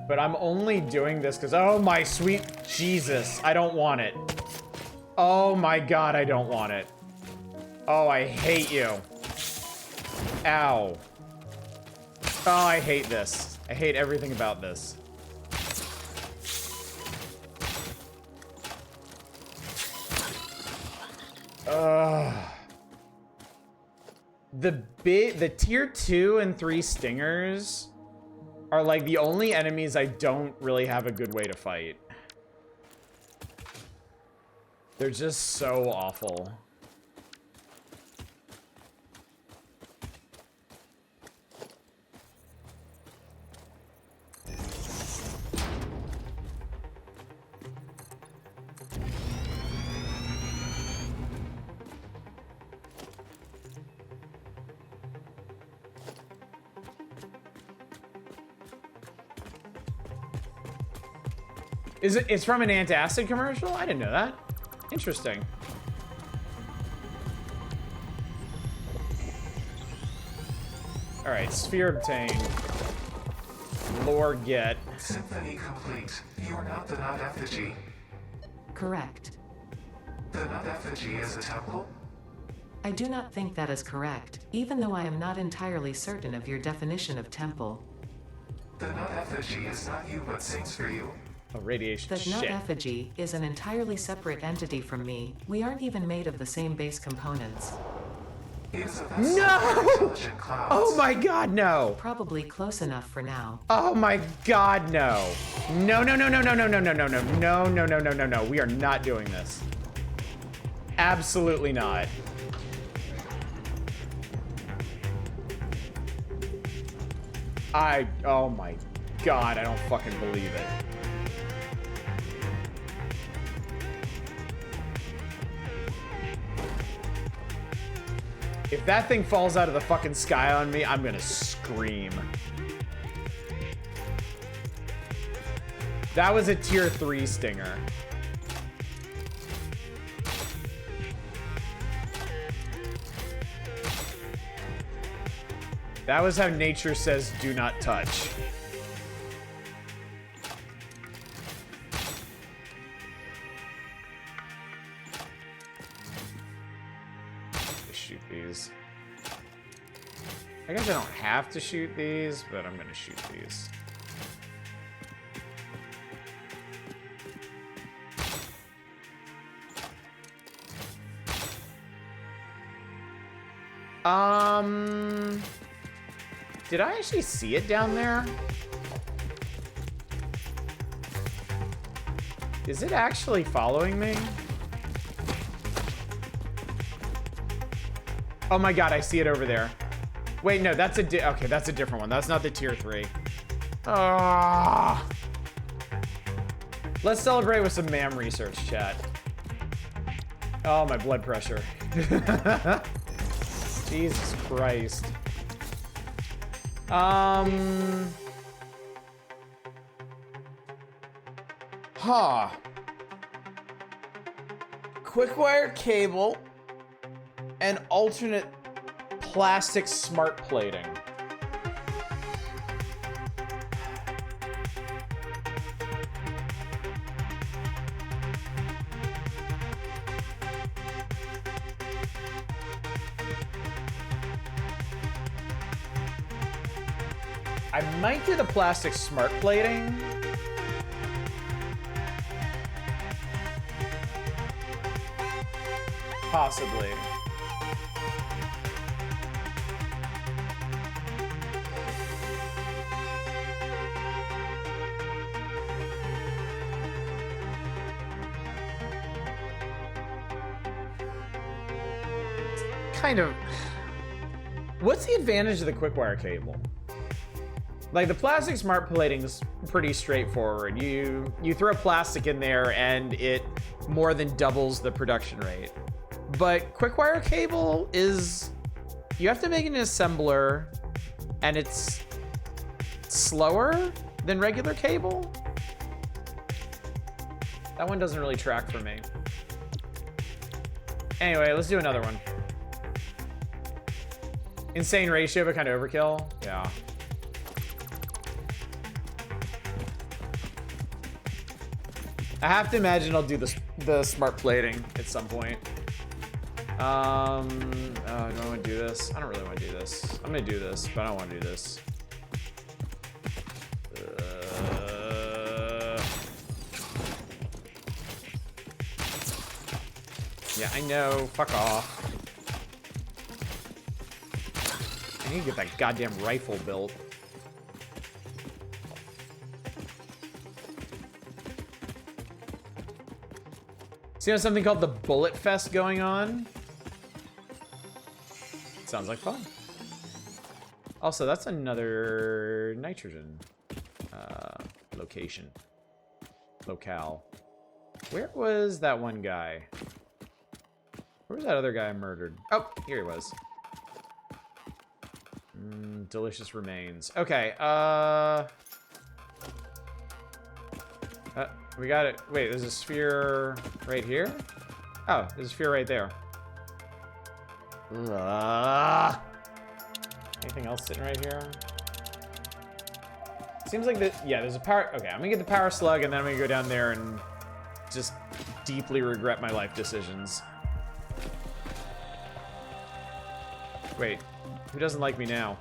But I'm only doing this because, oh my sweet Jesus, I don't want it. Oh my god, I don't want it. Oh, I hate you. Ow. Oh, I hate this. I hate everything about this. Ugh. The tier 2 and 3 stingers are like the only enemies I don't really have a good way to fight. They're just so awful. It's from an antacid commercial? I didn't know that. Interesting. All right, sphere obtained. Lore get. Symphony complete. You are not the nut effigy. Correct. The nut effigy is a temple? I do not think that is correct, even though I am not entirely certain of your definition of temple. The nut effigy is not you but sings for you. Oh, radiation. The nut Shit. effigy is an entirely separate entity from me. We aren't even made of the same base components. It is a vessel No! for intelligent clouds. Oh my god, no. Probably close enough for now. Oh my god, no. No. We are not doing this. Absolutely not. Oh my god, I don't fucking believe it. If that thing falls out of the fucking sky on me, I'm gonna scream. That was a tier 3 stinger. That was how nature says do not touch. Shoot these. I guess I don't have to shoot these, but I'm gonna shoot these. Did I actually see it down there? Is it actually following me? Oh my god, I see it over there. Wait, no, that's okay, that's a different one. That's not the tier 3. Ah. Let's celebrate with some MAM research, chat. Oh, my blood pressure. Jesus Christ. Huh. Quick wire cable and alternate plastic smart plating. I might do the plastic smart plating. Possibly. Kind of. What's the advantage of the quick wire cable? Like, the plastic smart plating's pretty straightforward. You throw plastic in there and it more than doubles the production rate. But quick wire cable is, you have to make an assembler and it's slower than regular cable. That one doesn't really track for me. Anyway, let's do another one. Insane ratio, but kind of overkill. Yeah. I have to imagine I'll do the smart plating at some point. Do I want to do this? I don't really want to do this. I'm gonna do this, but I don't want to do this. Yeah, I know. Fuck off. I need to get that goddamn rifle built. So you have something called the Bullet Fest going on? Sounds like fun. Also, that's another nitrogen location. Locale. Where was that one guy? Where was that other guy I murdered? Oh, here he was. Delicious remains. Okay, we got it. Wait, there's a sphere right here? Oh, there's a sphere right there. Anything else sitting right here? Seems like that. Yeah, there's a power. Okay, I'm gonna get the power slug and then I'm gonna go down there and just deeply regret my life decisions. Wait, who doesn't like me now?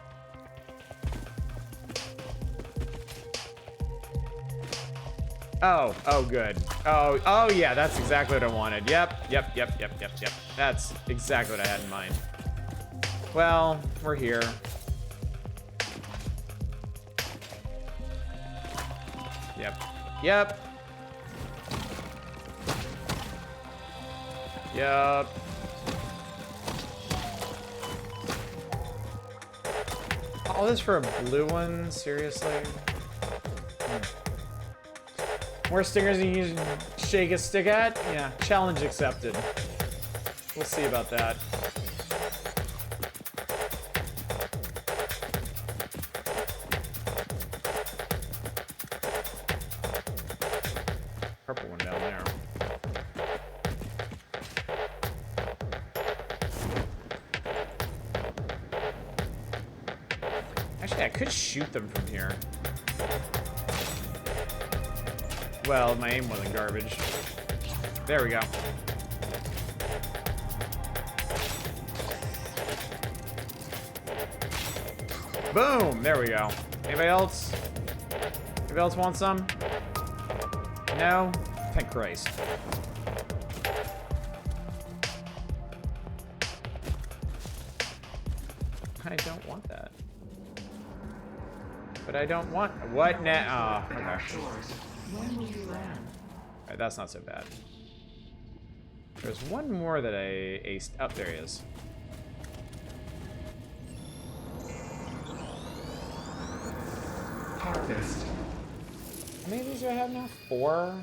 Oh, good. Oh, yeah, that's exactly what I wanted. Yep. That's exactly what I had in mind. Well, we're here. Yep. All this for a blue one? Seriously? More stingers than you can shake a stick at? Yeah, challenge accepted. We'll see about that. Purple one down there. Actually, I could shoot them from here. Well, my aim wasn't garbage. There we go. Boom! There we go. Anybody else? Anybody else want some? No? Thank Christ. I don't want that. But I don't want... What now? Oh, okay. Alright, that's not so bad. There's one more that I aced. Oh, there he is. Harvest. How many of these do I have now? 4?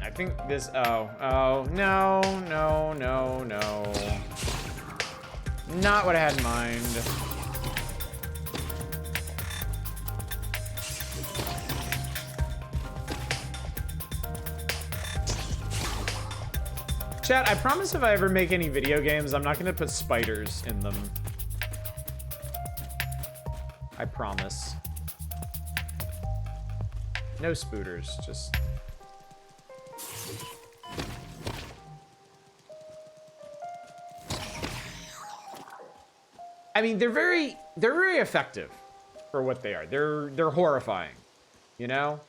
I think this... Oh, no, no, no, no. Not what I had in mind. Chat, I promise if I ever make any video games, I'm not gonna put spiders in them. I promise. No spooters, just... I mean, they're very effective for what they are. They're horrifying, you know?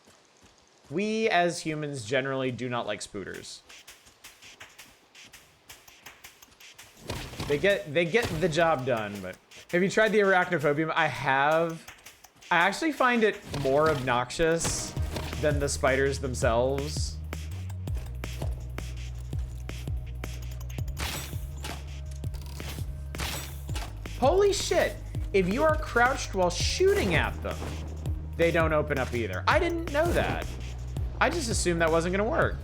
We as humans generally do not like spooters. They get the job done, but have you tried the arachnophobia? I have. I actually find it more obnoxious than the spiders themselves. Holy shit! If you are crouched while shooting at them, they don't open up either. I didn't know that. I just assumed that wasn't gonna work.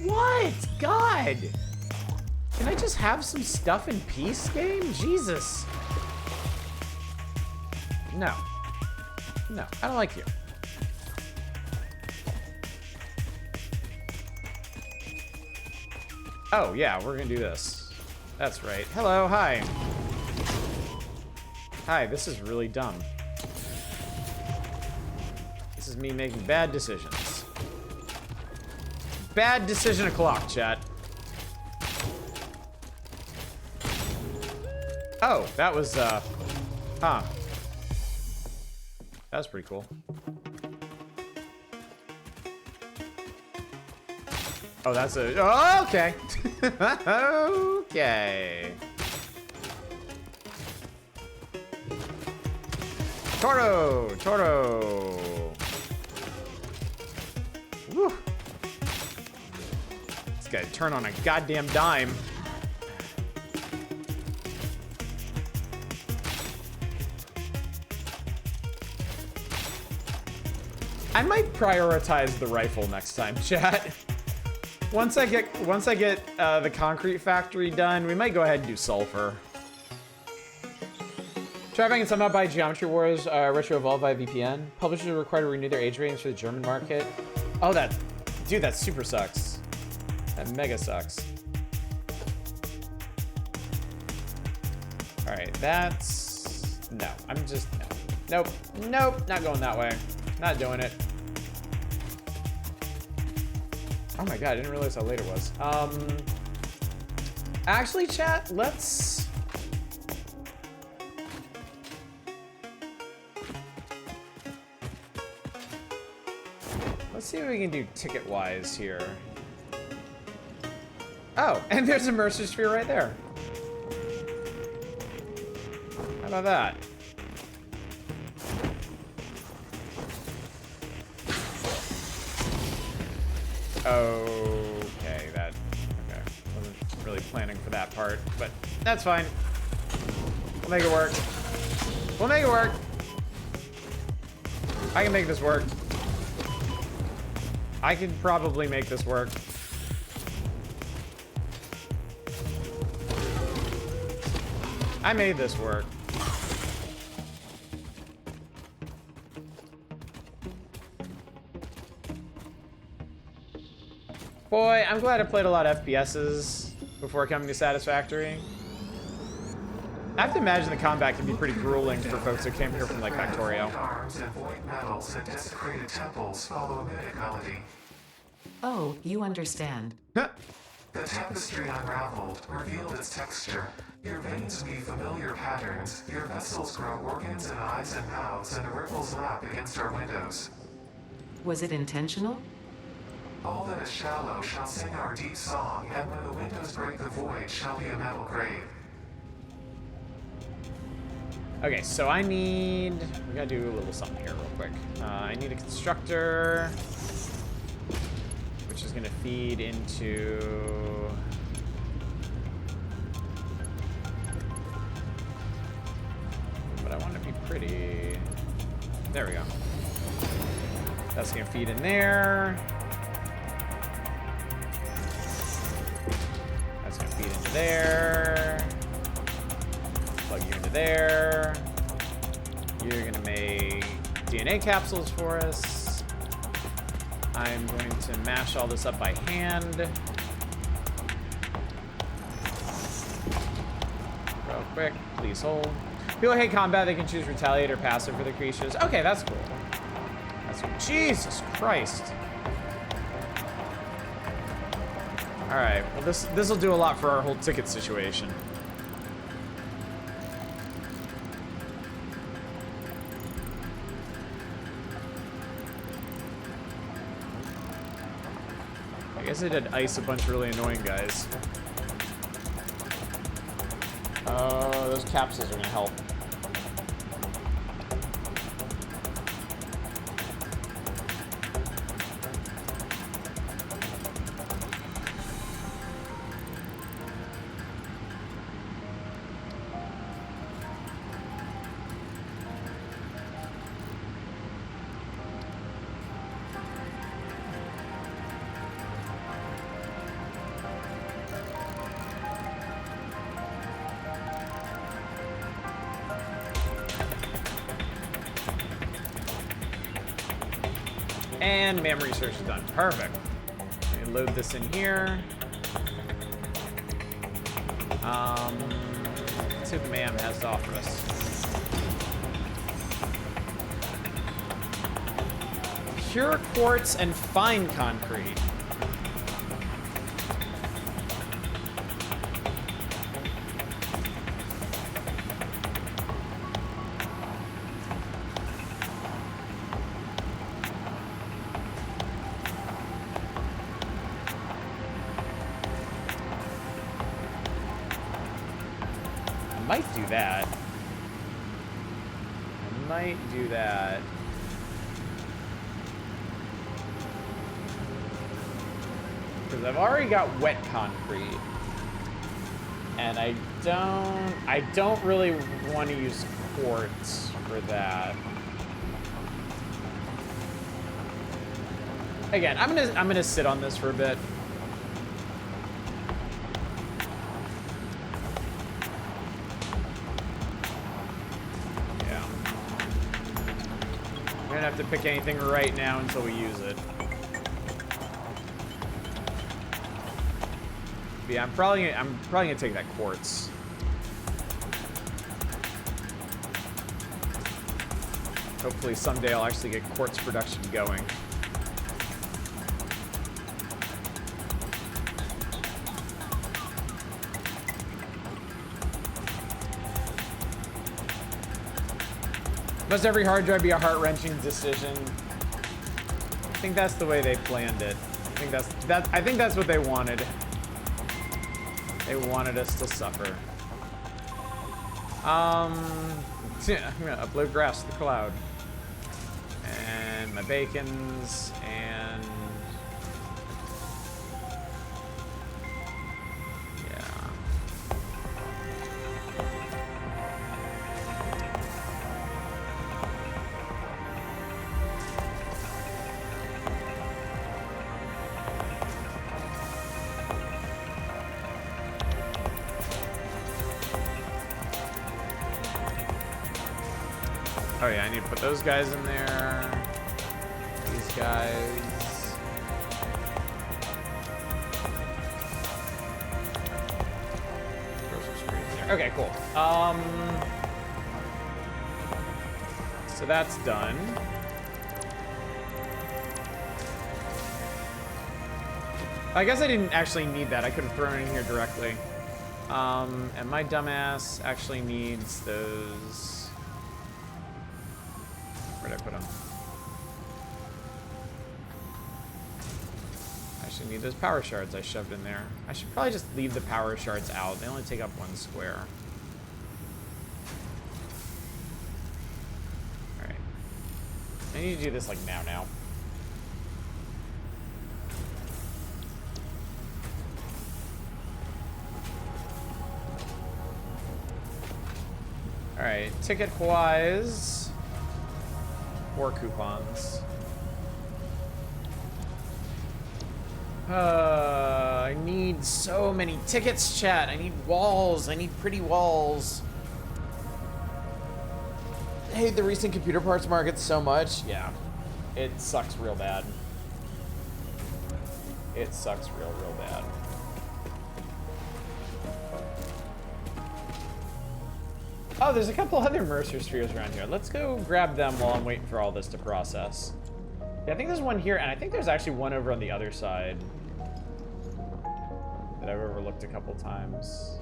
What? God! Can I just have some stuff in peace, game? Jesus. No. No, I don't like you. Oh, yeah, we're gonna do this. That's right. Hello, hi. Hi, this is really dumb. This is me making bad decisions. Bad decision o'clock, chat. Oh, that was, huh. That was pretty cool. Oh, that's a... Oh, okay. Okay. Toro! Toro! Woo! This guy turned on a goddamn dime. I might prioritize the rifle next time, chat. Once I get the concrete factory done, we might go ahead and do sulfur. Try if I can somehow buy Geometry Wars Retro Evolved via VPN. Publishers are required to renew their age ratings for the German market. Oh, dude, that super sucks. That mega sucks. All right, that's no. I'm just no. Nope, not going that way. Not doing it. Oh my god, I didn't realize how late it was. Actually, chat, let's see what we can do ticket-wise here. Oh, and there's a Mercer Sphere right there. How about that? Okay, okay. Wasn't really planning for that part, but that's fine. We'll make it work. We'll make it work. I can make this work. I can probably make this work. I made this work. Boy, I'm glad I played a lot of FPSs before coming to Satisfactory. I have to imagine the combat can be pretty grueling for folks who came here from, like, Factorio. Arms and void metals and desecrated temples follow a mythic melody. Oh, you understand. The tapestry unraveled, revealed its texture. Your veins weave familiar patterns. Your vessels grow organs and eyes and mouths, and the ripples lap against our windows. Was it intentional? All that is shallow shall sing our deep song, and when the windows break the void shall be a metal grave. Okay, so I need... We gotta do a little something here real quick. I need a constructor, which is gonna feed into... But I want to be pretty... There we go. That's gonna feed in there. That's gonna feed into there. Plug you into there. You're gonna make DNA capsules for us. I'm going to mash all this up by hand. Real quick, please hold. People hate combat, they can choose retaliate or passive for the creatures. Okay, that's cool. That's cool. Jesus Christ. Alright, well this'll do a lot for our whole ticket situation. I guess I did ice a bunch of really annoying guys. Oh, those capsules are gonna help. And MAM research is done. Perfect. Let me load this in here. Let's see what the MAM has to offer us. Pure quartz and fine concrete. Might do that. I might do that. Because I've already got wet concrete. And I don't really want to use quartz for that. Again, I'm gonna sit on this for a bit. We don't have to pick anything right now until we use it. But yeah, I'm probably gonna take that quartz. Hopefully someday I'll actually get quartz production going. Must every hard drive be a heart-wrenching decision? I think that's the way they planned it. I think that's what they wanted. They wanted us to suffer. I'm gonna upload graphs to the cloud. And my bacons and oh yeah, I need to put those guys in there. These guys. Okay, cool. So that's done. I guess I didn't actually need that. I could have thrown it in here directly. And my dumbass actually needs those. Where'd I put them? I actually need those power shards I shoved in there. I should probably just leave the power shards out. They only take up 1 square. Alright. I need to do this like now. Alright, ticket-wise, 4 coupons. I need so many tickets, chat. I need walls. I need pretty walls. I hate the recent computer parts market so much. Yeah, it sucks real bad. It sucks real bad. Oh, there's a couple other Mercer spheres around here. Let's go grab them while I'm waiting for all this to process. Yeah, I think there's one here, and I think there's actually one over on the other side that I've overlooked a couple times.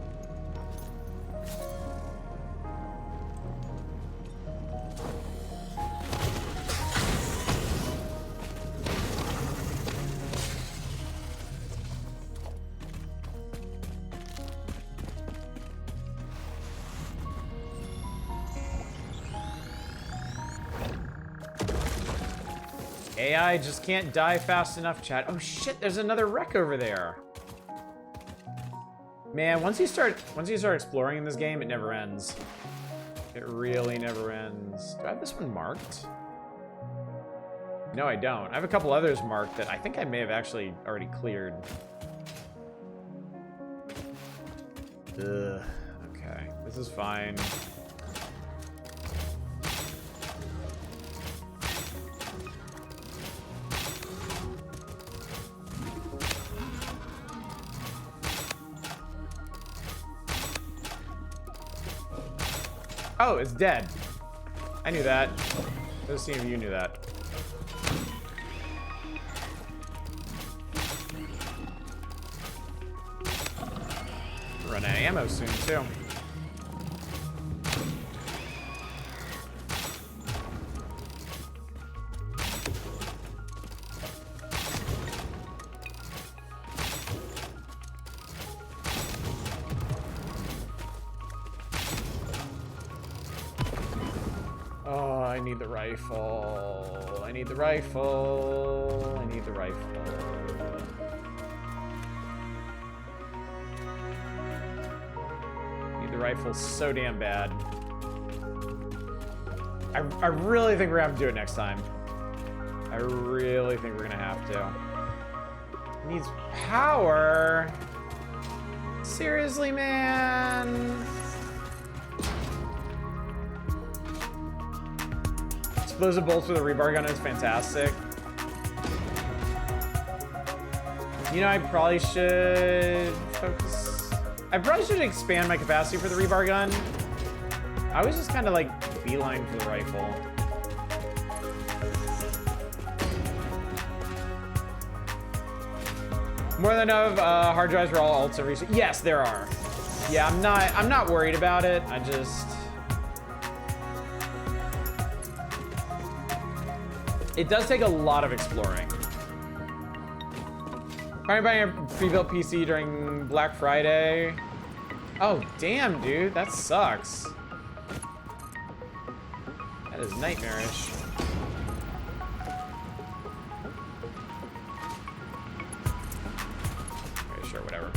AI just can't die fast enough, chat. Oh shit, there's another wreck over there. Man, once you start exploring in this game, it never ends. It really never ends. Do I have this one marked? No, I don't. I have a couple others marked that I think I may have actually already cleared. Ugh. Okay, this is fine. Oh, it's dead. I knew that. Let's see if you knew that. Run out of ammo soon, too. Oh, I need the rifle. I need the rifle. I need the rifle. The rifle so damn bad. I really think we're gonna have to do it next time. I really think we're gonna have to. It needs power. Seriously, man. Explosive bolts with a rebar gun is fantastic. You know, I probably should focus. I probably should expand my capacity for the rebar gun. I was just kind of like beeline for the rifle. More than enough hard drives for all alts and research. Yes, there are. Yeah, I'm not worried about it. I just. It does take a lot of exploring. Trying to buy a pre-built PC during Black Friday. Oh, damn, dude. That sucks. That is nightmarish. Okay, sure, whatever.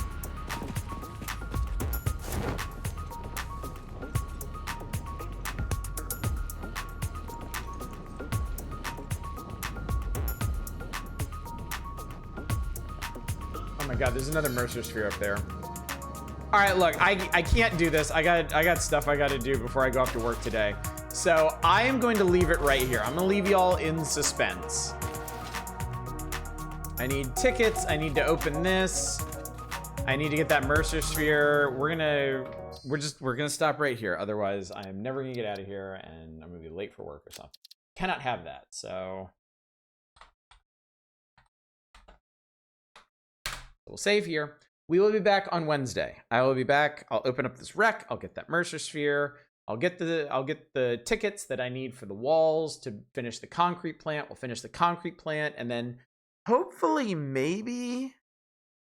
God, there's another Mercer sphere up there. All right, look, I can't do this. I got stuff I got to do before I go off to work today. So I am going to leave it right here. I'm gonna leave y'all in suspense. I need tickets. I need to open this. I need to get that Mercer sphere. We're gonna stop right here. Otherwise, I'm never gonna get out of here, and I'm gonna be late for work or something. Cannot have that. So we'll save here. We will be back on Wednesday. I will be back. I'll open up this wreck. I'll get that Mercer sphere. I'll get the tickets that I need for the walls to finish the concrete plant. We'll finish the concrete plant, and then hopefully maybe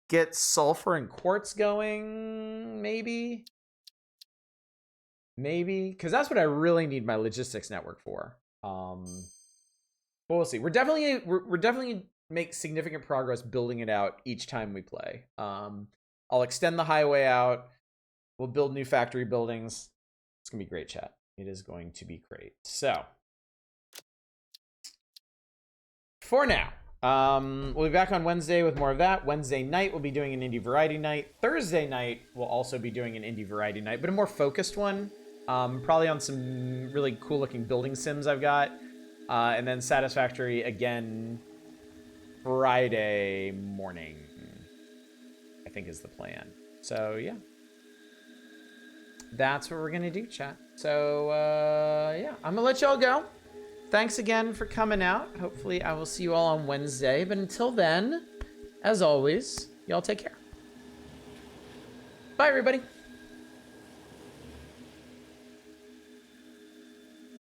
get sulfur and quartz going. Maybe, because that's what I really need my logistics network for. But we'll see. We're definitely make significant progress building it out each time we play. I'll extend the highway out. We'll build new factory buildings. It's gonna be great, chat. It is going to be great. So for now, we'll be back on Wednesday with more of that. Wednesday night we'll be doing an indie variety night. Thursday night we'll also be doing an indie variety night, but a more focused one. Probably on some really cool looking building sims I've got. And then Satisfactory again Friday morning, I think is the plan. So yeah, that's what we're gonna do, chat. So yeah, I'm gonna let y'all go. Thanks again for coming out. Hopefully I will see you all on Wednesday, but until then, as always, y'all take care. Bye everybody.